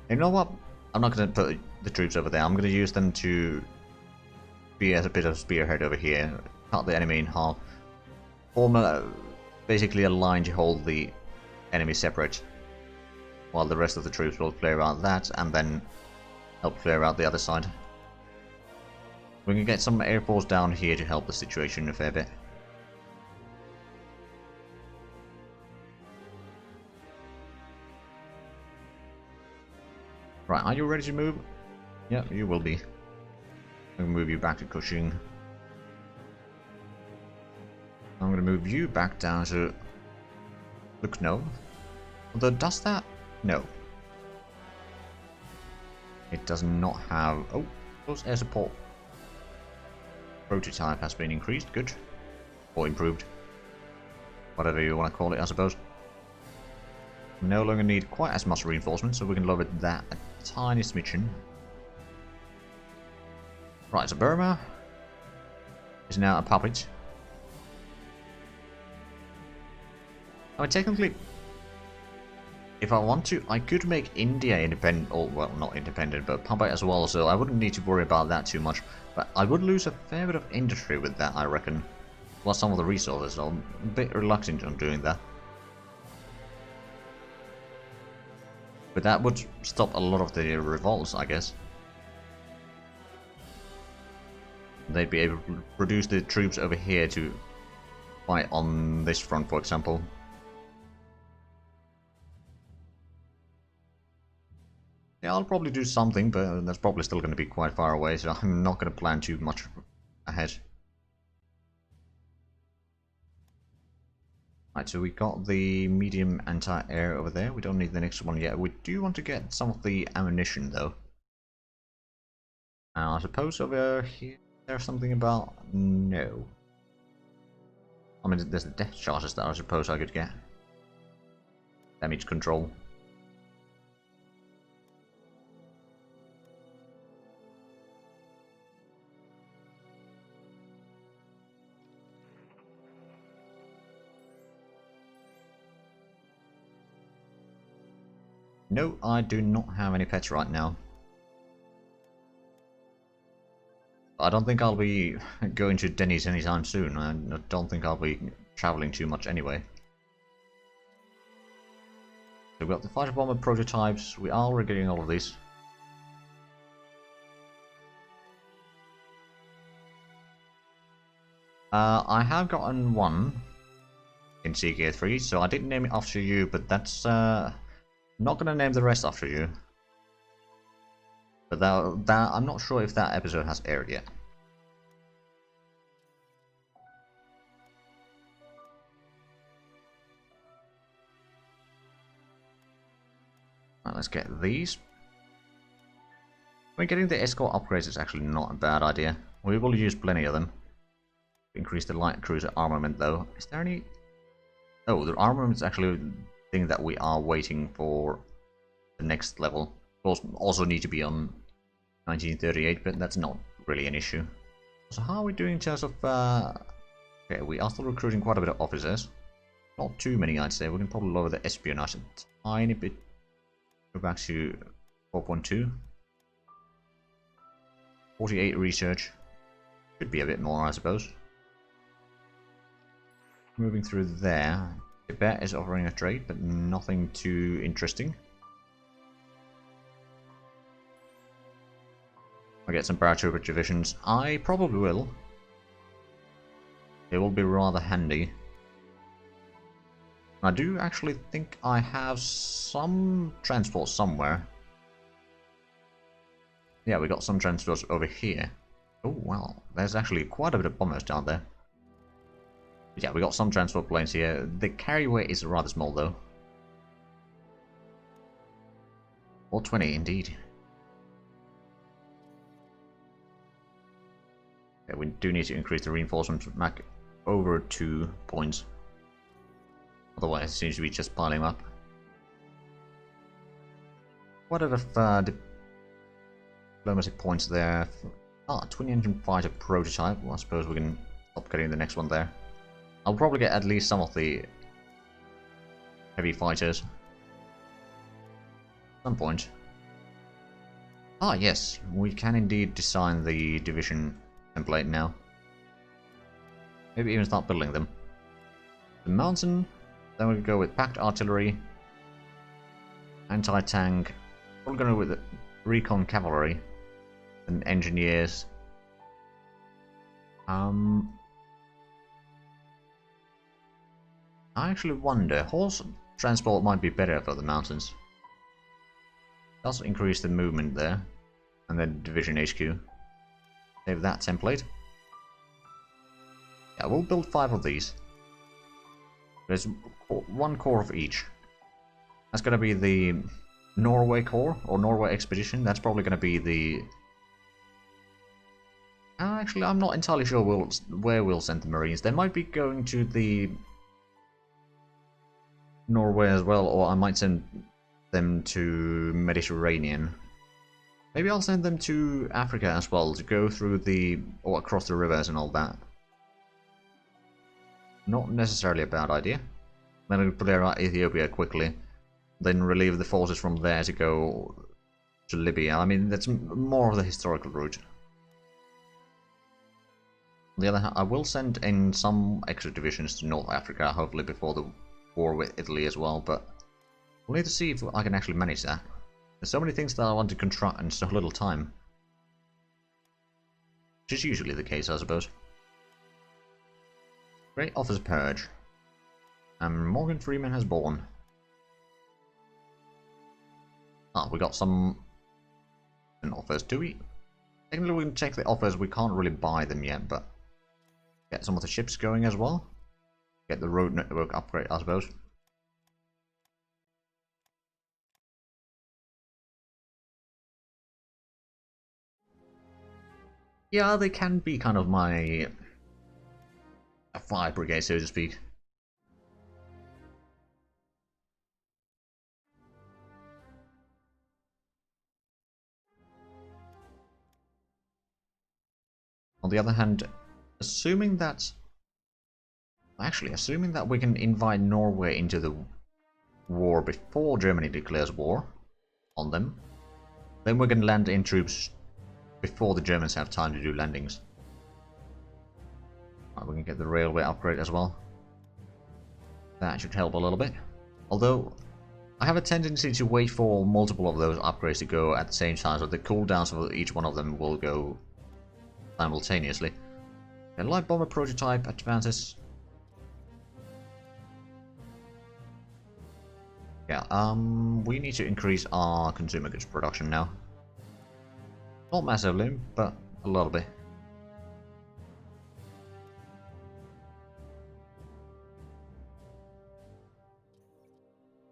You know what? I'm not going to put the troops over there. I'm going to use them to be as a bit of spearhead over here, cut the enemy in half, form basically a line to hold the enemy separate, while the rest of the troops will clear out that, and then help clear out the other side. We can get some air force down here to help the situation a fair bit. Right, are you ready to move? Yeah, you will be. I'm going to move you back to Cushing. I'm going to move you back down to Lucknow. Although, does that? No. It does not have... Oh, close air support. Prototype has been increased, good. Or improved. Whatever you want to call it, I suppose. No longer need quite as much reinforcement, so we can lower that a tiny smidgen. Right, so Burma is now a puppet. I mean, technically, if I want to, I could make India independent, or, well, not independent, but puppet as well, so I wouldn't need to worry about that too much. But I would lose a fair bit of industry with that, I reckon. Plus some of the resources, so I'm a bit reluctant on doing that. But that would stop a lot of the revolts, I guess. They'd be able to produce the troops over here to fight on this front, for example. Yeah, I'll probably do something, but that's probably still going to be quite far away, so I'm not going to plan too much ahead. Right, so we got the medium anti-air over there. We don't need the next one yet. We do want to get some of the ammunition, though. I suppose over here there's something about... No. I mean, there's the depth charges that I suppose I could get. Damage control. No, I do not have any pets right now. I don't think I'll be going to Denny's anytime soon. I don't think I'll be traveling too much anyway. So we've got the fighter bomber prototypes. We are getting all of these. I have gotten one in CK3, so I didn't name it after you, but that's not gonna name the rest after you. But that I'm not sure if that episode has aired yet. Right, let's get these. I mean, getting the escort upgrades is actually not a bad idea. We will use plenty of them. Increase the light cruiser armament though. Is there any... Oh, the armament is actually a thing that we are waiting for the next level. We'll also need to be on 1938, but that's not really an issue. So how are we doing in terms of... Okay, we are still recruiting quite a bit of officers. Not too many, I'd say. We can probably lower the espionage a tiny bit. Go back to 4.2. 48 research. Could be a bit more, I suppose. Moving through there. Tibet is offering a trade, but nothing too interesting. I'll get some paratrooper divisions. I probably will. It will be rather handy. I do actually think I have some transport somewhere. Yeah, we got some transports over here. Oh, wow. There's actually quite a bit of bombers down there. But yeah, we got some transport planes here. The carry weight is rather small, though. 420, indeed. Yeah, we do need to increase the reinforcements back over 2 points. Otherwise, it seems to be just piling up. What are the diplomacy points there? Ah, twin engine fighter prototype. Well, I suppose we can stop getting the next one there. I'll probably get at least some of the heavy fighters. At some point. Ah, yes, we can indeed design the division template now. Maybe even start building them. The mountain, then we go with packed artillery, anti-tank. We're going to go with the recon cavalry and engineers. I actually wonder, horse transport might be better for the mountains. Does increase the movement there, and then division HQ. Save that template. Yeah, we'll build 5 of these. There's 1 core of each. That's gonna be the Norway Corps, or Norway Expedition. That's probably gonna be the... Actually, I'm not entirely sure where we'll send the Marines. They might be going to the... Norway as well, or I might send them to Mediterranean. Maybe I'll send them to Africa as well, to go through the... or across the rivers and all that. Not necessarily a bad idea. Then I'll clear out Ethiopia quickly. Then relieve the forces from there to go to Libya. I mean, that's more of the historical route. On the other hand, I will send in some extra divisions to North Africa, hopefully before the war with Italy as well, but we'll need to see if I can actually manage that. There's so many things that I want to construct in so little time. Which is usually the case, I suppose. Great Officer Purge. And Morgan Freeman has born. Ah, we got some offers. Do we? Technically we can check the offers, we can't really buy them yet, but get some of the ships going as well. Get the road network upgrade, I suppose. Yeah, they can be kind of my fire brigade, so to speak. On the other hand, assuming that we can invite Norway into the war before Germany declares war, on them. Then we can land in troops before the Germans have time to do landings. Right, we can get the railway upgrade as well. That should help a little bit. Although, I have a tendency to wait for multiple of those upgrades to go at the same time, so the cooldowns of each one of them will go simultaneously. A light bomber prototype advances. Yeah, we need to increase our consumer goods production now. Not massively, but a little bit.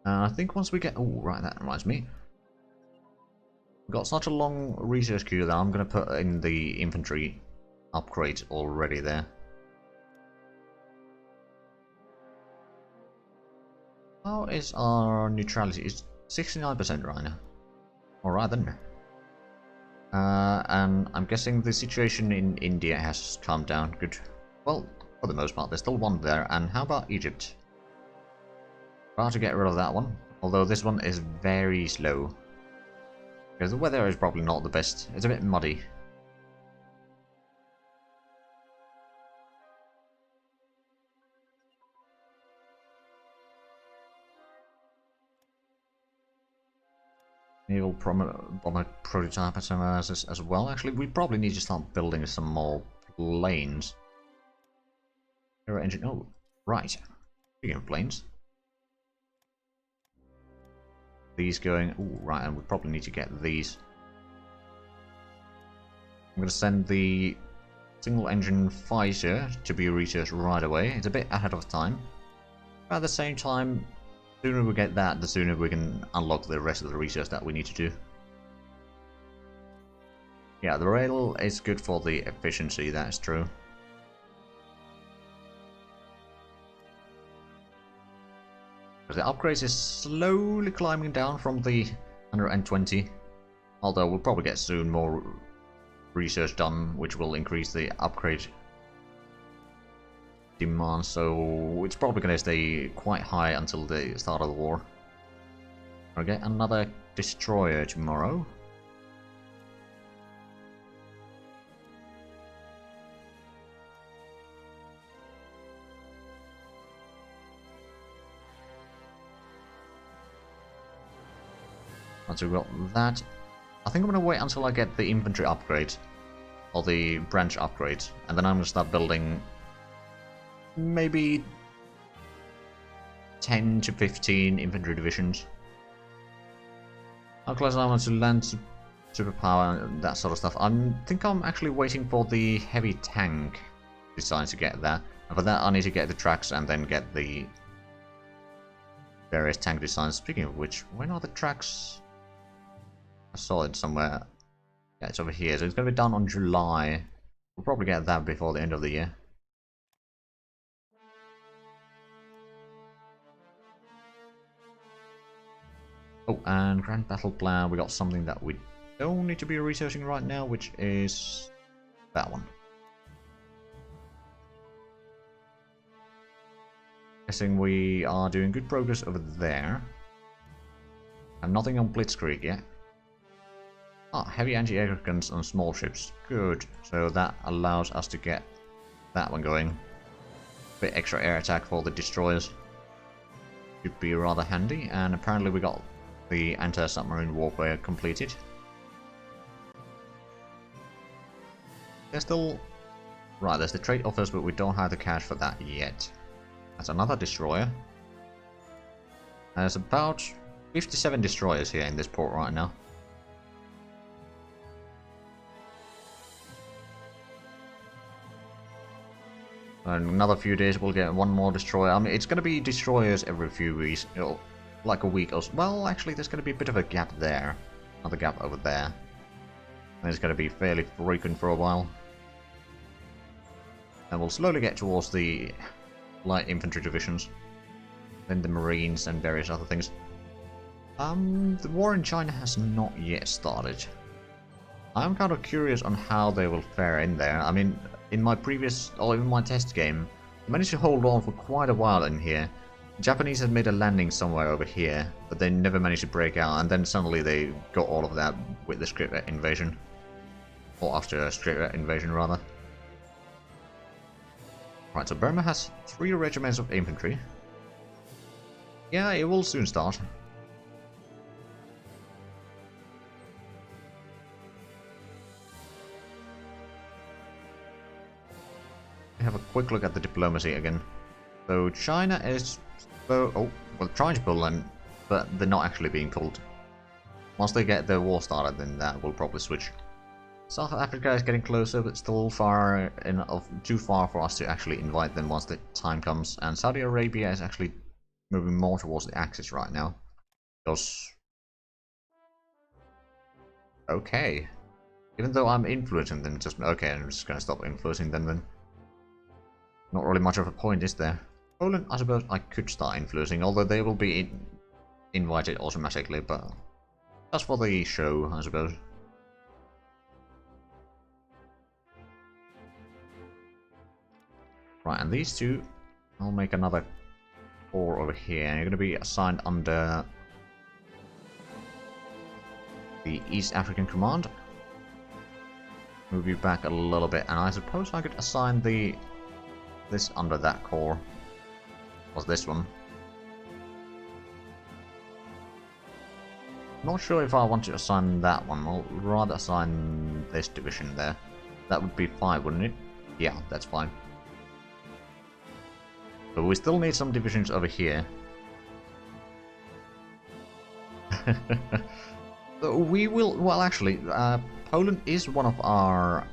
I think once we get... Oh, right, that reminds me. We've got such a long research queue that I'm going to put in the infantry upgrades already there. How is our neutrality? It's 69% right now. Alright then. And I'm guessing the situation in India has calmed down. Good. Well, for the most part, there's still one there. And how about Egypt? Try to get rid of that one. Although this one is very slow. Because the weather is probably not the best. It's a bit muddy. Naval bomber prototype as well. Actually, we probably need to start building some more planes. Aero engine. Oh, right. Speaking of planes. These going. Oh, right, and we probably need to get these. I'm going to send the single engine fighter to be researched right away. It's a bit ahead of time. But at the same time, the sooner we get that, the sooner we can unlock the rest of the research that we need to do. Yeah, the rail is good for the efficiency, that's true. But the upgrades is slowly climbing down from the 120. Although we'll probably get soon more research done, which will increase the upgrade demand, so it's probably going to stay quite high until the start of the war. I'll get another destroyer tomorrow. Once we've got that, I think I'm going to wait until I get the infantry upgrade, or the branch upgrade, and then I'm going to start building maybe 10 to 15 infantry divisions. How close I want to land superpower and that sort of stuff. I think I'm actually waiting for the heavy tank design to get that. And for that I need to get the tracks and then get the various tank designs. Speaking of which, when are the tracks? I saw it somewhere. Yeah, it's over here. So it's going to be done on July. We'll probably get that before the end of the year. Oh, and Grand Battle Plan, we got something that we don't need to be researching right now, which is that one. Guessing we are doing good progress over there. And nothing on Blitzkrieg yet. Ah, heavy anti-aircraft guns on small ships. Good. So that allows us to get that one going. A bit extra air attack for the destroyers. Should be rather handy. And apparently we got the anti-submarine warfare completed. There's still... Right, there's the trade offers, but we don't have the cash for that yet. That's another destroyer. There's about 57 destroyers here in this port right now. In another few days we'll get one more destroyer. I mean, it's going to be destroyers every few weeks. Like a week or so. Well, actually, there's going to be a bit of a gap there. Another gap over there. And it's going to be fairly frequent for a while. And we'll slowly get towards the light infantry divisions. Then the marines and various other things. The war in China has not yet started. I'm kind of curious on how they will fare in there. I mean, in my previous, or even my test game, I managed to hold on for quite a while in here. Japanese had made a landing somewhere over here, but they never managed to break out, and then suddenly they got all of that with the script invasion. Or after a script invasion, rather. Right, so Burma has 3 regiments of infantry. Yeah, it will soon start. Have a quick look at the diplomacy again. So China is trying to pull in, but they're not actually being pulled. Once they get the war started, then that will probably switch. South Africa is getting closer, but still too far for us to actually invite them once the time comes. And Saudi Arabia is actually moving more towards the Axis right now. Because okay, even though I'm influencing them, I'm just gonna stop influencing them then. Not really much of a point, is there? Poland, I suppose I could start influencing, although they will be invited automatically, but that's for the show, I suppose. Right, and these two, I'll make another 4 over here, and you're going to be assigned under the East African Command. Move you back a little bit, and I suppose I could assign this under that corps. Was this one? Not sure if I want to assign that one. I'll rather assign this division there. That would be fine, wouldn't it? Yeah, that's fine. But we still need some divisions over here. We will... Well, actually, Poland is one of our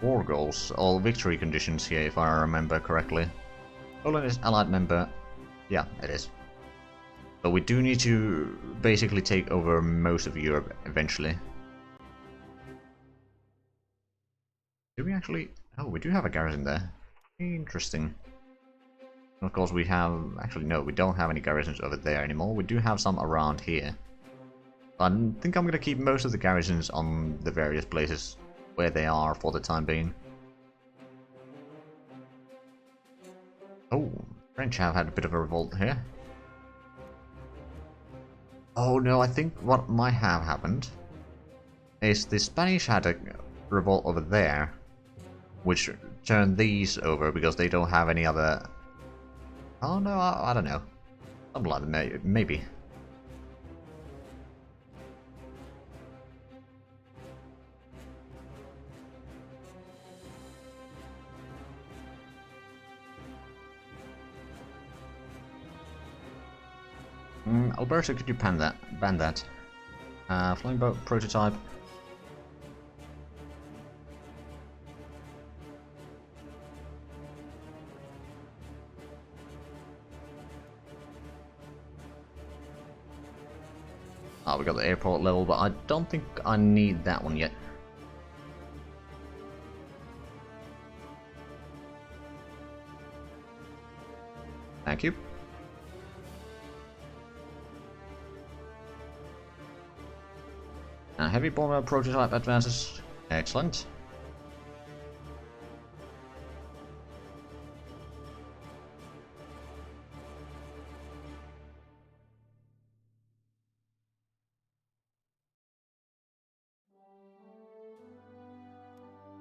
war goals, or victory conditions here, if I remember correctly. Poland is allied member. Yeah, it is. But we do need to basically take over most of Europe eventually. Do we actually... Oh, we do have a garrison there. Interesting. Of course, we have... Actually, no, we don't have any garrisons over there anymore. We do have some around here. I think I'm going to keep most of the garrisons on the various places where they are for the time being. Oh, French have had a bit of a revolt here. Oh no, I think what might have happened is the Spanish had a revolt over there, which turned these over because they don't have any other... Oh no, I don't know. Something like that, maybe. Alberta, could you ban that? Flying boat prototype. Oh, we got the airport level, but I don't think I need that one yet. Thank you. Heavy bomber prototype advances. Excellent.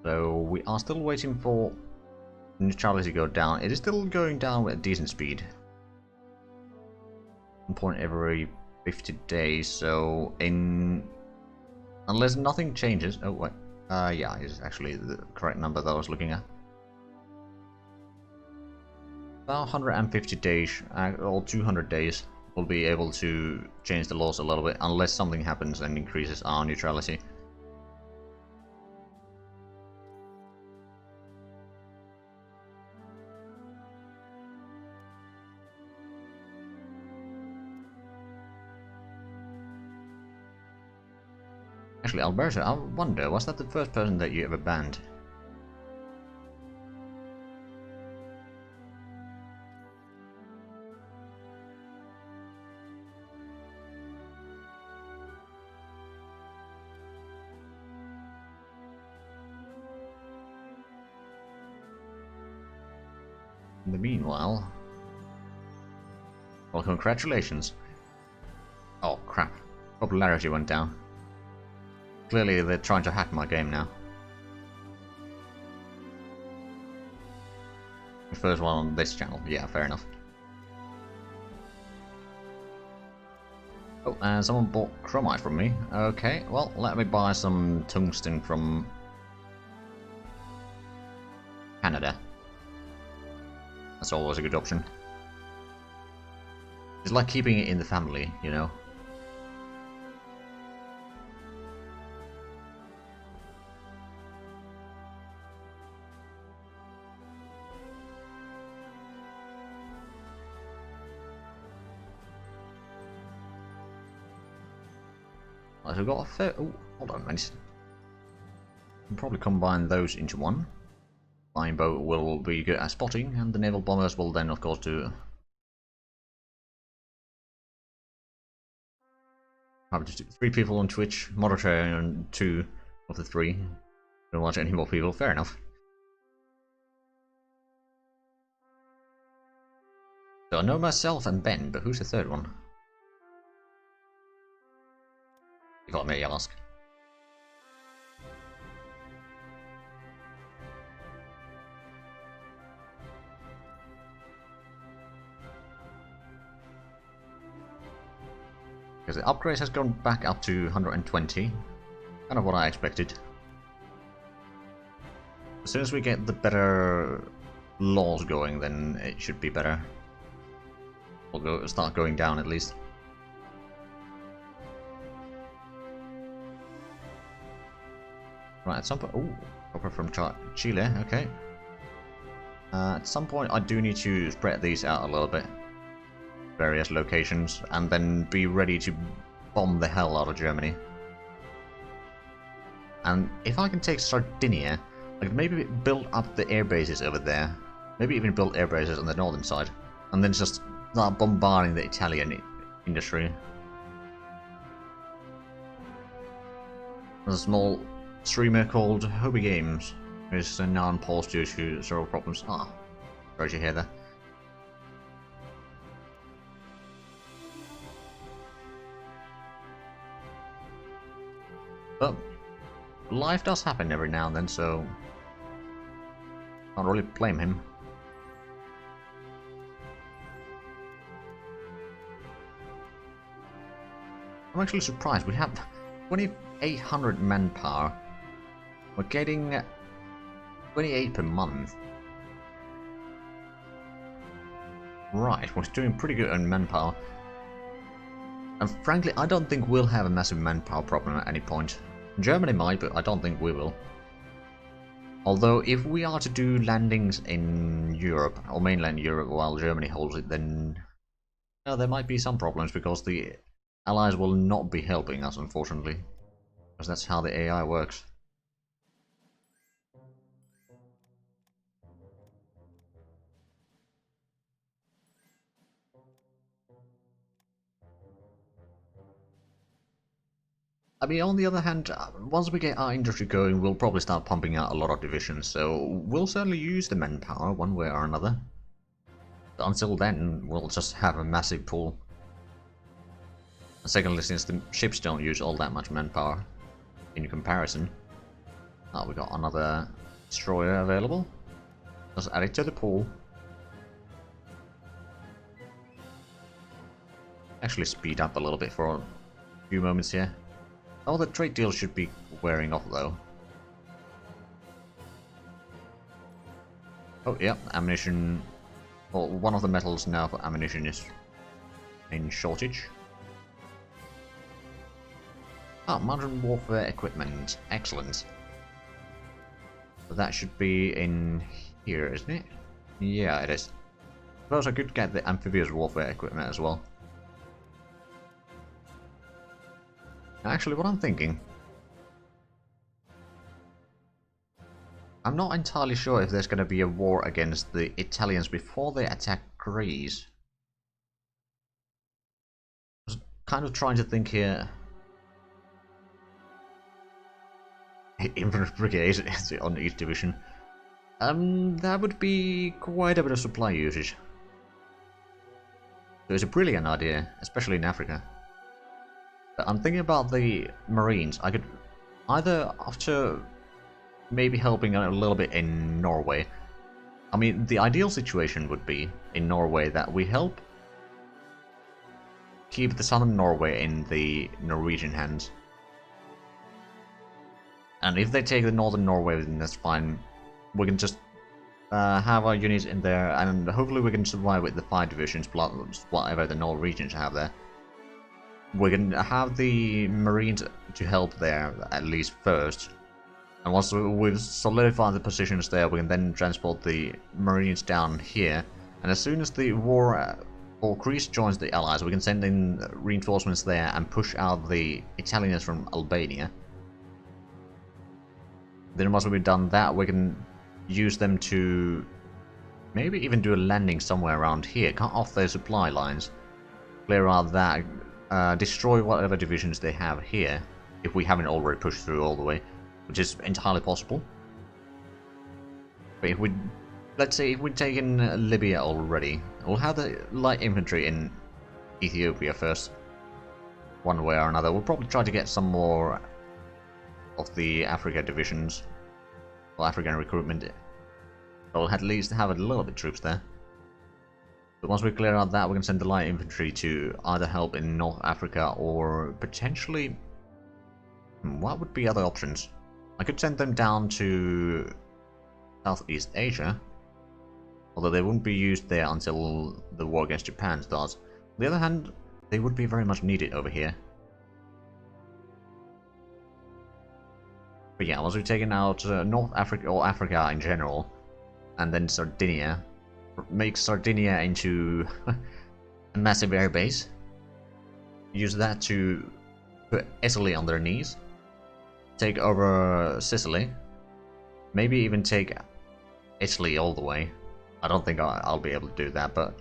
So we are still waiting for neutrality to go down. It is still going down with a decent speed. 1 point every 50 days, so unless nothing changes... Oh, wait. Yeah, it's actually the correct number that I was looking at. About 150 days, or 200 days, we'll be able to change the laws a little bit, unless something happens and increases our neutrality. Actually, Alberta, I wonder, was that the first person that you ever banned? In the meanwhile... Well, congratulations. Oh, crap. Popularity went down. Clearly, they're trying to hack my game now. The first one on this channel. Yeah, fair enough. Oh, and someone bought chromite from me. Okay, well, let me buy some tungsten from Canada. That's always a good option. It's like keeping it in the family, you know? Right, so we've got a fair... Oh, hold on a minute. Can probably combine those into one. Flying boat will be good at spotting, and the naval bombers will then, of course, do... Have just 3 people on Twitch, moderator and 2 of the 3. Don't watch any more people, fair enough. So I know myself and Ben, but who's the third one? You got me, ask. Because the upgrades has gone back up to 120. Kind of what I expected. As soon as we get the better laws going, then it should be better. We'll start going down at least. Right, at some point... Ooh, copper from Chile, okay. At some point I do need to spread these out a little bit. Various locations, and then be ready to bomb the hell out of Germany. And if I can take Sardinia, I could maybe build up the air bases over there. Maybe even build air bases on the northern side. And then just start bombarding the Italian industry. There's a small streamer called HoI3 Games, who is now on pause due to several problems. Ah, sorry to hear that. But life does happen every now and then, so can't really blame him. I'm actually surprised. We have 2,800 manpower. We're getting 28 per month. Right, we're doing pretty good on manpower. And frankly, I don't think we'll have a massive manpower problem at any point. Germany might, but I don't think we will. Although, if we are to do landings in Europe, or mainland Europe, while Germany holds it, then there might be some problems, because the Allies will not be helping us, unfortunately. Because that's how the AI works. I mean, on the other hand, once we get our industry going, we'll probably start pumping out a lot of divisions, so we'll certainly use the manpower one way or another. But until then, we'll just have a massive pool. And secondly, since the ships don't use all that much manpower in comparison. Oh, we got another destroyer available. Let's add it to the pool. Actually speed up a little bit for a few moments here. Oh, the trade deal should be wearing off though. Oh yeah, ammunition. Well, one of the metals now for ammunition is in shortage. Ah, modern warfare equipment. Excellent. So that should be in here, isn't it? Yeah, it is. I suppose I could get the amphibious warfare equipment as well. Actually, what I'm thinking... I'm not entirely sure if there's going to be a war against the Italians before they attack Greece. I was kind of trying to think here... Infantry brigade on each division. That would be quite a bit of supply usage. So it's a brilliant idea, especially in Africa. But I'm thinking about the Marines. I could either, after maybe helping a little bit in Norway. I mean, the ideal situation would be in Norway that we help keep the southern Norway in the Norwegian hands. And if they take the northern Norway, then that's fine. We can just have our units in there, and hopefully we can survive with the 5 divisions plus whatever the Norwegians have there. We can have the Marines to help there, at least first. And once we've solidified the positions there, we can then transport the Marines down here. And as soon as the war or Greece joins the Allies, we can send in reinforcements there and push out the Italians from Albania. Then once we've done that, we can use them to maybe even do a landing somewhere around here, cut off their supply lines, clear out that, destroy whatever divisions they have here, if we haven't already pushed through all the way, which is entirely possible. But if we, let's say if we've taken Libya already, we'll have the light infantry in Ethiopia first, one way or another. We'll probably try to get some more of the Africa divisions, or African recruitment. We'll at least have a little bit of troops there. But once we clear out that, we can send the light infantry to either help in North Africa or potentially... what would be other options? I could send them down to Southeast Asia, although they wouldn't be used there until the war against Japan starts. On the other hand, they would be very much needed over here. But yeah, once we've taken out North Africa, or Africa in general, and then Sardinia, make Sardinia into a massive airbase, use that to put Italy on their knees, take over Sicily, maybe even take Italy all the way. I don't think I'll be able to do that, but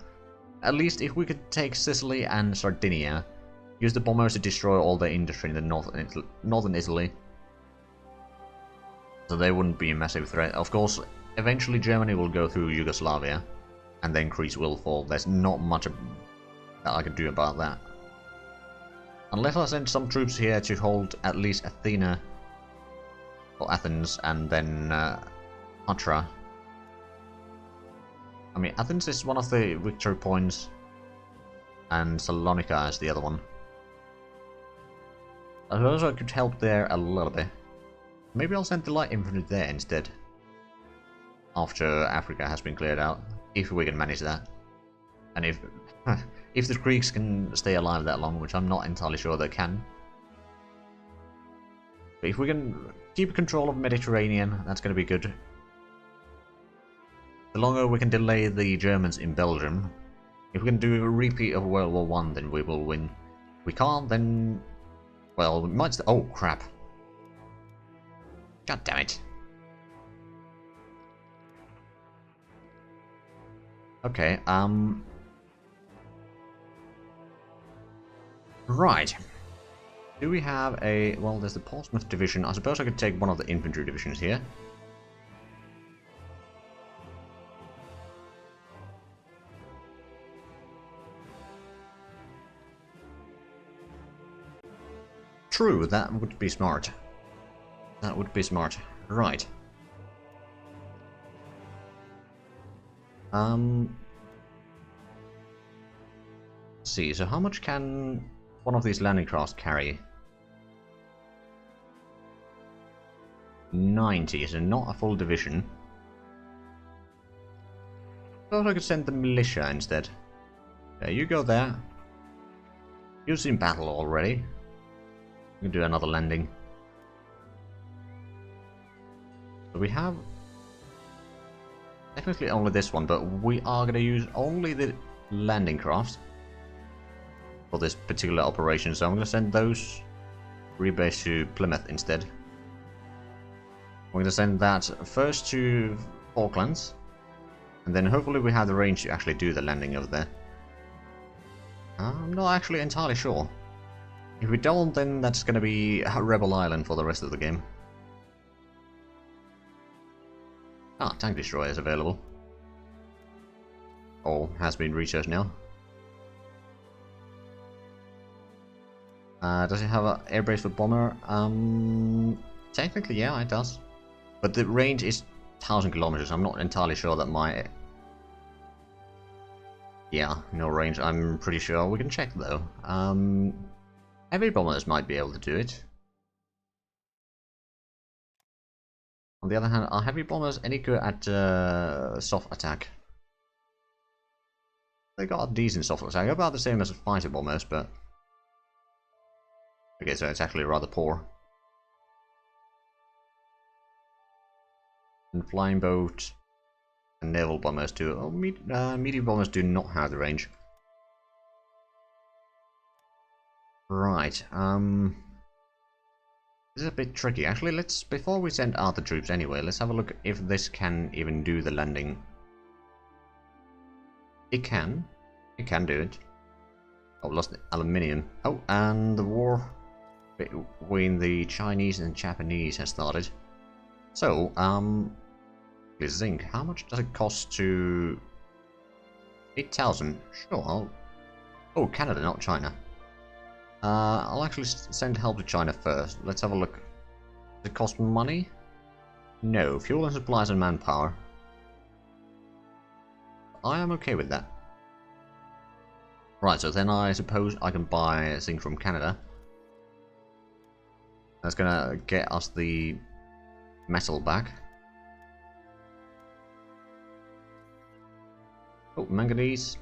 at least if we could take Sicily and Sardinia, use the bombers to destroy all the industry in the northern Italy, so they wouldn't be a massive threat. Of course, eventually Germany will go through Yugoslavia, and then Greece will fall. There's not much that I can do about that. Unless I send some troops here to hold at least Athena, or Athens, and then Patra. I mean, Athens is one of the victory points, and Salonika is the other one. I suppose I could help there a little bit. Maybe I'll send the light infantry there instead, after Africa has been cleared out, if we can manage that. And if the Greeks can stay alive that long, which I'm not entirely sure they can. But if we can keep control of Mediterranean, that's going to be good. The longer we can delay the Germans in Belgium, if we can do a repeat of World War I, then we will win. If we can't, then... well, we might... oh, crap. God damn it. Okay, right. Do we have a... well, there's the Portsmouth division. I suppose I could take one of the infantry divisions here. True, that would be smart. That would be smart. Right. Let's see, so how much can one of these landing crafts carry? 90, so not a full division. Thought I could send the militia instead. Yeah, you go there. You've seen battle already. We can do another landing. So we have technically only this one, but we are going to use only the landing crafts for this particular operation, so I'm going to send those rebase to Plymouth instead. We're going to send that first to Falklands, and then hopefully we have the range to actually do the landing over there. I'm not actually entirely sure. If we don't, then that's going to be Rebel Island for the rest of the game. Ah, tank destroyer is available. Or has been researched now. Does it have an airbase for bomber? Technically, yeah, it does. But the range is 1,000 kilometers. I'm not entirely sure that my... Yeah, no range. I'm pretty sure. We can check, though. Heavy bombers might be able to do it. On the other hand, are heavy bombers any good at soft attack? They got a decent soft attack, about the same as fighter bombers, but... Okay, so it's actually rather poor. And flying boat and naval bombers too. Oh, medium bombers do not have the range. Right, this is a bit tricky. Actually, let's, before we send out the troops anyway, let's have a look if this can even do the landing. It can. It can do it. Oh, lost the aluminium. Oh, and the war between the Chinese and Japanese has started. So, zinc. How much does it cost to... 8,000. Sure, Oh, Canada, not China. I'll actually send help to China first. Let's have a look. Does it cost money? No. Fuel and supplies and manpower. I am okay with that. Right, so then I suppose I can buy zinc from Canada. That's gonna get us the metal back. Oh, manganese.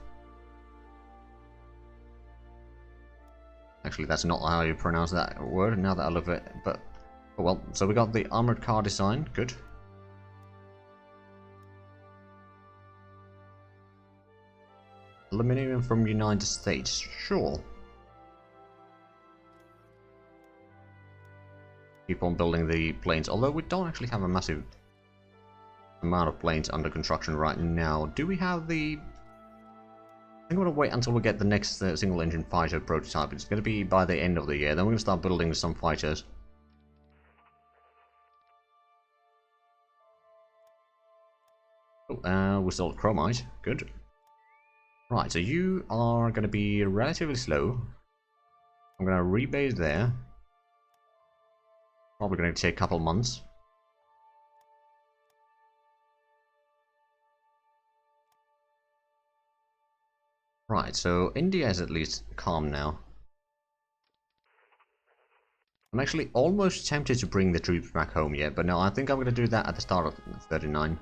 Actually, that's not how you pronounce that word, now that I look at it, but... Oh well, so we got the armored car design, good. Aluminium from United States, sure. Keep on building the planes, although we don't actually have a massive amount of planes under construction right now. Do we have the... I think we're going to wait until we get the next single-engine fighter prototype. It's going to be by the end of the year. Then we're going to start building some fighters. Oh, we sold chromite. Good. Right, so you are going to be relatively slow. I'm going to rebase there. Probably going to take a couple months. Right, so India is at least calm now. I'm actually almost tempted to bring the troops back home yet, but no, I think I'm going to do that at the start of 39.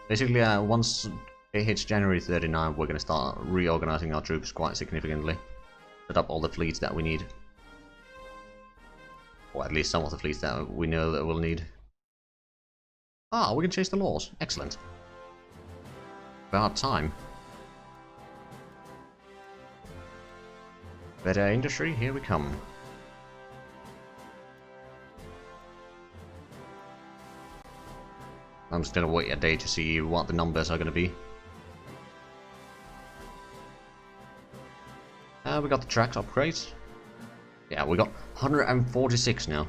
Basically, once it hits January 39, we're going to start reorganizing our troops quite significantly. Set up all the fleets that we need. Or at least some of the fleets that we know that we'll need. Ah, we can chase the laws. Excellent. About time. Better industry, here we come. I'm just gonna wait a day to see what the numbers are gonna be. We got the tracks upgrades. Yeah, we got 146 now.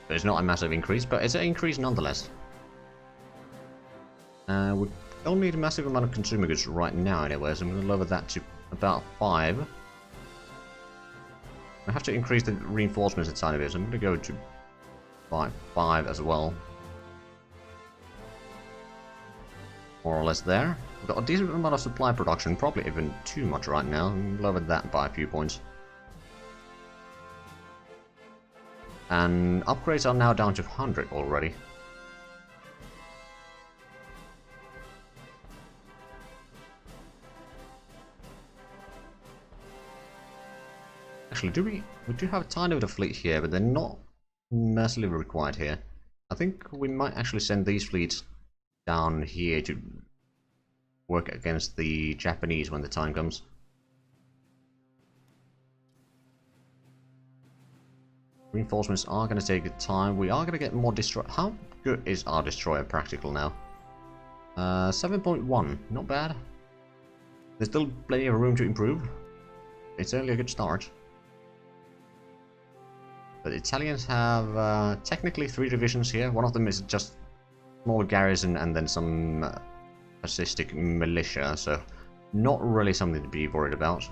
So it's not a massive increase, but it's an increase nonetheless. We don't need a massive amount of consumer goods right now anyway, so I'm gonna lower that to about 5. I have to increase the reinforcements a tiny bit, so I'm gonna go to 5 as well. More or less there. We've got a decent amount of supply production, probably even too much right now. Lowered that by a few points. And upgrades are now down to 100 already. Actually, we do have a tiny bit of fleet here, but they're not massively required here. I think we might actually send these fleets down here to work against the Japanese when the time comes. Reinforcements are going to take time. We are going to get more destroy. How good is our destroyer practical now? 7.1, not bad. There's still plenty of room to improve. It's certainly a good start. But the Italians have technically 3 divisions here. One of them is just small garrison and then some fascistic militia, so not really something to be worried about.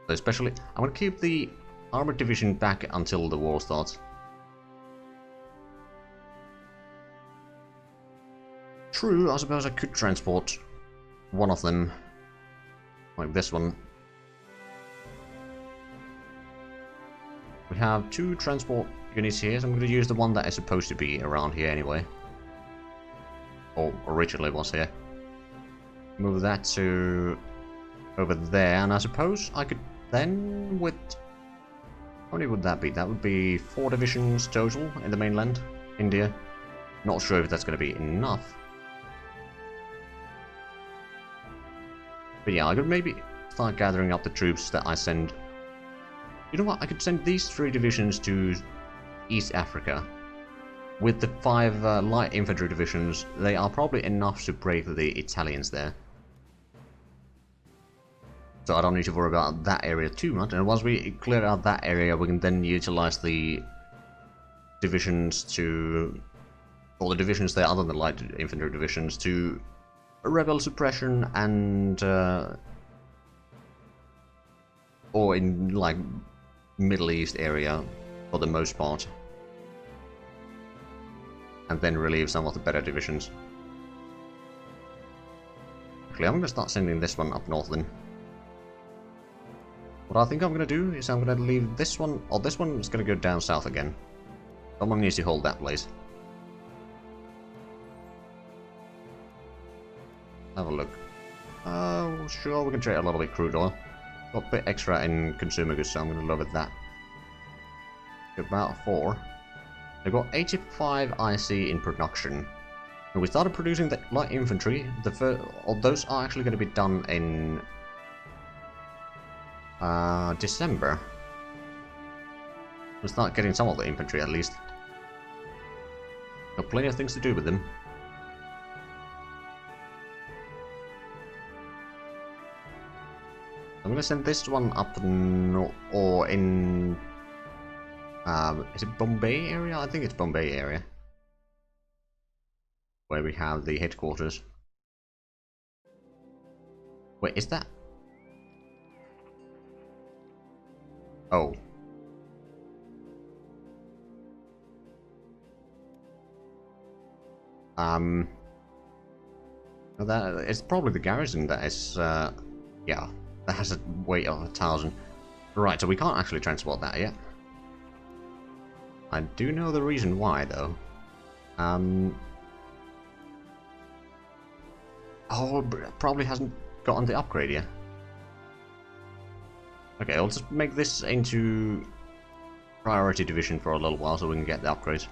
So especially, I'm going to keep the armored division back until the war starts. True, I suppose I could transport one of them, like this one. We have 2 transport units here, so I'm going to use the one that is supposed to be around here anyway. Or originally was here. Move that to over there, and I suppose I could then with... How many would that be? That would be 4 divisions total in the mainland, India. Not sure if that's going to be enough. But yeah, I could maybe start gathering up the troops that I send. You know what? I could send these 3 divisions to East Africa. With the 5 light infantry divisions, they are probably enough to break the Italians there. So I don't need to worry about that area too much. And once we clear out that area, we can then utilize the divisions to... or the divisions there other than light infantry divisions to rebel suppression and... or in, like, Middle East area for the most part. And then relieve some of the better divisions. Actually, I'm going to start sending this one up north then. What I think I'm going to do is I'm going to leave this one, or this one is going to go down south again. Someone needs to hold that place. Have a look. Sure, we can trade a little bit crude oil. Got a bit extra in consumer goods, so I'm going to lower that. About 4. They've got 85 IC in production. And we started producing the light infantry. Those are actually going to be done in December. We'll start getting some of the infantry at least. Got plenty of things to do with them. I'm going to send this one up or in... is it Bombay area? I think it's Bombay area. Where we have the headquarters. Wait, is that? Oh. That it's probably the garrison that is, yeah, that has a weight of 1,000. Right, so we can't actually transport that yet. I do know the reason why, though. Oh, probably hasn't gotten the upgrade yet. Okay, I'll just make this into priority division for a little while so we can get the upgrades.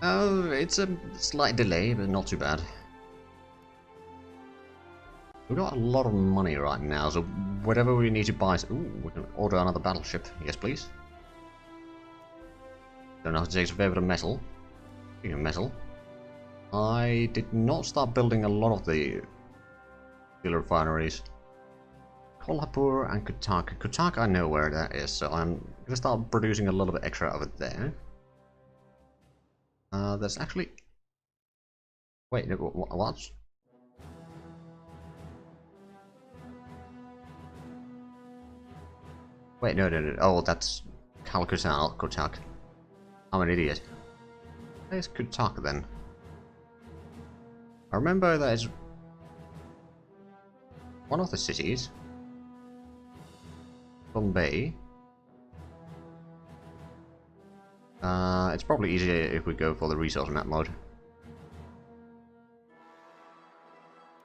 Oh, it's a slight delay, but not too bad. We've got a lot of money right now, so whatever we need to buy... Ooh, we can order another battleship. Yes, please. Don't know how to take a fair bit of metal. Speaking of metal, I did not start building a lot of the steel refineries. Kolhapur and Kutak. Kutak, I know where that is, so I'm going to start producing a little bit extra of it there. There's actually... Wait, no, what? Wait, no. Oh, that's Kutak. I'm an idiot. Where's Kutak then? I remember that it's one of the cities. Bombay. It's probably easier if we go for the resource map mode.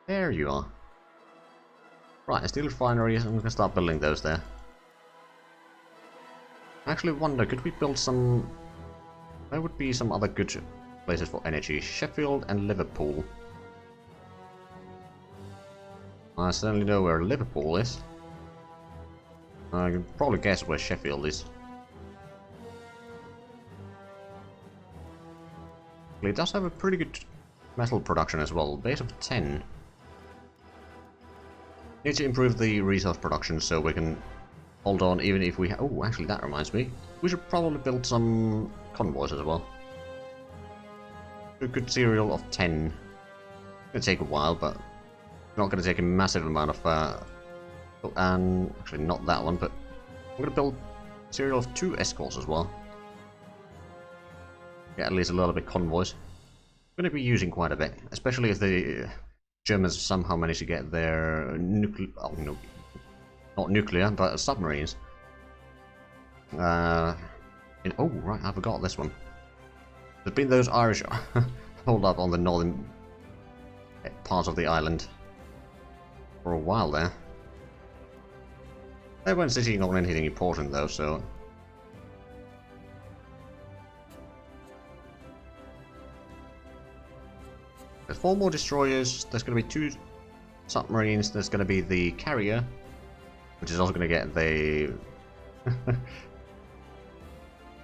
There you are. Right, steel refineries, I'm gonna start building those there. I actually wonder, could we build some... There would be some other good places for energy. Sheffield and Liverpool. I certainly know where Liverpool is. I can probably guess where Sheffield is. It does have a pretty good metal production as well, base of 10. Need to improve the resource production so we can hold on even if we oh, actually that reminds me. We should probably build some convoys as well. a good serial of 10. It's gonna take a while, but not gonna take a massive amount of and actually not that one, but I'm gonna build a serial of 2 escorts as well. Get at least a little bit convoys. I'm gonna be using quite a bit, especially if the Germans somehow manage to get their oh, no, not nuclear, but submarines. Oh right, I forgot this one. There's been those Irish hold up on the northern part of the island for a while there. They weren't sitting on anything important though, so there's 4 more destroyers, there's going to be 2 submarines, there's going to be the carrier, which is also going to get the...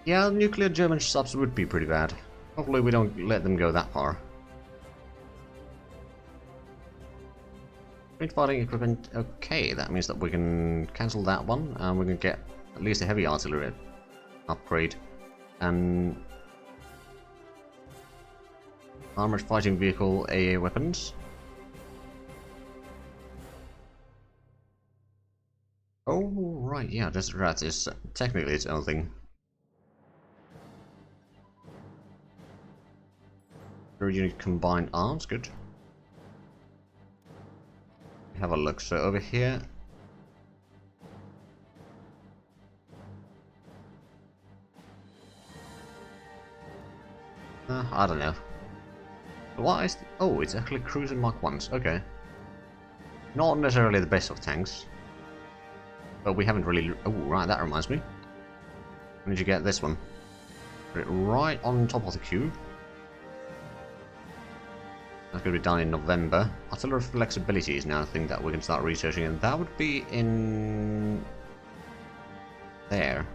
yeah, nuclear German subs would be pretty bad. Hopefully we don't let them go that far. Great fighting equipment, okay, that means that we can cancel that one, and we can get at least a heavy artillery upgrade, and armored fighting vehicle AA weapons. Oh, right, yeah, that is technically its own thing. Very unique combined arms, good. Have a look, so over here. I don't know. What is... oh, it's actually cruising Mark 1s, okay. Not necessarily the best of tanks. But we haven't really... oh, right, that reminds me. When did you get this one? Put it right on top of the queue. That's going to be done in November. Artillery flexibility is now a thing that we can start researching, and that would be in... there.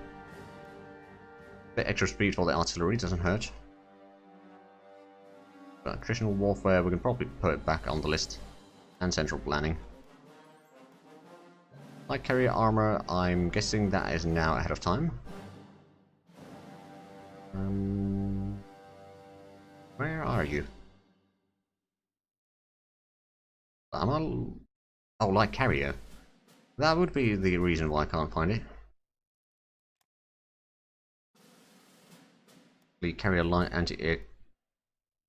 Bit extra speed for the artillery, doesn't hurt. But Attritional Warfare, we can probably put it back on the list. And Central Planning. Light carrier armor, I'm guessing that is now ahead of time. Where are you? Oh, light carrier. That would be the reason why I can't find it. The carrier light anti-air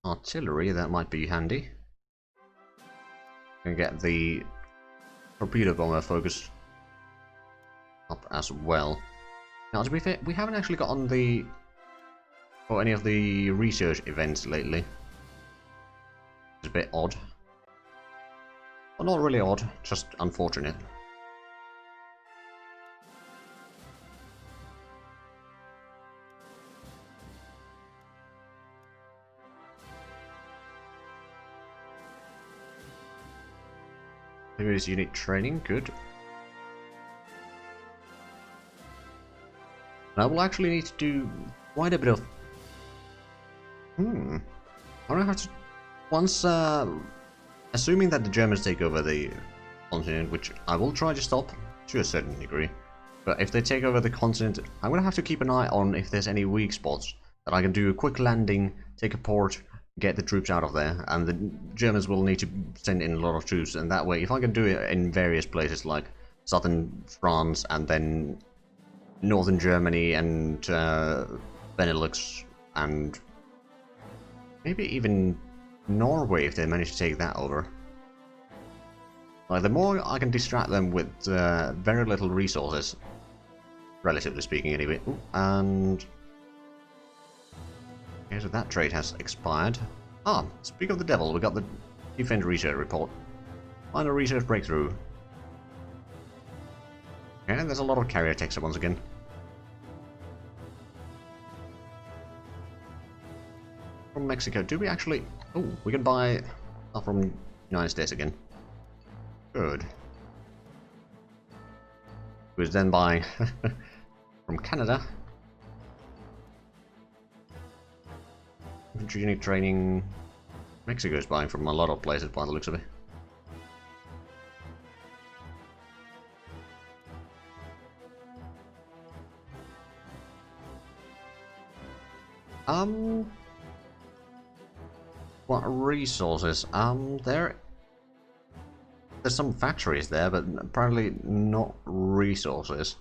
artillery, that might be handy. And get the torpedo bomber focus up as well. Now, to be fair, we haven't actually got on the for any of the research events lately. It's a bit odd. Well, not really odd, just unfortunate. Here is unit training, good. I will actually need to do quite a bit of... I don't have to... once, assuming that the Germans take over the continent, which I will try to stop to a certain degree, but if they take over the continent, I'm going to have to keep an eye on if there's any weak spots that I can do a quick landing, take a port, get the troops out of there, and the Germans will need to send in a lot of troops, and that way, if I can do it in various places like southern France and then northern Germany and Benelux and maybe even Norway if they manage to take that over. Like, the more I can distract them with very little resources, relatively speaking anyway. Ooh, and okay, so that trade has expired. Ah, speak of the devil, we got the Defend Research Report. Minor research breakthrough. Okay, there's a lot of carrier text once again. From Mexico, do we actually... oh, we can buy stuff from the United States again. Good. We was then buying from Canada. Infantry unit training. Mexico is buying from a lot of places by the looks of it. What resources? There's some factories there, but apparently not resources.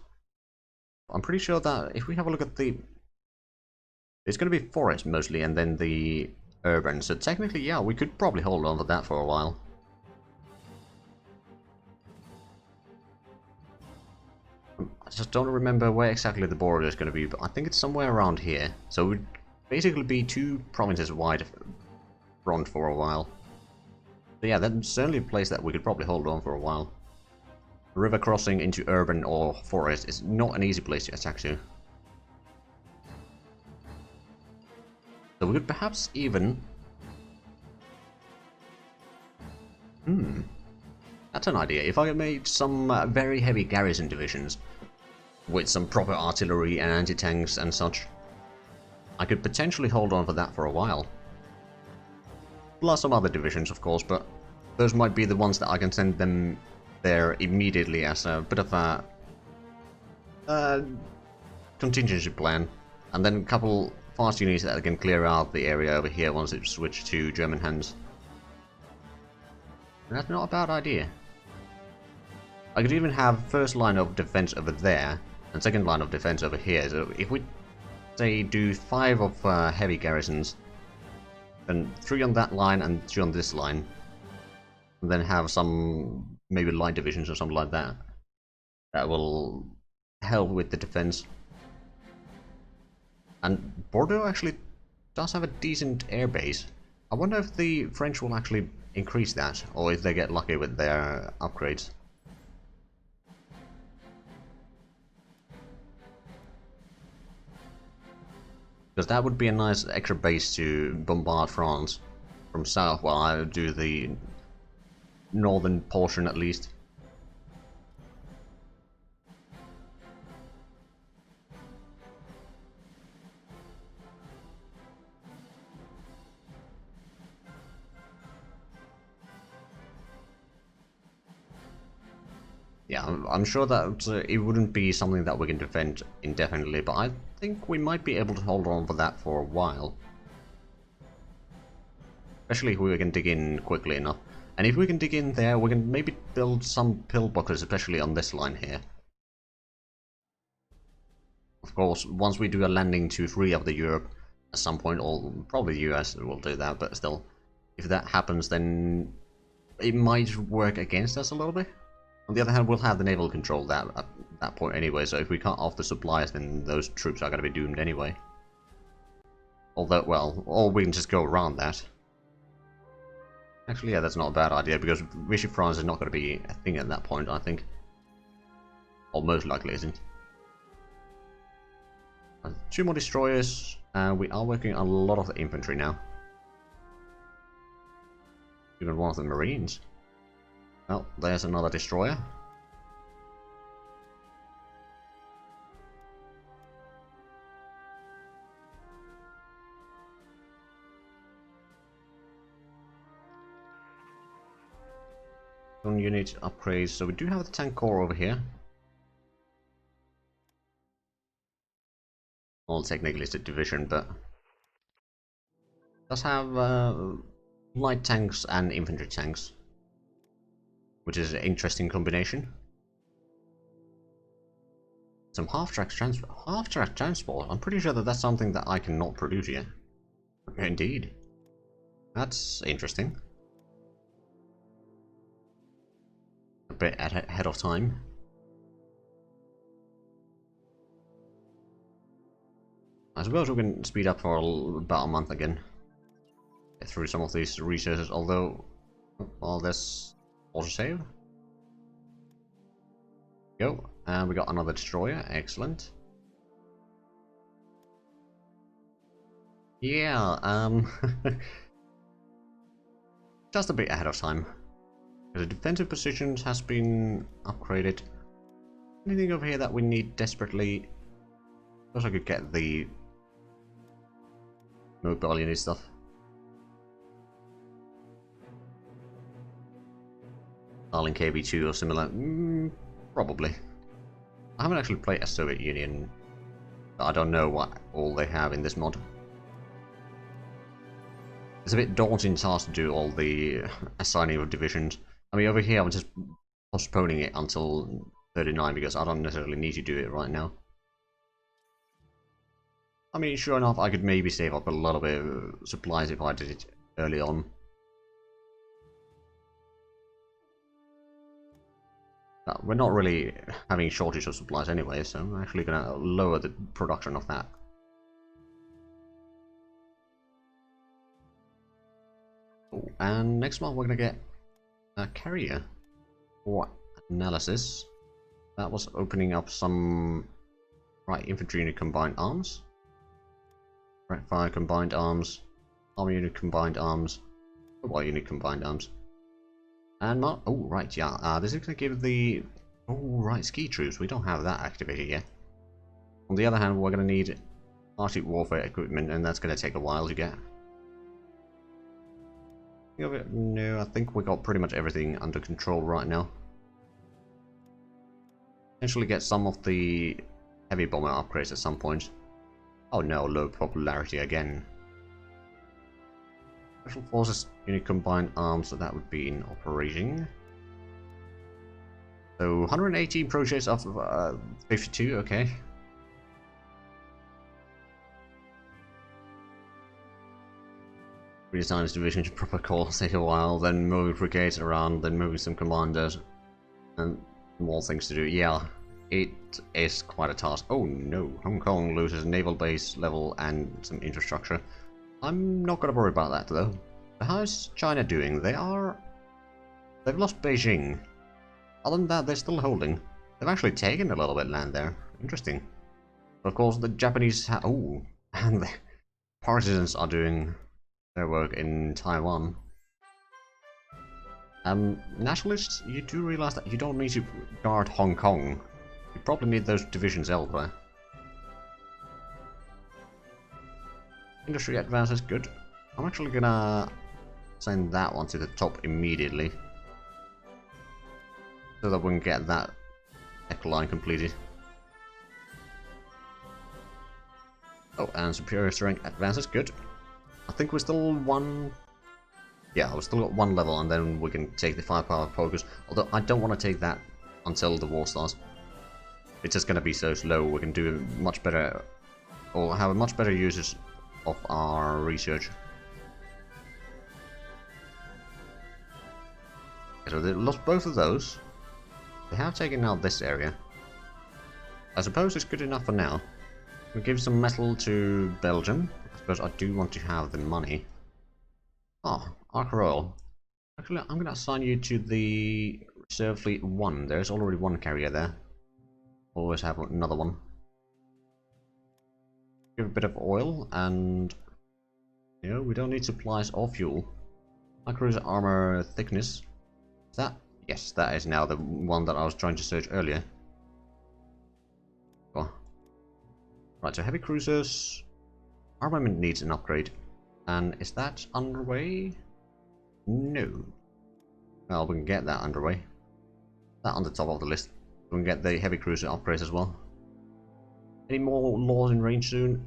I'm pretty sure that if we have a look at the... It's going to be forest mostly, and then the urban. So technically, yeah, we could probably hold on to that for a while. I just don't remember where exactly the border is going to be, but I think it's somewhere around here. So it would basically be 2 provinces wide front for a while. So yeah, that's certainly a place that we could probably hold on for a while. River crossing into urban or forest is not an easy place to attack to. So we could perhaps even... That's an idea. If I made some very heavy garrison divisions with some proper artillery and anti-tanks and such, I could potentially hold on for that for a while. Plus some other divisions, of course, but those might be the ones that I can send them there immediately as a bit of a contingency plan. And then a couple fast units that can clear out the area over here once it's switched to German hands. And that's not a bad idea. I could even have first line of defense over there and second line of defense over here. So if we, say, do 5 of heavy garrisons, then 3 on that line and 3 on this line, and then have some maybe light divisions or something like that, that will help with the defense. And Bordeaux actually does have a decent airbase. I wonder if the French will actually increase that, or if they get lucky with their upgrades. Because that would be a nice extra base to bombard France from south while I do the northern portion at least. Yeah, I'm sure that it wouldn't be something that we can defend indefinitely, but I think we might be able to hold on for that for a while. Especially if we can dig in quickly enough. And if we can dig in there, we can maybe build some pillboxes, especially on this line here. Of course, once we do a landing to 3 of the Europe at some point, or probably the US will do that, but still, if that happens, then it might work against us a little bit. On the other hand, we'll have the naval control that at that point anyway, so if we cut off the supplies, then those troops are going to be doomed anyway. Although, well, or we can just go around that. Actually, yeah, that's not a bad idea, because Vichy France is not going to be a thing at that point, I think. Or most likely isn't. 2 more destroyers, and we are working on a lot of the infantry now. Even one of the marines. Well, there's another destroyer. One unit upgrades, so we do have the tank corps over here. Well, technically it's a division, but does have light tanks and infantry tanks, which is an interesting combination. Some half-track transport. I'm pretty sure that that's something that I cannot produce yet. Indeed, that's interesting. A bit ahead of time. I suppose we can speed up for about a month again. Get through some of these resources, although... well, there's autosave. Go, and we got another destroyer, excellent. Yeah, just a bit ahead of time. The defensive positions has been upgraded. Anything over here that we need desperately? I suppose I could get the mobile unit stuff. Starlink KB2 or similar? Probably. I haven't actually played a Soviet Union. I don't know what all they have in this mod. It's a bit daunting task to do all the assigning of divisions. I mean, over here I'm just postponing it until 39 because I don't necessarily need to do it right now. I mean, sure enough, I could maybe save up a little bit of supplies if I did it early on. We're not really having shortage of supplies anyway, so I'm actually going to lower the production of that. Oh, and next month we're going to get a carrier for analysis. That was opening up some right infantry unit combined arms, right fire combined arms, army unit combined arms, mobile unit combined arms. And oh right, yeah, this is going to give the right ski troops. We don't have that activated yet. On the other hand, we're going to need Untitled Warfare equipment, and that's going to take a while to get. No, I think we got pretty much everything under control right now. Potentially get some of the heavy bomber upgrades at some point. Oh no, low popularity again. Special Forces unit combined arms, so that would be in operating. So 118 projects off of 52, okay. Redesign this division to proper calls take a while, then moving brigades around, then moving some commanders, and more things to do. Yeah, it is quite a task. Oh no, Hong Kong loses naval base level and some infrastructure. I'm not gonna worry about that though. But how's China doing? They've lost Beijing. Other than that, they're still holding. They've actually taken a little bit of land there. Interesting. But of course, the Japanese and the partisans are doing their work in Taiwan. Nationalists, you do realize that you don't need to guard Hong Kong. You probably need those divisions elsewhere. Industry advance is good. I'm actually gonna send that one to the top immediately, so that we can get that tech line completed. Oh, and superior strength advance is good. I think we're still one. Yeah, we're still at one level, and then we can take the firepower focus. Although I don't want to take that until the war starts. It's just gonna be so slow. We can do much better, or have a much better usage of our research. So they lost both of those. They have taken out this area. I suppose it's good enough for now. We'll give some metal to Belgium. I suppose I do want to have the money. Oh, Ark Royal. Actually, I'm gonna assign you to the Reserve Fleet 1. There's already one carrier there. Always have another one. Give a bit of oil, and you know, we don't need supplies or fuel. Cruiser armor thickness. Is that? Yes, that is now the one that I was trying to search earlier. Oh. Right, so heavy cruisers. Armament needs an upgrade. And is that underway? No. Well, we can get that underway. That on the top of the list. We can get the heavy cruiser upgrades as well. Any more laws in range soon?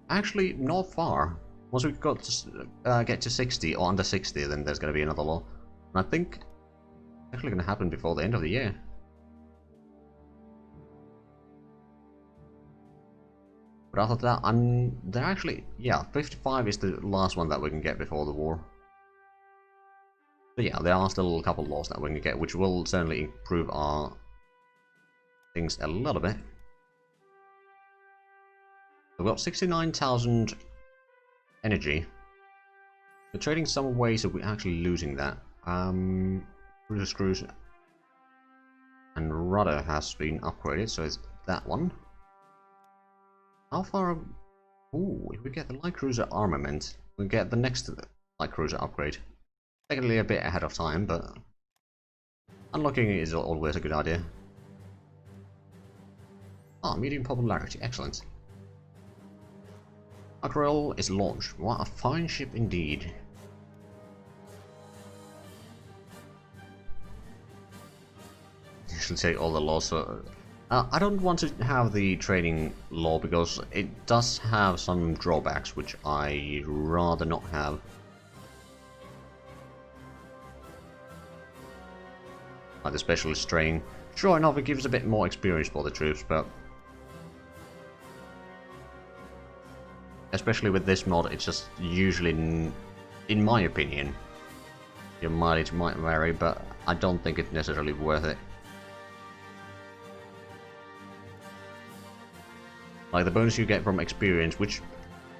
Actually, not far. Once we got to get to 60 or under 60, then there's going to be another law. And I think it's actually going to happen before the end of the year. But after that, they're actually, yeah, 55 is the last one that we can get before the war. So yeah, there are still a couple of laws that we can get, which will certainly improve our things a little bit. We've got 69,000 energy. We're trading some way, so we're actually losing that. Cruiser screws and rudder has been upgraded, so it's that one. How far? Ooh, if we get the light cruiser armament, we get the next light cruiser upgrade. Technically a bit ahead of time, but unlocking it is always a good idea. Ah, medium popularity, excellent. Mackerel is launched. What a fine ship indeed. She'll take all the loss. I don't want to have the training law because it does have some drawbacks which I rather not have. Like the specialist training. Sure enough, it gives a bit more experience for the troops, but especially with this mod, it's just usually, in my opinion, your mileage might vary, but I don't think it's necessarily worth it. Like the bonus you get from experience, which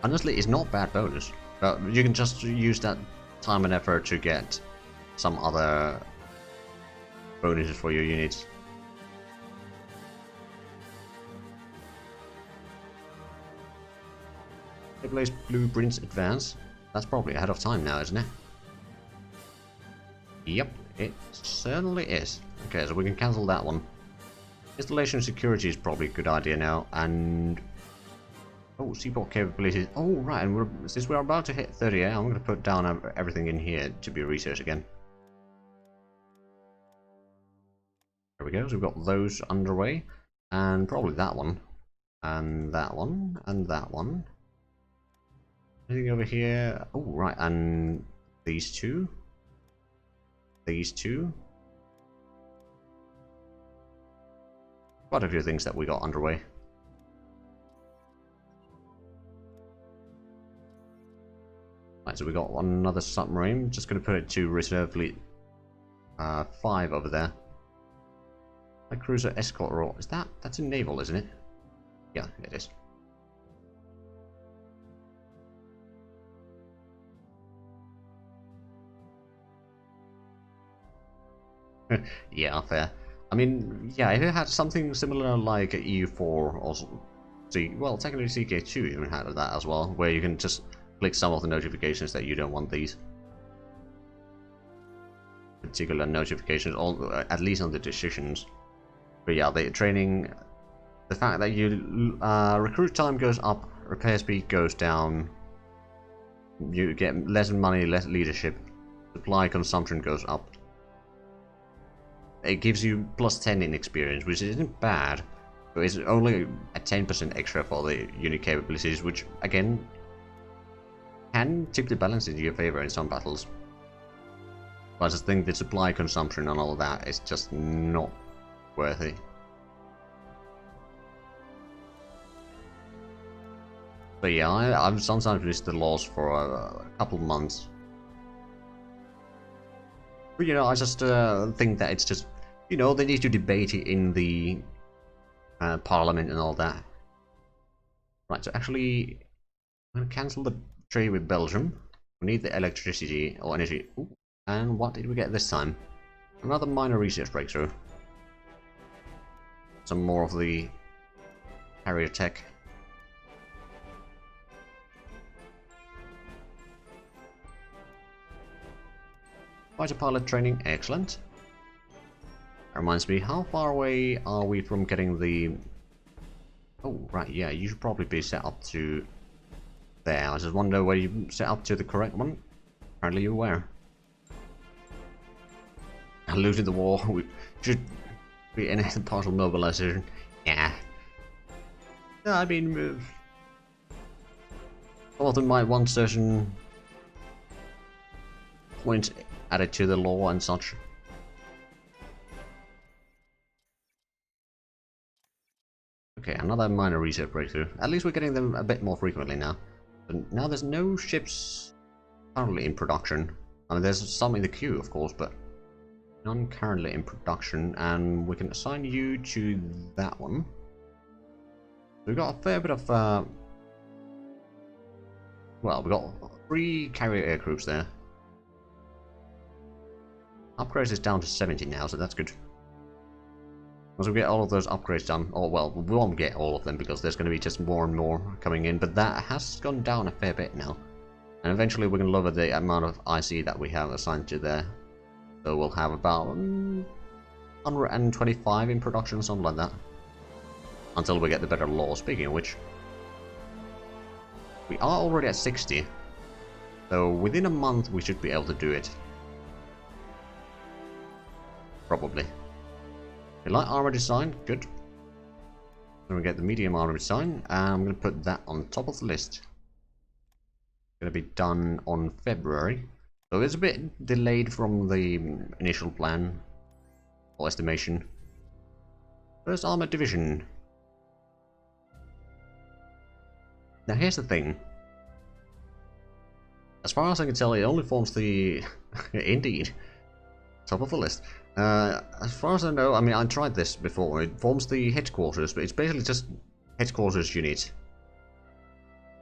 honestly is not bad bonus, but you can just use that time and effort to get some other bonuses for your units. Place blueprints advance. That's probably ahead of time now, isn't it? Yep, it certainly is. Okay, so we can cancel that one. Installation security is probably a good idea now, and oh, seaport capabilities. Oh, right, and since we're about to hit 30, I'm going to put down everything in here to be researched again. There we go. So we've got those underway, and probably that one, and that one, and that one. Anything over here? Oh, right, and these two. These two. Quite a few things that we got underway. Right, so we got another submarine. Just going to put it to reserve fleet 5 over there. A cruiser escort role. Is that's a naval, isn't it? Yeah, it is. Yeah, fair. I mean, yeah, if it had something similar like EU4 or well, technically CK2 even had that as well, where you can just click some of the notifications that you don't want these particular notifications, at least on the decisions. But yeah, the training, the fact that you recruit time goes up, repair speed goes down, you get less money, less leadership, supply consumption goes up. It gives you plus 10 in experience, which isn't bad, but it's only a 10% extra for the unit capabilities, which again can tip the balance into your favor in some battles. But I just think the supply consumption and all that is just not worth it. But yeah, I've sometimes missed the laws for a couple months. But you know, I just think that it's just, you know, they need to debate it in the parliament and all that. Right, so actually, I'm going to cancel the trade with Belgium. We need the electricity or energy. Ooh, and what did we get this time? Another minor research breakthrough. Some more of the carrier tech. Fighter pilot training, excellent. That reminds me, how far away are we from getting the... Oh, right, yeah, you should probably be set up to there. I just wonder where you set up to the correct one. Apparently you were. Losing the war, we should be in a partial mobilization. Yeah. No, I mean, some of them might want certain points added to the law and such. Okay, another minor research breakthrough. At least we're getting them a bit more frequently now. But now there's no ships currently in production. I mean, there's some in the queue, of course, but none currently in production, and we can assign you to that one. We've got a fair bit of, well, we've got 3 carrier aircrews there. Upgrades is down to 70 now, so that's good. Once we get all of those upgrades done, or well, we won't get all of them because there's going to be just more and more coming in, but that has gone down a fair bit now. And eventually we're going to lower the amount of IC that we have assigned to there. So we'll have about 125 in production, something like that. Until we get the better law. Speaking of which, we are already at 60. So within a month we should be able to do it. Probably. Light armor design, good. Then we get the medium armor design, and I'm going to put that on top of the list. Going to be done on February. So it's a bit delayed from the initial plan or estimation. First Armored Division. Now here's the thing. As far as I can tell, it only forms the... Indeed. Top of the list. As far as I know, I mean, I tried this before. It forms the headquarters, but it's basically just headquarters unit.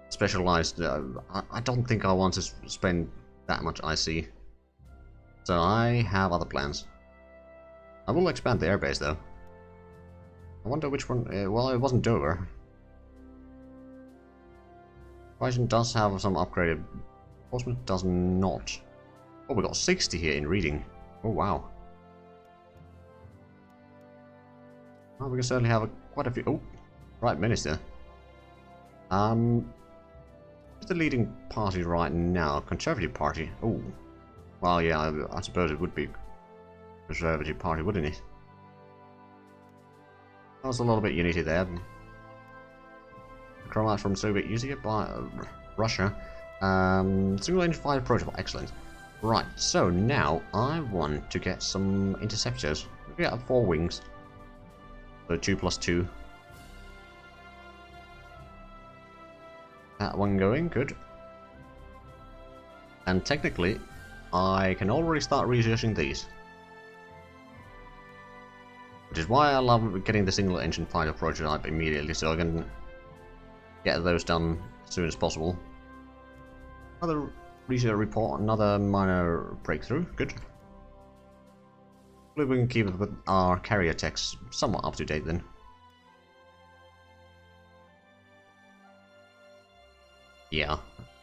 Specialized. I don't think I want to spend that much IC. So I have other plans. I will expand the airbase, though. I wonder which one... well, it wasn't Dover. Horizon does have some upgraded... Portsmouth does not. Oh, we got 60 here in reading. Oh, wow. Well, we can certainly have quite a few... Oh, right, Minister. Who's the leading party right now? Conservative Party. Oh. Well, yeah, I suppose it would be Conservative Party, wouldn't it? That was a little bit unity there. Chromat from Soviet Union by Russia. Single engine fighter protocol, excellent. Right, so now I want to get some interceptors. We got 4 wings. So 2+2. That one going, good. And technically, I can already start researching these. Which is why I love getting the single engine fighter prototype immediately, so I can get those done as soon as possible. Another research report, another minor breakthrough, good. Hopefully we can keep it with our carrier techs somewhat up to date then. Yeah,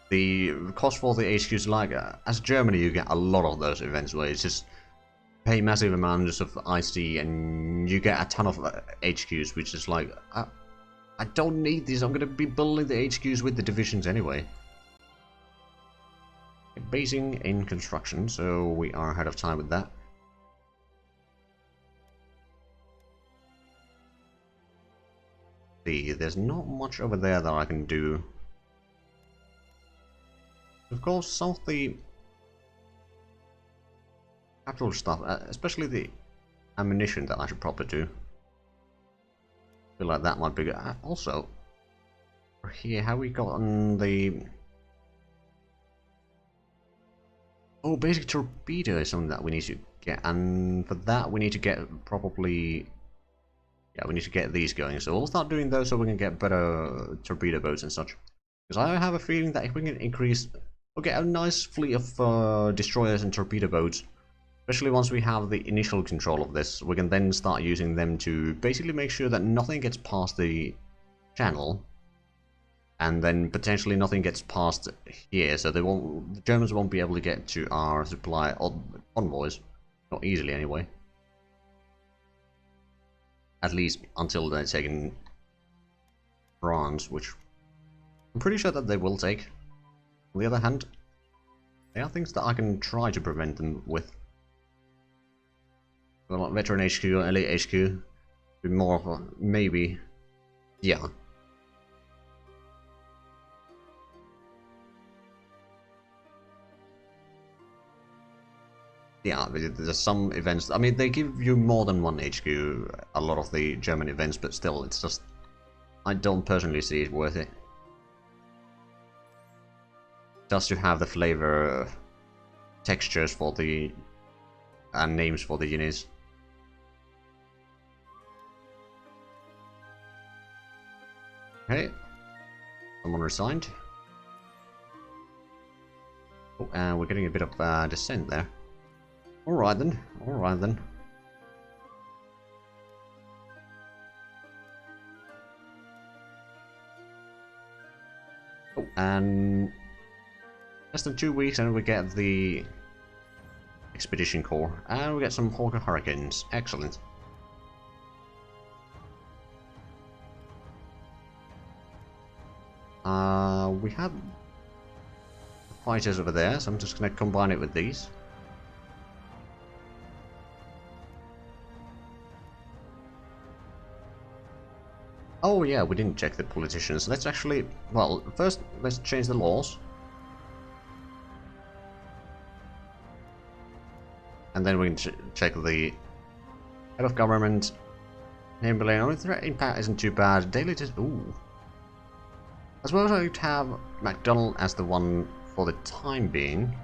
the cost for the HQs, like, as Germany you get a lot of those events where it's just pay massive amounts of IC and you get a ton of HQs, which is like, I don't need these, I'm going to be building the HQs with the divisions anyway. Basing in construction, so we are ahead of time with that. See, there's not much over there that I can do. Of course, some of the capital stuff, especially the ammunition that I should probably do. I feel like that might be good. Also, here, have we gotten the... Oh, basic torpedo is something that we need to get, and for that we need to get probably... Yeah, we need to get these going, so we'll start doing those so we can get better torpedo boats and such. Because I have a feeling that if we can increase... We'll get a nice fleet of destroyers and torpedo boats. Especially once we have the initial control of this, we can then start using them to basically make sure that nothing gets past the channel. And then potentially nothing gets past here, so the Germans won't be able to get to our supply convoys. Not easily anyway. At least until they're taking France, which I'm pretty sure that they will take. On the other hand, there are things that I can try to prevent them with. Well, Veteran HQ or Elite HQ, be more of a maybe, yeah. Yeah, there's some events, I mean, they give you more than one HQ, a lot of the German events, but still, it's just, I don't personally see it worth it. Just to have the flavor textures for the, and names for the units. Okay, someone resigned. Oh, and we're getting a bit of dissent there. Alright then, alright then. Oh, and less than 2 weeks and we get the Expedition Corps. And we get some Hawker Hurricanes. Excellent. We have fighters over there, so I'm just going to combine it with these. Oh yeah, we didn't check the politicians. Let's actually... Well, first let's change the laws. And then we can check the head of government. Name below. Only threat impact isn't too bad. Daily just... Ooh. As well as I would have McDonald as the one for the time being.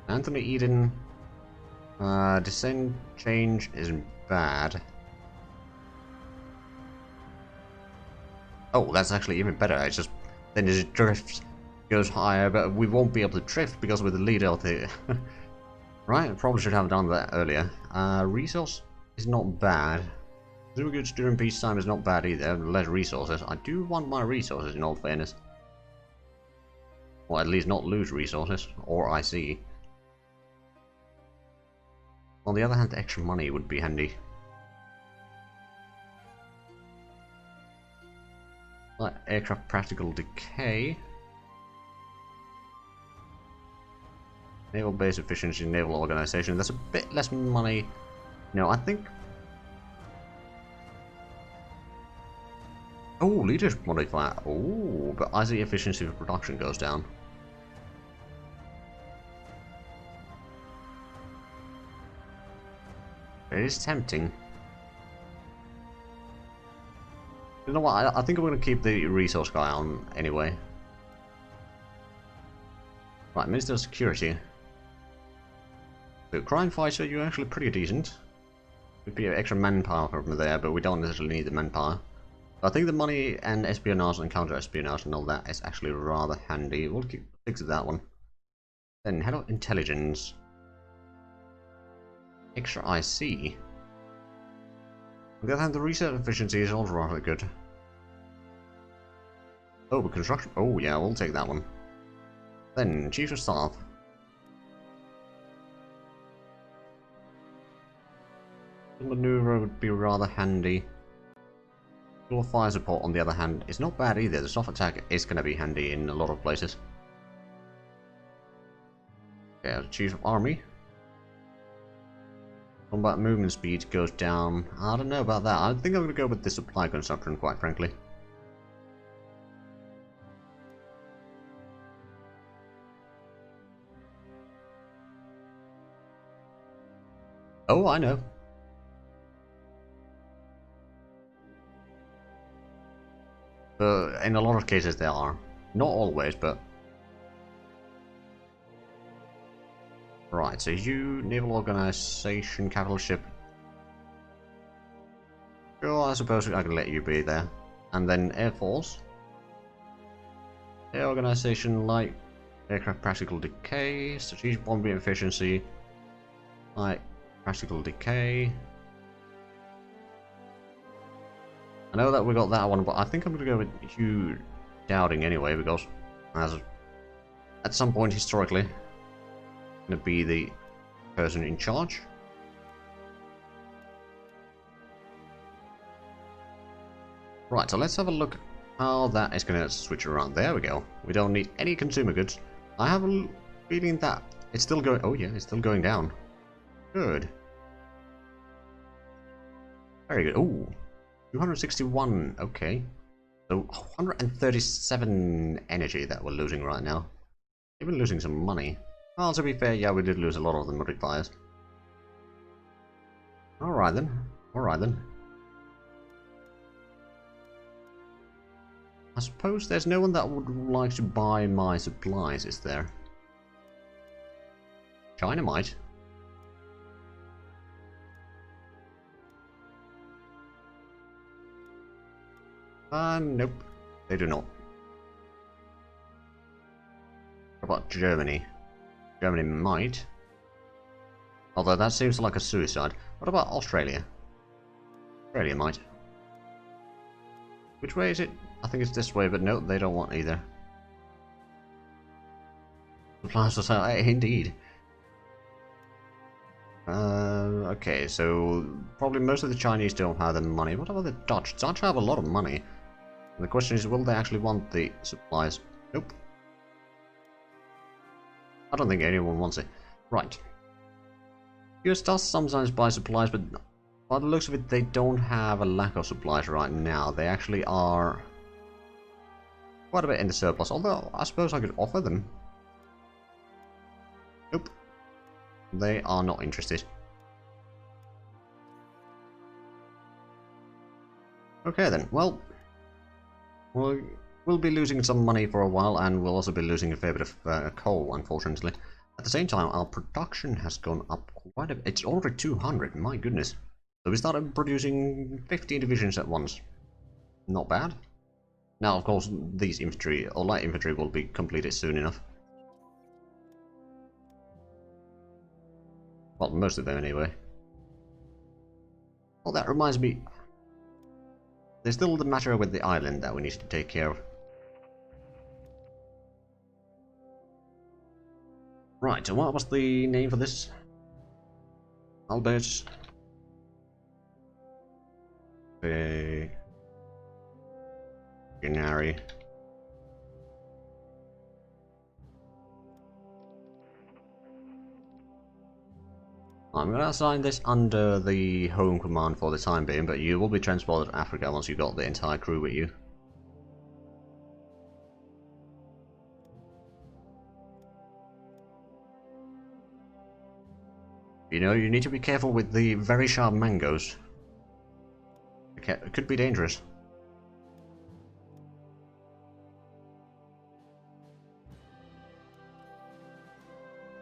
Anthony Eden. Descent change isn't bad. Oh, that's actually even better. It's just... Then it drifts. Goes higher, but we won't be able to drift because we're the leader of the... Right, I probably should have done that earlier. Resource is not bad. Doing goods during peacetime is not bad either. Less resources. I do want my resources in all fairness. Or at least not lose resources. Or IC. On the other hand, the extra money would be handy. Like aircraft practical decay. Naval base efficiency, naval organization. That's a bit less money. No, I think... Oh, leadership modifier. Oh, but IC efficiency for production goes down. It is tempting. You know what? I think I'm going to keep the resource guy on anyway. Right, Minister of Security. So, crime fighter, you're actually pretty decent. We'd be extra manpower from there, but we don't necessarily need the manpower. I think the money and espionage and counter-espionage and all that is actually rather handy. We'll stick to that one. Then, head of intelligence. Extra IC. On the other hand, the research efficiency is also rather good. Oh, but construction. Oh, yeah, we'll take that one. Then, Chief of Staff. The maneuver would be rather handy. Dual fire support, on the other hand, is not bad either. The soft attack is going to be handy in a lot of places. Yeah, Chief of Army. Combat movement speed goes down. I don't know about that. I think I'm going to go with the supply consumption, quite frankly. Oh, I know. In a lot of cases there are. Not always, but... Right, so you, naval organization, capital ship. Sure, I suppose I can let you be there. And then Air Force. Air organization, light aircraft practical decay, strategic bombing efficiency, light practical decay. I know that we got that one, but I think I'm going to go with Hugh Dowding anyway, because as at some point historically, going to be the person in charge. Right, so let's have a look how that is going to switch around. There we go. We don't need any consumer goods. I have a feeling that it's still going... Oh yeah, it's still going down. Good. Very good. Ooh. 261, okay. So 137 energy that we're losing right now. Even losing some money. Well, to be fair, yeah, we did lose a lot of the modifiers. Alright then. Alright then. I suppose there's no one that would like to buy my supplies, is there? China might. Nope. They do not. What about Germany? Germany might. Although that seems like a suicide. What about Australia? Australia might. Which way is it? I think it's this way, but no, they don't want either. Supplies society, indeed. Okay, so probably most of the Chinese don't have the money. What about the Dutch? Dutch have a lot of money. And the question is, will they actually want the supplies? Nope. I don't think anyone wants it. Right. US does sometimes buy supplies, but By the looks of it, they don't have a lack of supplies right now. They actually are quite a bit in the surplus, although I suppose I could offer them. Nope. They are not interested. Okay then, well, we'll be losing some money for a while, and we'll also be losing a fair bit of coal, unfortunately. At the same time, our production has gone up quite a bit. It's already 200, my goodness. So we started producing 15 divisions at once. Not bad. Now, of course, these infantry, or light infantry, will be completed soon enough. Well, most of them anyway. Well, that reminds me, there's still the matter with the island that we need to take care of. Right, so what was the name for this? Albert. Canary. I'm going to assign this under the home command for the time being, but you will be transported to Africa once you've got the entire crew with you. You know, you need to be careful with the very sharp mangoes. It could be dangerous.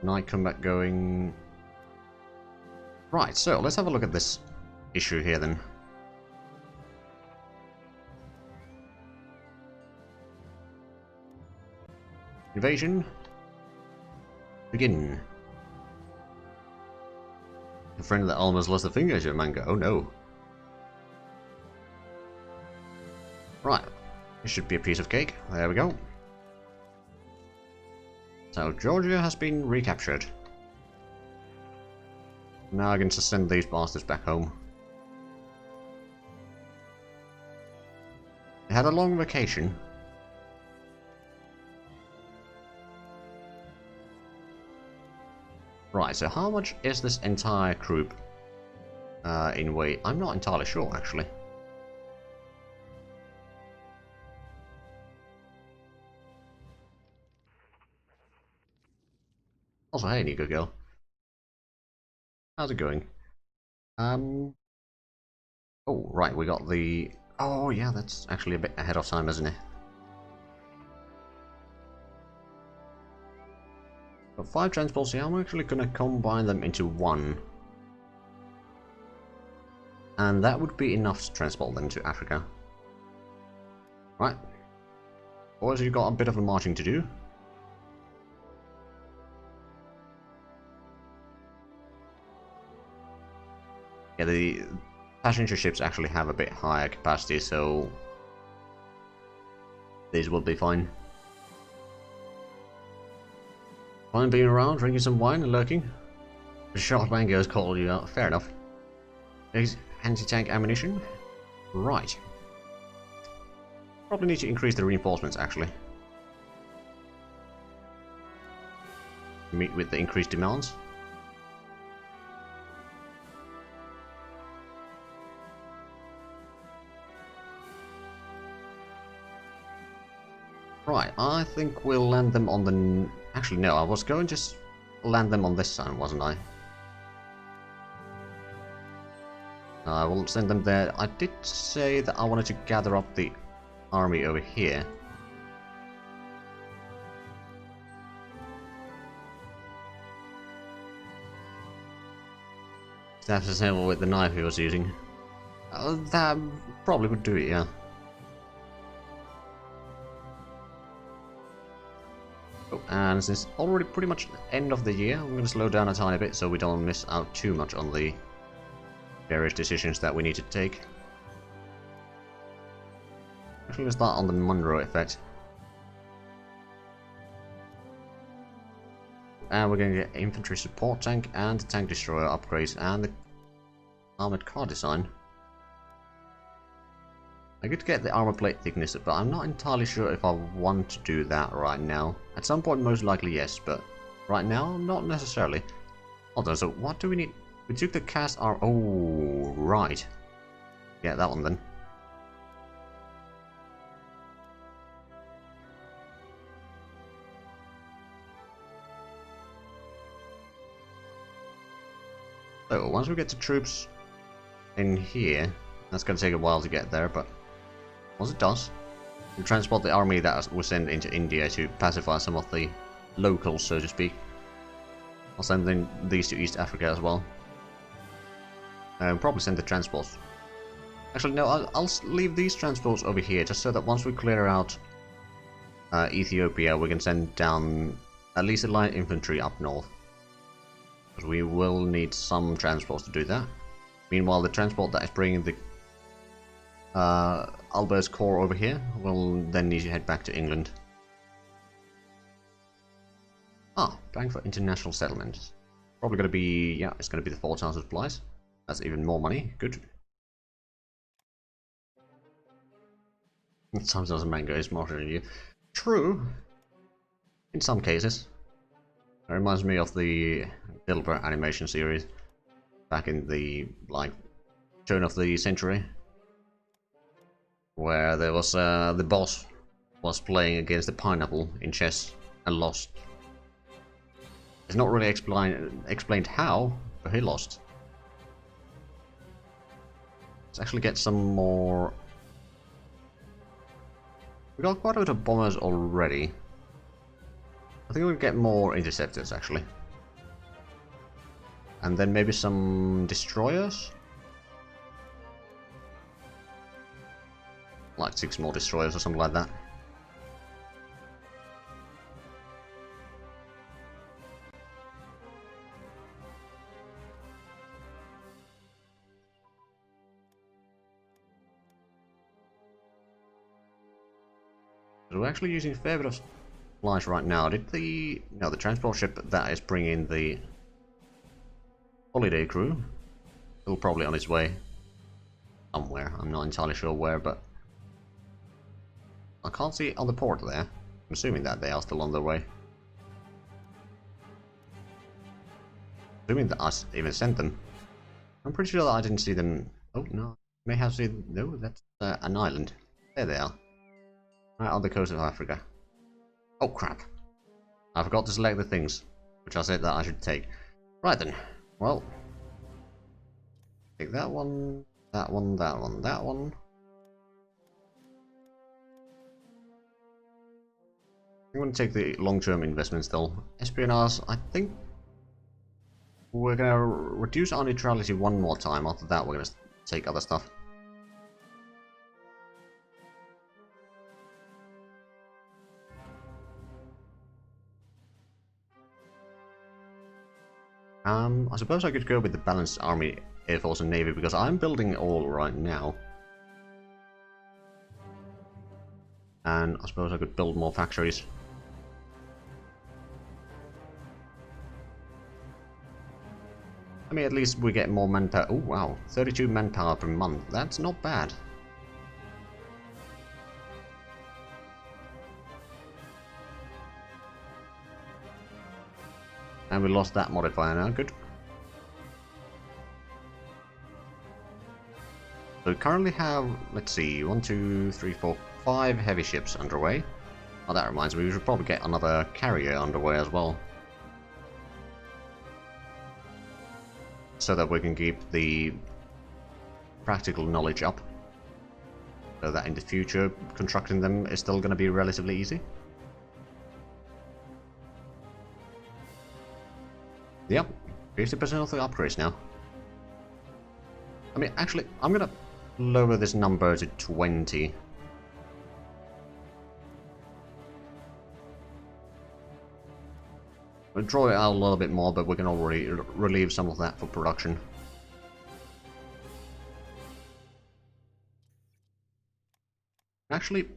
Night combat going... Right, so let's have a look at this issue here then. Invasion. Begin. A friend that almost lost a finger to a manga. Oh no. Right. This should be a piece of cake. There we go. So Georgia has been recaptured. Now I can just send these bastards back home. They had a long vacation. Right, so how much is this entire group in weight? I'm not entirely sure, actually. Also, hey, Nico girl. How's it going? Oh, right, we got the... Oh, yeah, that's actually a bit ahead of time, isn't it? Got 5 transports here. I'm actually going to combine them into one. And that would be enough to transport them to Africa. Right. Boys, you've got a bit of a marching to do. Yeah, the passenger ships actually have a bit higher capacity, so these will be fine. Fine being around, drinking some wine and lurking. The short mangoes called you out. Fair enough. There's anti-tank ammunition. Right. Probably need to increase the reinforcements, actually. Meet with the increased demands. Right, I think we'll land them on the... Actually, no, I was going to just land them on this side, wasn't I? I will send them there. I did say that I wanted to gather up the army over here. That's the same with the knife he was using. That probably would do it, yeah. Oh, and since it's already pretty much the end of the year, I'm going to slow down a tiny bit so we don't miss out too much on the various decisions that we need to take. Actually, let's start on the Monroe effect. And we're going to get infantry support tank and tank destroyer upgrades and the armored car design. I could get the armor plate thickness, but I'm not entirely sure if I want to do that right now. At some point, most likely yes, but right now, not necessarily. Hold on, so what do we need? We took the cast armor. Oh, right. Yeah, that one then. So, once we get the troops in here, that's going to take a while to get there, but once it does, we'll transport the army that we send into India to pacify some of the locals, so to speak. I'll send these to East Africa as well. Probably send the transports. Actually, no, I'll leave these transports over here, just so that once we clear out Ethiopia, we can send down at least a light infantry up north. Because we will need some transports to do that. Meanwhile, the transport that is bringing the Albert's Corps over here will then need to head back to England. Ah, Bank for International Settlements. Probably going to be, yeah, it's going to be the 4,000 supplies. That's even more money. Good. Sometimes a mango is smarter than you. True. In some cases. It reminds me of the Dilbert animation series back in the, like, turn of the century, where there was the boss was playing against the pineapple in chess and lost. It's not really explained how, but he lost. Let's actually get some more. We got quite a bit of bombers already. I think we'll get more interceptors actually. And then maybe some destroyers? Like 6 more destroyers or something like that. We're actually using a fair bit of supplies right now. Did the transport ship that is bringing the holiday crew still probably on its way somewhere. I'm not entirely sure where, but I can't see it on the port there. I'm assuming that they are still on their way. Assuming that I even sent them. I'm pretty sure that I didn't see them. Oh no, may have seen. No, that's an island. There they are. Right on the coast of Africa. Oh crap. I forgot to select the things, which I said that I should take. Right then. Well. Take that one, that one, that one, that one. I'm going to take the long-term investment still. Espionage, I think we're going to reduce our neutrality one more time. After that, we're going to take other stuff. I suppose I could go with the balanced army, air force and navy, because I'm building it all right now. And I suppose I could build more factories. I mean, at least we get more manpower. Oh wow, 32 manpower per month. That's not bad. And we lost that modifier now, good. So we currently have, let's see, 1, 2, 3, 4, 5 heavy ships underway. Oh, that reminds me, we should probably get another carrier underway as well. So that we can keep the practical knowledge up. So that in the future, constructing them is still going to be relatively easy. Yep, 50% of the upgrades now. I mean, actually, I'm gonna lower this number to 20. We'll draw it out a little bit more, but we can already relieve some of that for production. Actually,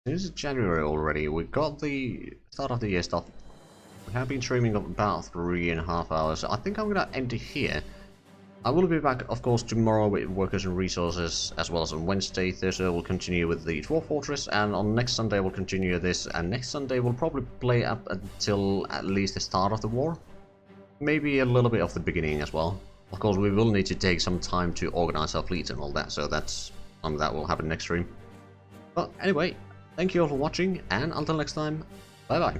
since it's January already, we got the start of the year stuff. We have been streaming about 3.5 hours, so I think I'm gonna end it here. I will be back, of course, tomorrow with Workers and Resources, as well as on Wednesday. Thursday we'll continue with the Dwarf Fortress, and on next Sunday we'll continue this, and next Sunday we'll probably play up until at least the start of the war. Maybe a little bit of the beginning as well. Of course, we will need to take some time to organize our fleets and all that, so that's something that will happen next stream. But anyway, thank you all for watching, and until next time, bye bye.